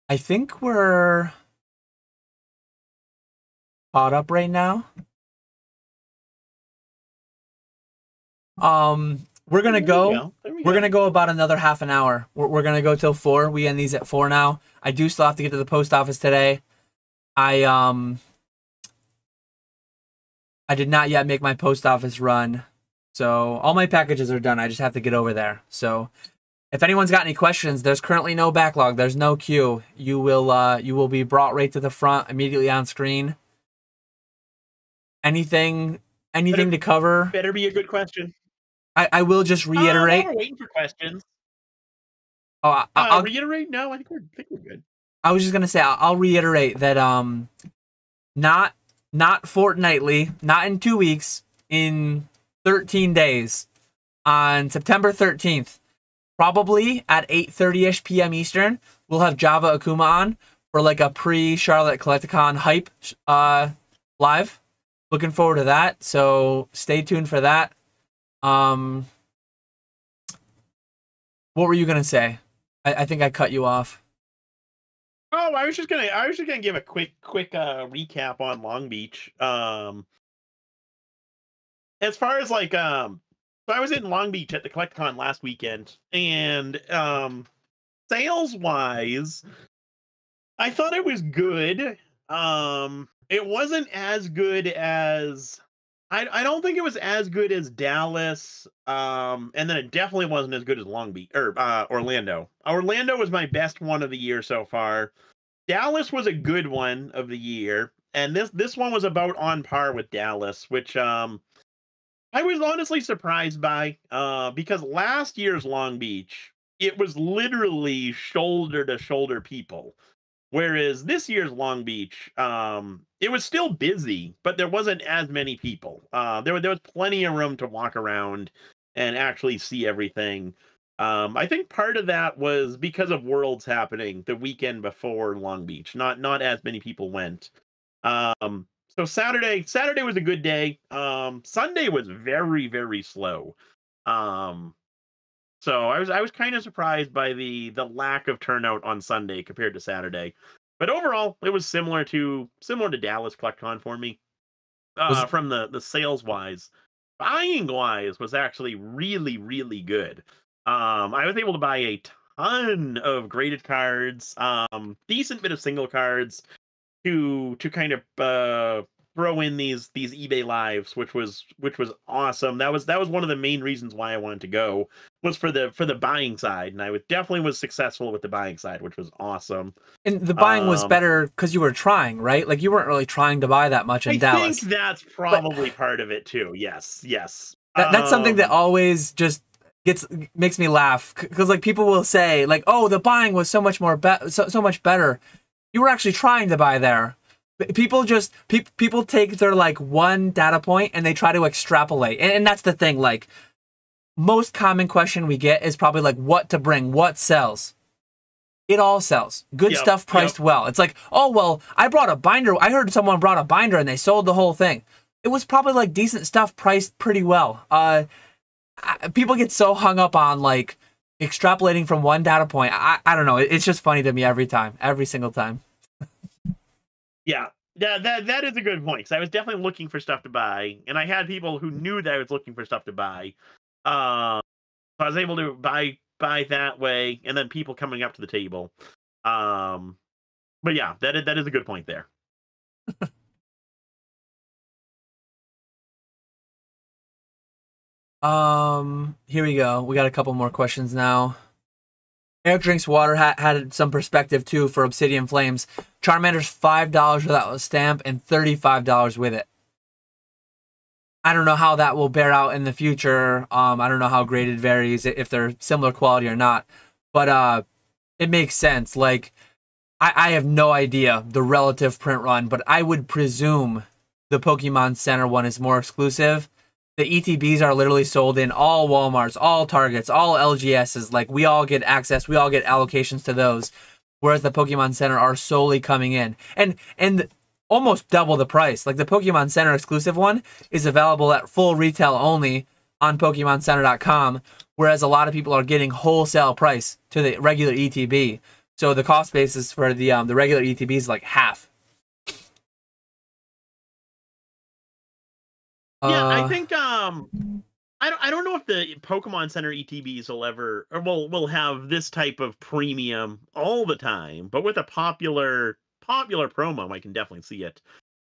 I think we're caught up right now. We're gonna go. We're gonna go about another half an hour. We're gonna go till 4. We end these at 4 now. I do still have to get to the post office today. I did not yet make my post office run, so all my packages are done. I just have to get over there. So, if anyone's got any questions, there's currently no backlog. There's no queue. You will be brought right to the front immediately on screen. Anything to cover?
Better be a good question.
I will just reiterate.
We're waiting for questions.
Oh, I'll
reiterate. No, I think we're good.
I was just gonna say I'll reiterate that not fortnightly, not in 2 weeks, in 13 days, on September 13th, probably at 8:30ish p.m. Eastern, we'll have Java Akuma on for like a pre-Charlotte Collecticon hype live. Looking forward to that, so stay tuned for that. What were you gonna say? I think I cut you off.
Oh, I was just gonna give a quick recap on Long Beach. As far as like so I was in Long Beach at the Collecticon last weekend, and sales wise, I thought it was good. It wasn't as good as I don't think it was as good as Dallas, and then it definitely wasn't as good as Long Beach or Orlando. Orlando was my best one of the year so far. Dallas was a good one of the year, and this one was about on par with Dallas, which I was honestly surprised by, because last year's Long Beach, it was literally shoulder to shoulder people. Whereas this year's Long Beach, it was still busy, but there wasn't as many people. There was plenty of room to walk around and actually see everything. I think part of that was because of Worlds happening the weekend before Long Beach. Not as many people went. So Saturday was a good day. Sunday was very, very slow. Um, so I was kind of surprised by the lack of turnout on Sunday compared to Saturday. But overall, it was similar to Dallas CollectCon for me.
Was
From the sales wise, buying wise was actually really, really good. I was able to buy a ton of graded cards, decent bit of single cards, to kind of throw in these eBay lives, which was awesome. That was one of the main reasons why I wanted to go, was for the buying side, and definitely was successful with the buying side, which was awesome.
and the buying was better because you were trying, right? Like you weren't really trying to buy that much in Dallas.
I think that's
But
probably part of it too. Yes.
that's something that always just makes me laugh because like people will say like, oh, the buying was so much more so much better. You were actually trying to buy there. People just people take their like one data point and they try to extrapolate, and that's the thing. Like most common question we get is probably like what to bring, what sells. It all sells. Good stuff priced well. It's like, oh well, I brought a binder. I heard someone brought a binder and they sold the whole thing. It was probably like decent stuff priced pretty well. People get so hung up on like extrapolating from one data point. I don't know. It's just funny to me every time, every single time.
Yeah. That is a good point. Because I was definitely looking for stuff to buy, and I had people who knew that I was looking for stuff to buy. So I was able to buy that way, and then people coming up to the table. But yeah, that is a good point there.
Here we go. We got a couple more questions now. Eric Drinks Water had some perspective too for Obsidian Flames. Charmander's $5 without a stamp and $35 with it. I don't know how that will bear out in the future. I don't know how graded varies, if they're similar quality or not. But it makes sense. Like, I have no idea the relative print run, but I would presume the Pokemon Center one is more exclusive. The ETBs are literally sold in all Walmarts, all Targets, all LGSs. Like, we all get access, we all get allocations to those. Whereas the Pokemon Center are solely coming in. And almost double the price. Like, the Pokemon Center exclusive one is available at full retail only on PokemonCenter.com, whereas a lot of people are getting wholesale price to the regular ETB. So the cost basis for the regular ETB is like half.
Yeah, I think I don't know if the Pokemon Center ETBs will ever, or will have this type of premium all the time, but with a popular promo, I can definitely see it.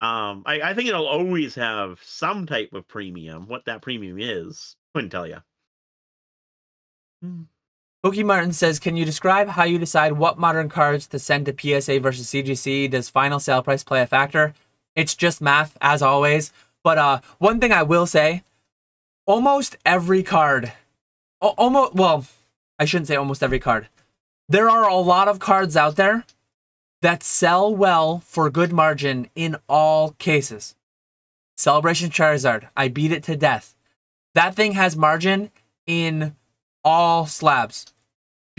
I think it'll always have some type of premium. What that premium is, couldn't tell you.
Pokey Martin says, can you describe how you decide what modern cards to send to PSA versus CGC? Does final sale price play a factor? It's just math, as always. But one thing I will say, almost every card, well, I shouldn't say almost every card. There are a lot of cards out there that sell well for good margin in all cases. Celebration Charizard, I beat it to death. That thing has margin in all slabs.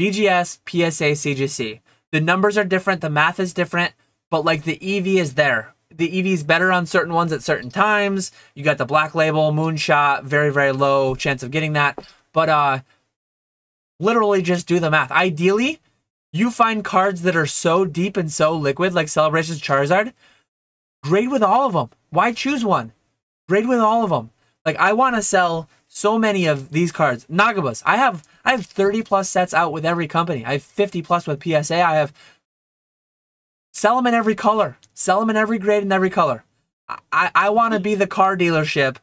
BGS, PSA, CGC. The numbers are different, the math is different, but like the EV is there. The EV is better on certain ones at certain times. You got the Black Label, Moonshot, very, very low chance of getting that. But literally just do the math. Ideally, you find cards that are so deep and so liquid, like Celebrations Charizard, grade with all of them. Why choose one? Grade with all of them. Like, I want to sell so many of these cards. Nagabas. I have 30 plus sets out with every company. I have 50 plus with PSA. Sell them in every color. Sell them in every grade and every color. I want to be the car dealership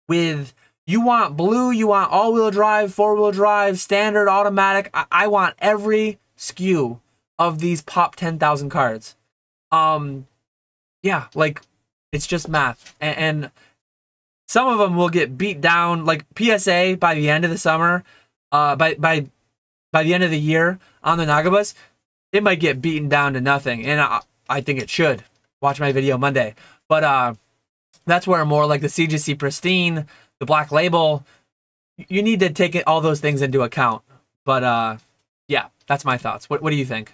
with, you want blue, you want all-wheel drive, four-wheel drive, standard, automatic. I want every SKU of these pop 10,000 cards. Yeah, like, it's just math. And some of them will get beat down, like PSA by the end of the summer, by the end of the year on the Nagabus, it might get beaten down to nothing. And I think it should. Watch my video Monday. But that's where more like the CGC Pristine, the Black Label, you need to take all those things into account. But yeah, that's my thoughts. What do you think?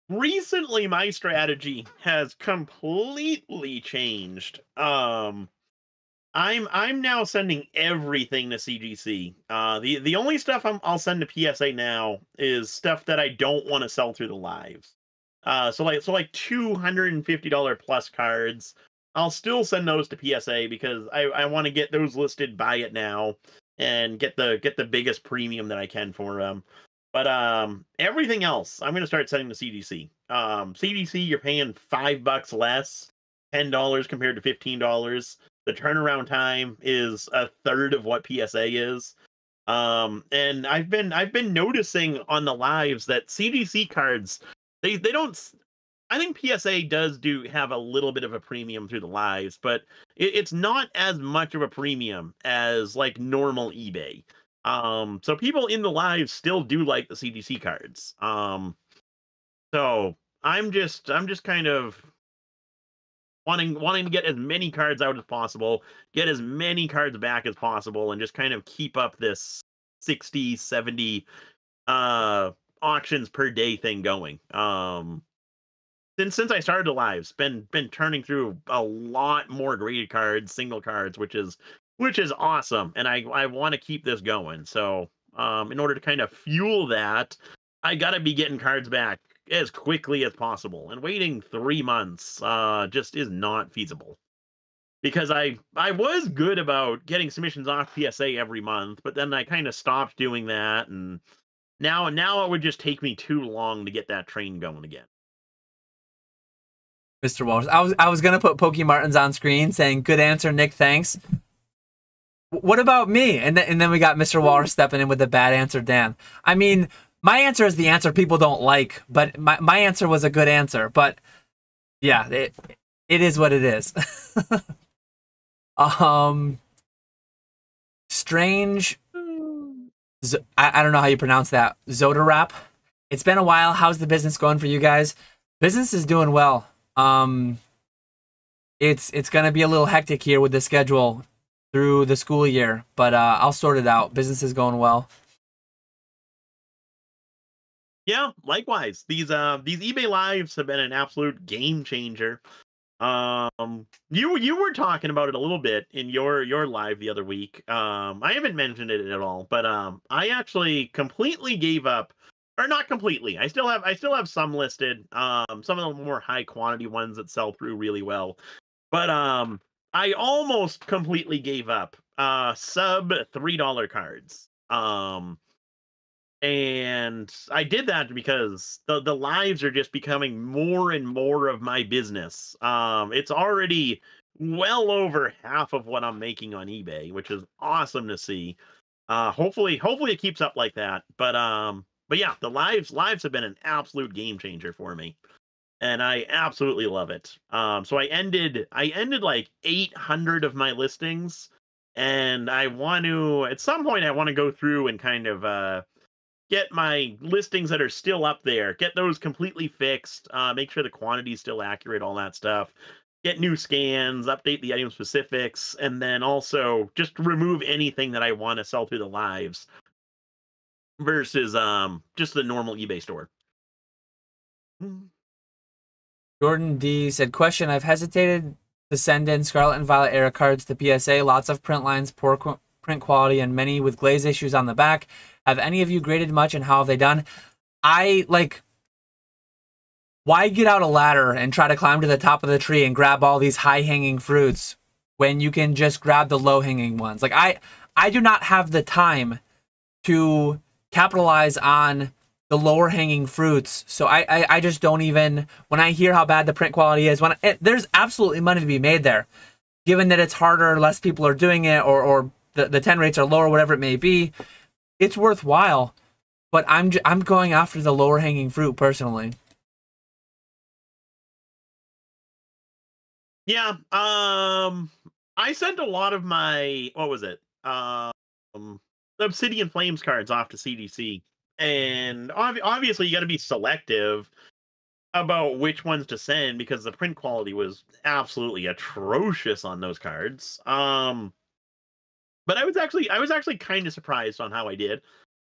Recently my strategy has completely changed. I'm now sending everything to CGC. The only stuff I'll send to PSA now is stuff that I don't want to sell through the lives. So like $250 plus cards, I'll still send those to PSA because I want to get those listed, buy it now, and get the biggest premium that I can for them. But everything else I'm gonna start sending to CGC. CGC, you're paying $5 less, $10 compared to $15. The turnaround time is a third of what PSA is. And I've been noticing on the lives that CGC cards, they don't. I think PSA does have a little bit of a premium through the lives, but it's not as much of a premium as like normal eBay. So people in the lives still do like the CGC cards. So I'm just kind of wanting to get as many cards out as possible, get as many cards back as possible, and just kind of keep up this 60, 70 auctions per day thing going. Since I started the lives, been turning through a lot more graded cards, single cards, which is awesome, and I want to keep this going. So in order to kind of fuel that, I gotta be getting cards back as quickly as possible, and waiting 3 months just is not feasible. Because I was good about getting submissions off PSA every month, but then I kind of stopped doing that, and now it would just take me too long to get that train going again.
Mr. Walters, I was gonna put Pokey Martins on screen saying good answer, Nick, thanks. What about me? And then we got Mr. Walters stepping in with the bad answer, Dan. I mean, my answer is the answer people don't like, but my answer was a good answer. But yeah, it is what it is. Strange. I don't know how you pronounce that. Zodarap. It's been a while. How's the business going for you guys? Business is doing well. It's gonna be a little hectic here with the schedule through the school year, but I'll sort it out. Business is going well.
Yeah, likewise. These eBay lives have been an absolute game changer. You were talking about it a little bit in your live the other week. I haven't mentioned it at all, but I actually completely gave up, or not completely. I still have some listed. Some of the more high quantity ones that sell through really well. But I almost completely gave up sub $3 cards. And I did that because the lives are just becoming more and more of my business. It's already well over half of what I'm making on eBay, which is awesome to see. Hopefully it keeps up like that. But yeah, the lives have been an absolute game changer for me, and I absolutely love it. So I ended like 800 of my listings, and I want to, at some point, I want to go through and kind of get my listings that are still up there, get those completely fixed, make sure the quantity is still accurate, all that stuff. Get new scans, update the item specifics, and then also just remove anything that I want to sell through the lives versus just the normal eBay store.
Jordan D said, question, I've hesitated to send in Scarlet and Violet era cards to PSA. Lots of print lines, poor print quality, and many with glaze issues on the back. Have any of you graded much, and how have they done? Why get out a ladder and try to climb to the top of the tree and grab all these high-hanging fruits when you can just grab the low-hanging ones? Like, I do not have the time to capitalize on the lower hanging fruits. So I just don't even, when I hear how bad the print quality is, there's absolutely money to be made there, given that it's harder, less people are doing it, or the 10 rates are lower, whatever it may be. It's worthwhile, but I'm going after the lower hanging fruit personally.
Yeah. I sent a lot of my, what was it? Obsidian Flames cards off to CDC, and obviously you got to be selective about which ones to send because the print quality was absolutely atrocious on those cards. But I was actually kind of surprised on how I did.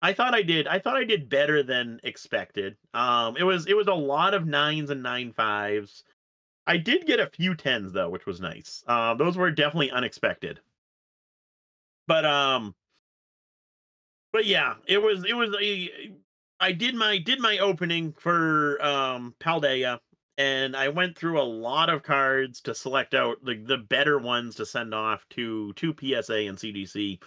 I thought I did better than expected. It was a lot of nines and 9.5s. I did get a few tens though, which was nice. Those were definitely unexpected. But yeah, it was a. I did my opening for Paldea, and I went through a lot of cards to select out the better ones to send off to PSA and CDC,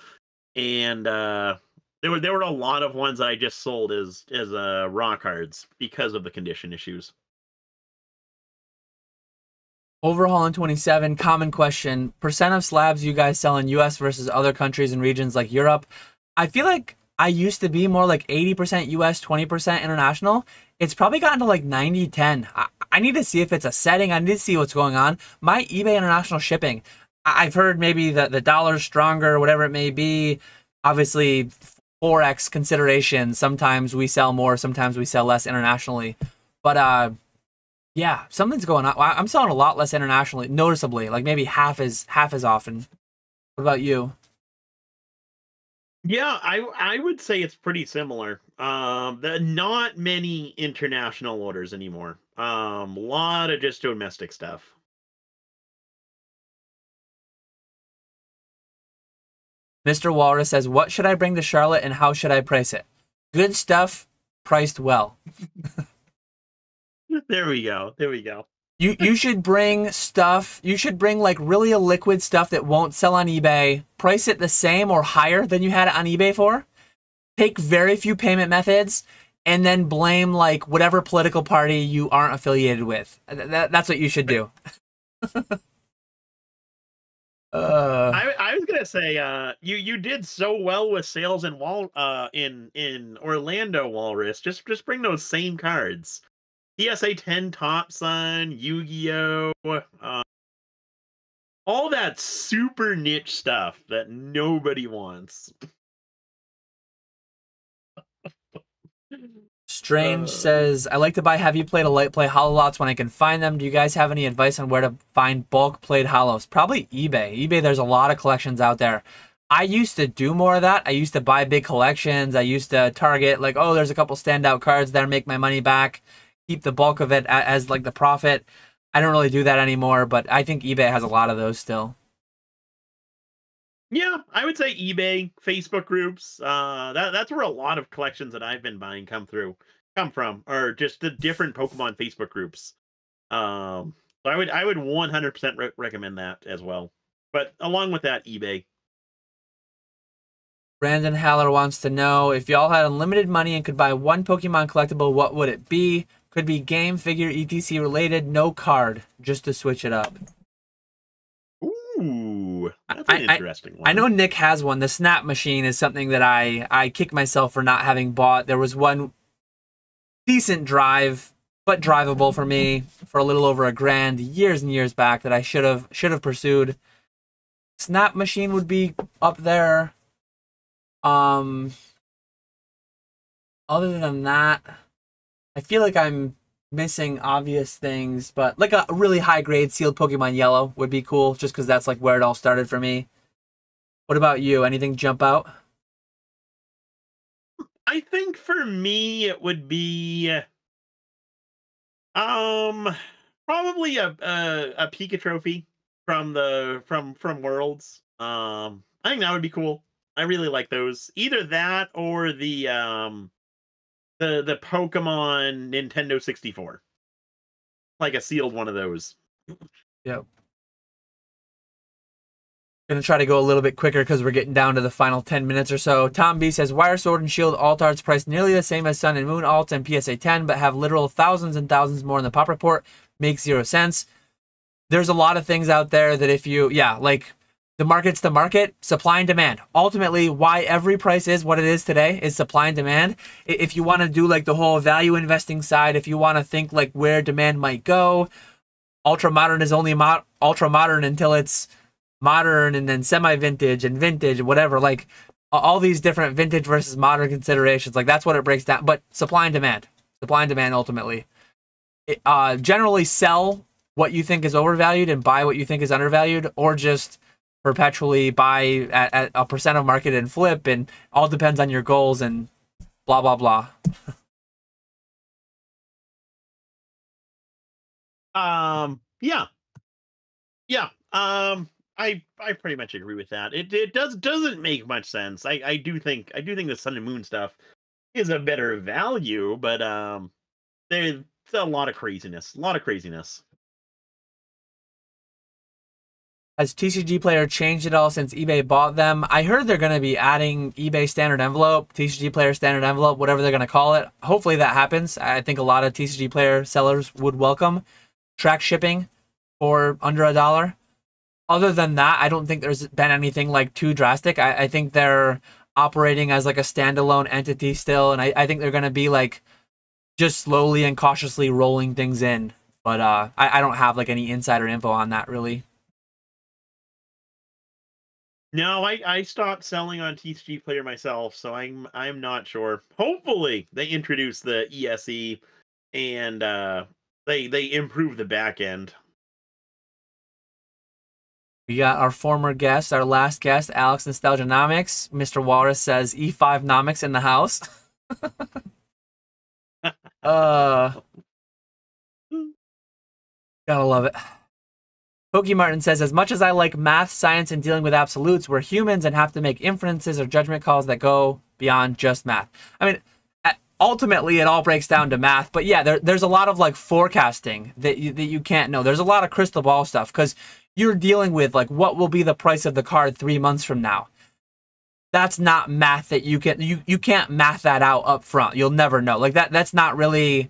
and there were a lot of ones that I just sold as raw cards because of the condition issues.
Overhaul in 27, common question. Percent of slabs you guys sell in US versus other countries and regions like Europe. I feel like I used to be more like 80% US, 20% international. It's probably gotten to like 90-10. I need to see if it's a setting. I need to see what's going on. My eBay international shipping, I've heard maybe the dollar's stronger, whatever it may be. Obviously, Forex consideration. Sometimes we sell more, sometimes we sell less internationally. But yeah, something's going on. I'm selling a lot less internationally, noticeably, like maybe half as often. What about you?
Yeah, I would say it's pretty similar. Not many international orders anymore. A lot of just domestic stuff.
Mr. Walrus says, "What should I bring to Charlotte and how should I price it? Good stuff, priced well.
There we go. There we go.
You should bring stuff. You should bring like really illiquid stuff that won't sell on eBay. Price it the same or higher than you had it on eBay for. Take very few payment methods, and then blame like whatever political party you aren't affiliated with. That's what you should do." Uh,
I was gonna say, you did so well with sales in Orlando, Walrus. Just bring those same cards. PSA 10 Top Sun, Yu-Gi-Oh, all that super niche stuff that nobody wants.
Strange
Uh,
says, "I like to buy heavy plate or light plate hollow lots when I can find them. Do you guys have any advice on where to find bulk plate hollows?" Probably eBay. eBay, there's a lot of collections out there. I used to do more of that. I used to buy big collections. I used to target like, oh, there's a couple standout cards there, make my money back, keep the bulk of it as like the profit. I don't really do that anymore, but I think eBay has a lot of those still.
yeah, I would say eBay, Facebook groups. That's where a lot of collections that I've been buying come from, or just the different Pokemon Facebook groups. So I would 100% recommend that as well. But along with that, eBay.
Brandon Haller wants to know, if y'all had unlimited money and could buy one Pokemon collectible, what would it be? Could be game, figure, etc. related, no card, just to switch it up.
Ooh, that's an interesting
I
one.
know Nick has one. The Snap Machine is something that I kick myself for not having bought. There was one decent drive, but drivable for me for a little over $1,000 years and years back that I should have pursued. Snap Machine would be up there. Um, Other than that, I feel like I'm missing obvious things, but like a really high grade sealed Pokemon Yellow would be cool, just because that's like where it all started for me. What about you? Anything jump out?
I think for me it would be um probably a Pika trophy from Worlds. I think that would be cool. I really like those. Either that or the Pokemon Nintendo 64. Like a sealed one of those.
Yep. Gonna try to go a little bit quicker because we're getting down to the final 10 minutes or so. Tom B says, why are Sword and Shield alt arts priced nearly the same as Sun and Moon alts and PSA 10, but have literal thousands and thousands more in the pop report? Makes zero sense. There's a lot of things out there that if you, like the market's the market, supply and demand. Ultimately, why every price is what it is today is supply and demand. If you want to do like the whole value investing side, if you want to think like where demand might go, ultra modern is only ultra modern until it's modern and then semi-vintage and vintage, whatever, like all these different vintage versus modern considerations, like that's what it breaks down. But supply and demand ultimately. Generally sell what you think is overvalued and buy what you think is undervalued, or just perpetually buy at a percent of market and flip, and all depends on your goals and blah, blah, blah.
Yeah. I pretty much agree with that. It doesn't make much sense. I do think the Sun and Moon stuff is a better value, but there's a lot of craziness.
Has TCG Player changed at all since eBay bought them? I heard they're going to be adding eBay standard envelope, TCG Player standard envelope, whatever they're going to call it. Hopefully that happens. I think a lot of TCG Player sellers would welcome track shipping for under $1. Other than that, I don't think there's been anything like too drastic. I think they're operating as like a standalone entity still, and I think they're going to be like just slowly and cautiously rolling things in. But I don't have like any insider info on that really.
No, I stopped selling on TCG Player myself, so I'm not sure. Hopefully they introduce the ESE and they improve the back end.
We got our former guest, our last guest, Alex Nostalgianomics. Mr. Walrus says E5 Nomics in the house. Gotta love it. Pokemartin says, as much as I like math, science, and dealing with absolutes, we're humans and have to make inferences or judgment calls that go beyond just math. I mean, ultimately, it all breaks down to math. But yeah, there's a lot of like forecasting that you can't know. There's a lot of crystal ball stuff because you're dealing with like what will be the price of the card 3 months from now. That's not math that you can't math that out up front. You'll never know. Like that's not really.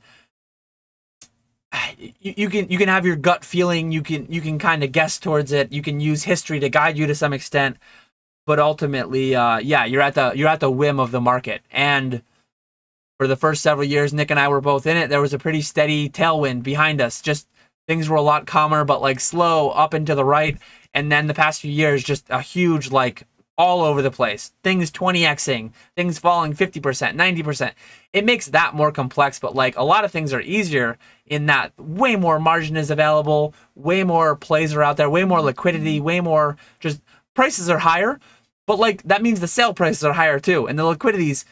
You can have your gut feeling. You can kind of guess towards it. You can use history to guide you to some extent, but ultimately, yeah, you're at the whim of the market. And for the first several years, Nick and I were both in it. There was a pretty steady tailwind behind us. Just things were a lot calmer, but like slow up and to the right. And then the past few years, just a huge like all over the place. Things 20xing, things falling 50%, 90%. It makes that more complex, but like a lot of things are easier in that way more margin is available, way more plays are out there, way more liquidity, way more just prices are higher, but like that means the sale prices are higher too, and the liquidity's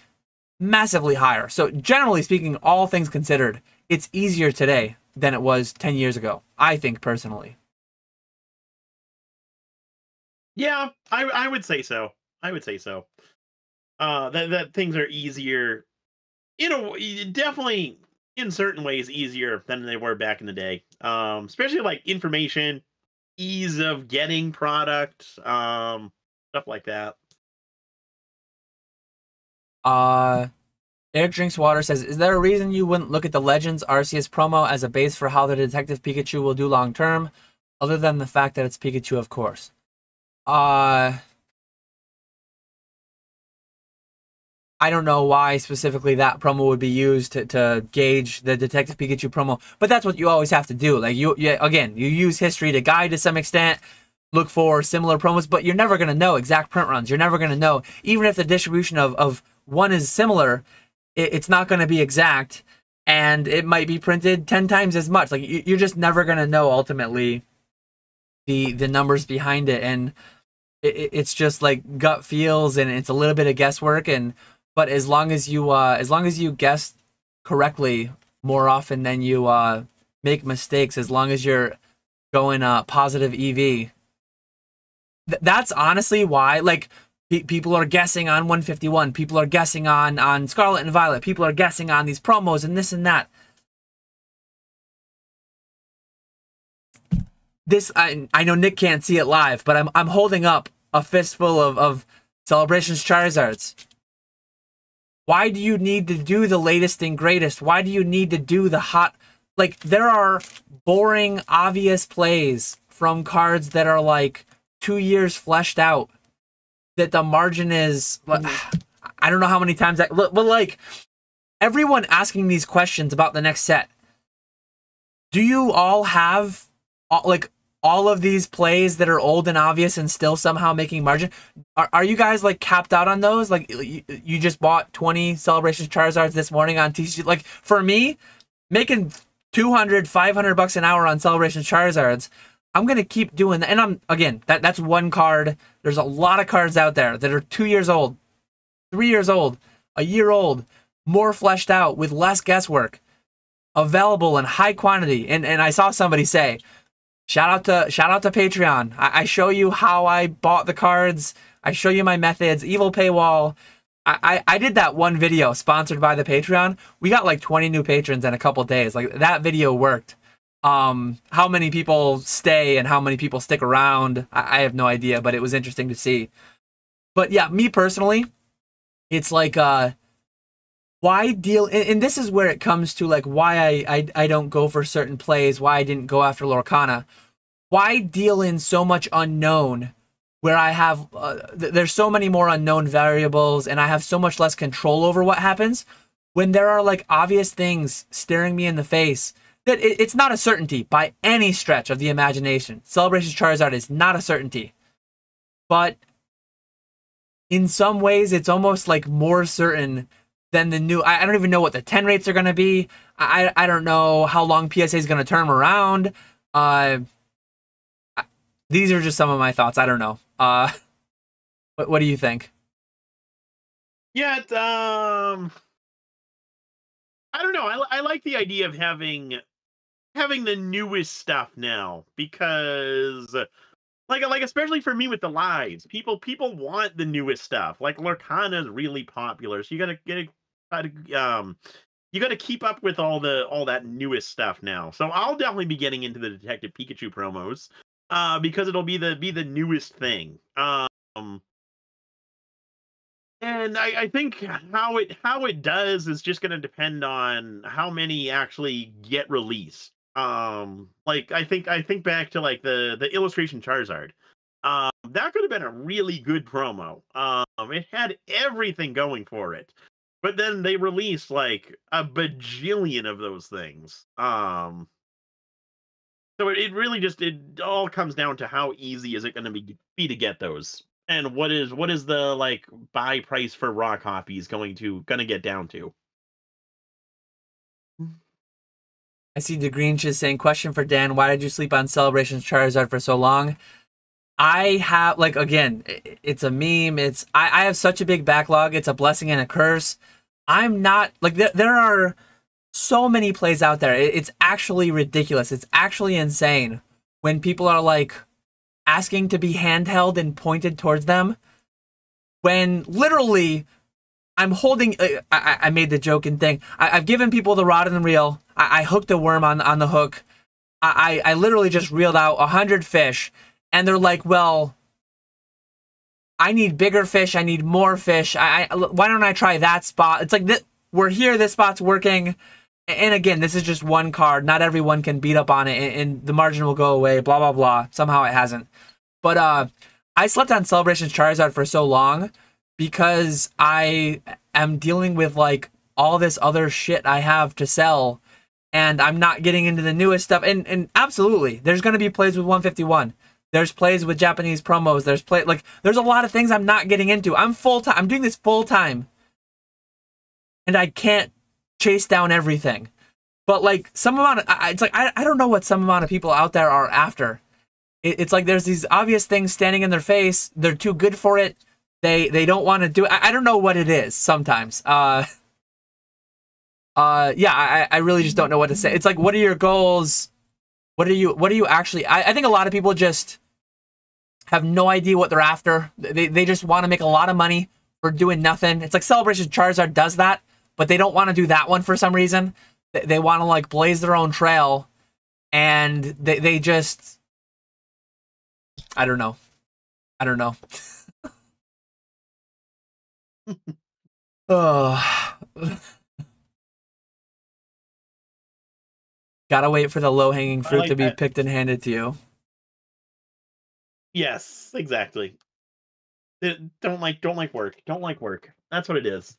massively higher. So generally speaking, all things considered, it's easier today than it was 10 years ago, I think personally.
Yeah, I would say so. That things are easier, definitely in certain ways easier than they were back in the day. Especially like information, ease of getting product, stuff like that.
Eric Drinks Water says, is there a reason you wouldn't look at the Legends Arceus promo as a base for how the Detective Pikachu will do long term, other than the fact that it's Pikachu, of course? I don't know why specifically that promo would be used to gauge the Detective Pikachu promo, but that's what you always have to do. Like you use history to guide to some extent, look for similar promos, but you're never going to know exact print runs. You're never going to know, even if the distribution of one is similar, it's not going to be exact, and it might be printed 10 times as much. Like you're just never going to know ultimately the numbers behind it, and it's just like gut feels, and it's a little bit of guesswork. But as long as you guess correctly more often than you make mistakes, as long as you're going positive EV, that's honestly why like people are guessing on 151, people are guessing on Scarlet and Violet, people are guessing on these promos and this and that. This I know Nick can't see it live, but I'm holding up a fistful of Celebrations Charizards. Why do you need to do the latest and greatest? Why do you need to do the hot? Like, there are boring, obvious plays from cards that are like 2 years fleshed out. That the margin is, I don't know how many times but like, everyone asking these questions about the next set. Do you all have like all of these plays that are old and obvious and still somehow making margin? Are you guys like capped out on those? Like you just bought 20 Celebrations Charizards this morning on TCG. Like for me, making $200-$500 an hour on Celebrations Charizards, I'm gonna keep doing that. And that's one card. There's a lot of cards out there that are 2 years old, 3 years old, a year old, more fleshed out with less guesswork, available in high quantity. And I saw somebody say, shout out to Patreon. I show you how I bought the cards. I show you my methods. Evil paywall. I did that one video sponsored by the Patreon. We got like 20 new patrons in a couple days. Like that video worked. How many people stay and how many people stick around, I have no idea, but it was interesting to see. But yeah, me personally, it's like why deal, and this is where it comes to like why I don't go for certain plays, why I didn't go after Lorcana. Why deal in so much unknown where I have there's so many more unknown variables and I have so much less control over what happens when there are like obvious things staring me in the face that it's not a certainty by any stretch of the imagination. Celebrations Charizard is not a certainty, but in some ways it's almost like more certain than the new. I don't even know what the 10 rates are going to be. I don't know how long PSA is going to turn around. These are just some of my thoughts. I don't know. What do you think?
Yeah, I don't know. I like the idea of having the newest stuff now, because like especially for me with the lives, people want the newest stuff. Like Lorcana is really popular, so you gotta you gotta keep up with all that newest stuff now. So I'll definitely be getting into the Detective Pikachu promos, because it'll be the newest thing. And I think how it does is just going to depend on how many actually get released. Like I think back to like the Illustration Charizard. That could have been a really good promo. It had everything going for it, but then they released like a bajillion of those things. So it really just, it all comes down to how easy is it going to be to get those, and what is the like buy price for raw copies going to get down to.
I see the Green just saying, question for Dan, why did you sleep on Celebrations Charizard for so long? I have, like, again, it's a meme. I have such a big backlog. It's a blessing and a curse. I'm not, like, there are so many plays out there. It's actually ridiculous. It's actually insane when people are, like, asking to be handheld and pointed towards them, when literally I'm holding, I made the joking thing. I've given people the rod and the reel. I hooked a worm on the hook. I literally just reeled out 100 fish, and they're like, well, I need bigger fish. I need more fish. Why don't I try that spot? It's like, we're here. This spot's working. And again, this is just one card. Not everyone can beat up on it, and the margin will go away, blah, blah, blah. Somehow it hasn't. But I slept on Celebrations Charizard for so long because I am dealing with, like, all this other shit I have to sell, and I'm not getting into the newest stuff. And absolutely, there's going to be plays with 151. There's plays with Japanese promos. There's a lot of things I'm not getting into. I'm full-time. I'm doing this full-time, and I can't chase down everything. But, like, some amount of, it's like, I don't know what some amount of people out there are after. It's like there's these obvious things standing in their face. They're too good for it. They don't want to do it. I don't know what it is sometimes. Yeah, I really just don't know what to say. It's like, what are your goals? What are you actually, I think a lot of people just have no idea what they're after. They just want to make a lot of money for doing nothing. It's like Celebration Charizard does that, but they don't want to do that one for some reason. They want to, like, blaze their own trail, and they just, I don't know. I don't know. Oh. Gotta wait for the low-hanging fruit to be picked and handed to you.
Yes, exactly. Don't like work. Don't like work. That's what it is.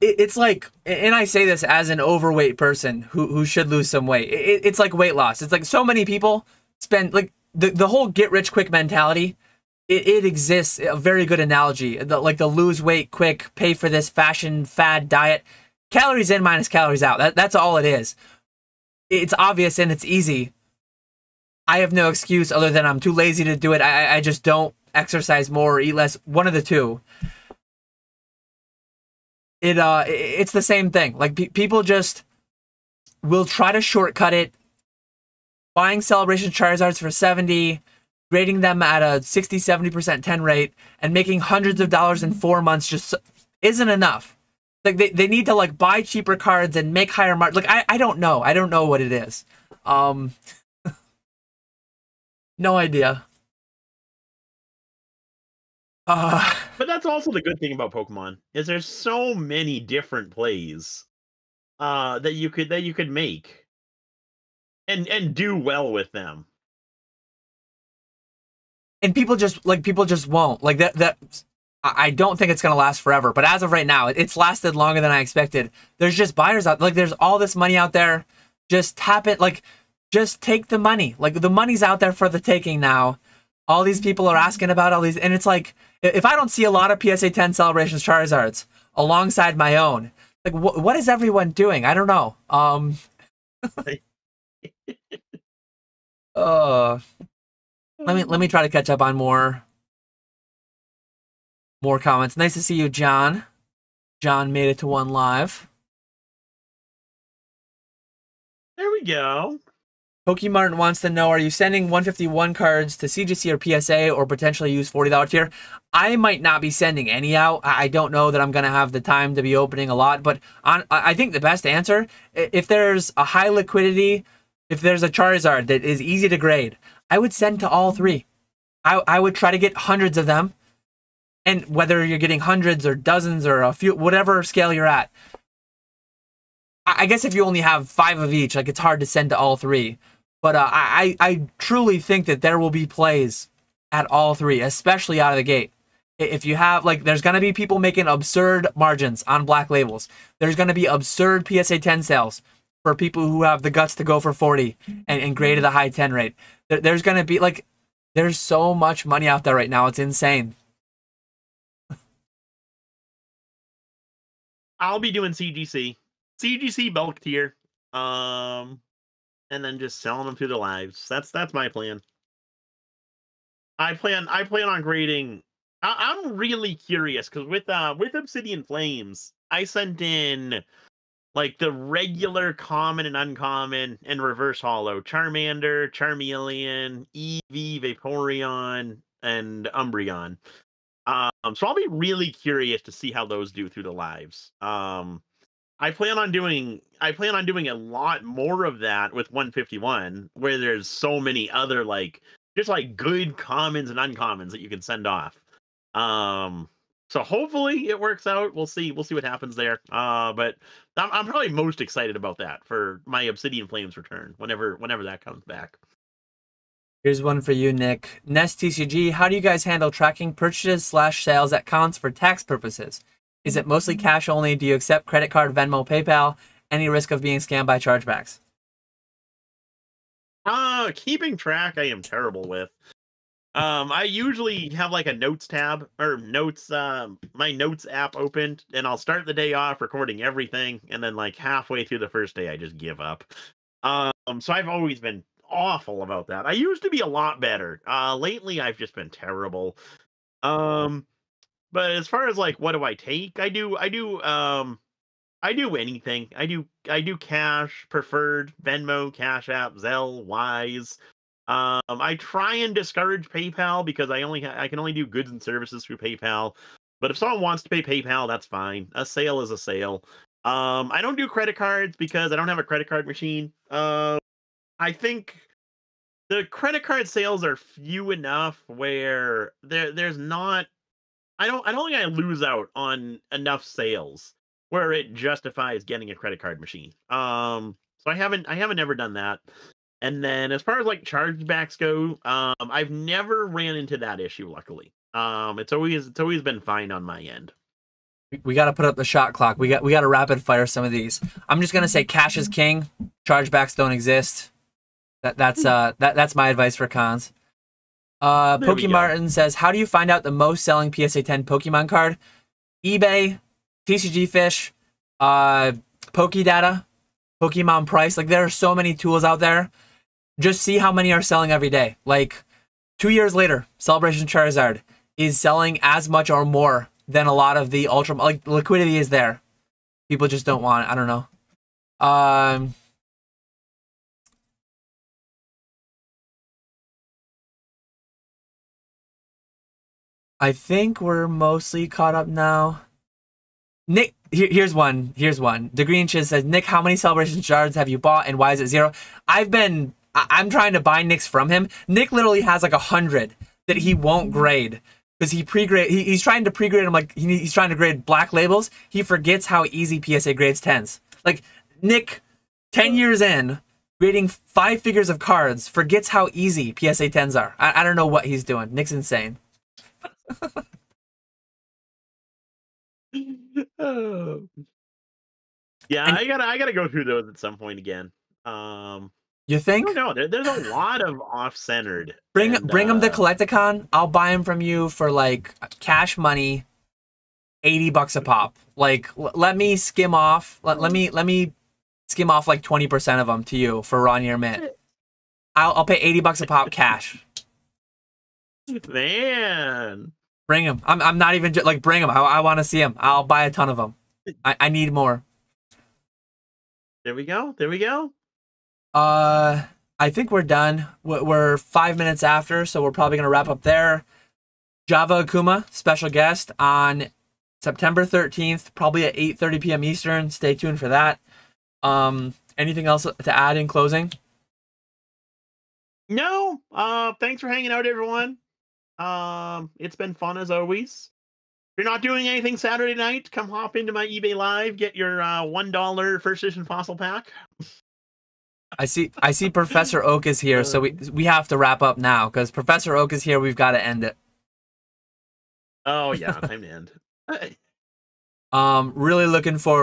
It's like, and I say this as an overweight person who should lose some weight. It's like weight loss. It's like so many people spend like the whole get rich quick mentality. It exists. A very good analogy. Like the lose weight quick, pay for this fashion fad diet. Calories in minus calories out. That's all it is. It's obvious and it's easy. I have no excuse other than I'm too lazy to do it. I just don't exercise more or eat less. One of the two. It's the same thing. Like people just will try to shortcut it, buying Celebration Charizards for 70, grading them at a 60-70% 10 rate, and making hundreds of dollars in 4 months just isn't enough. Like they need to like buy cheaper cards and make higher margins. Like I don't know. I don't know what it is. No idea.
But that's also the good thing about Pokemon is there's so many different plays that you could make and do well with them.
And people just won't. Like that I don't think it's going to last forever, but as of right now, it's lasted longer than I expected. There's just buyers out, like there's all this money out there. Just tap it, like just take the money. Like the money's out there for the taking now. All these people are asking about all these, and it's like, if I don't see a lot of PSA 10 Celebrations Charizards alongside my own, like what is everyone doing? I don't know. Let me try to catch up on more comments. Nice to see you, John. John made it to 1 live.
There we go.
Pokemart wants to know, are you sending 151 cards to CGC or PSA or potentially use $40 tier? I might not be sending any out. I don't know that I'm going to have the time to be opening a lot, but I think the best answer, if there's a high liquidity, if there's a Charizard that is easy to grade, I would send to all 3. I would try to get hundreds of them. And whether you're getting hundreds or dozens or a few, whatever scale you're at, I guess if you only have 5 of each, like it's hard to send to all 3. But I truly think that there will be plays at all 3, especially out of the gate. If you have, like, there's going to be people making absurd margins on black labels. There's going to be absurd PSA 10 sales for people who have the guts to go for 40 and grade at a high 10 rate. There's going to be, like, there's so much money out there right now. It's insane.
I'll be doing CGC bulk tier, and then just selling them through the lives. That's my plan. I plan on grading. I'm really curious because with Obsidian Flames, I sent in like the regular common and uncommon and reverse holo Charmander, Charmeleon, Eevee, Vaporeon, and Umbreon. So I'll be really curious to see how those do through the lives. I plan on doing a lot more of that with 151, where there's so many other just good commons and uncommons that you can send off. So hopefully it works out. We'll see what happens there. But I'm probably most excited about that for my Obsidian Flames return whenever that comes back.
Here's one for you, Nick. Nest TCG, how do you guys handle tracking purchases / sales at cons for tax purposes? Is it mostly cash only? Do you accept credit card, Venmo, PayPal? Any risk of being scammed by chargebacks?
Keeping track, I am terrible with. I usually have like a notes tab or notes, my notes app opened, and I'll start the day off recording everything, and then like halfway through the first day, I just give up. So I've always been awful about that. I used to be a lot better. Lately I've just been terrible. But as far as like what do I take? I do anything. I do cash, preferred, Venmo, Cash App, Zelle, Wise. I try and discourage PayPal because I can only do goods and services through PayPal. But if someone wants to pay PayPal, that's fine. A sale is a sale. I don't do credit cards because I don't have a credit card machine. I think the credit card sales are few enough where there's not. I don't think I lose out on enough sales where it justifies getting a credit card machine. So I haven't ever done that. And then as far as like chargebacks go, I've never ran into that issue, luckily. It's always been fine on my end.
We got to put up the shot clock. We got to rapid fire some of these. I'm just gonna say cash is king. Chargebacks don't exist. That's my advice for cons. Pokey Martin says, how do you find out the most selling PSA 10 Pokemon card? eBay, TCG Fish, Pokedata, Pokemon Price. Like, there are so many tools out there. Just see how many are selling every day. Like, 2 years later, Celebration Charizard is selling as much or more than a lot of the Ultra. Like, liquidity is there. People just don't want it. I don't know. I think we're mostly caught up now. Nick, here's one. The Green Chiz says, Nick, how many Celebration Shards have you bought and why is it 0? I'm trying to buy Nick's from him. Nick literally has like 100 that he won't grade because he's trying to pre-grade them, like he's trying to grade black labels. He forgets how easy PSA grades 10s. Like, Nick, 10 years in, grading 5 figures of cards, forgets how easy PSA 10s are. I don't know what he's doing. Nick's insane.
Oh. Yeah, and I gotta go through those at some point again.
You think?
No, there's a lot of off-centered.
Bring him to Collecticon. I'll buy him from you for like cash money, $80 a pop. Like, let me skim off. Let me skim off like 20% of them to you for Ron Year Mint. I'll pay $80 a pop cash.
Man,
bring him. I'm not even like bring him. I want to see him. I'll buy a ton of them. I need more.
There we go.
I think we're done. We're 5 minutes after, so we're probably gonna wrap up there. Java Akuma, special guest on September 13th, probably at 8:30 p.m. Eastern. Stay tuned for that. Anything else to add in closing?
No. Thanks for hanging out, everyone. It's been fun as always. If you're not doing anything Saturday night, come hop into my eBay Live, get your $1 first edition fossil pack.
I see Professor Oak is here, so we have to wrap up now because Professor Oak is here. We've got to end it.
Oh yeah, time to end.
Really looking forward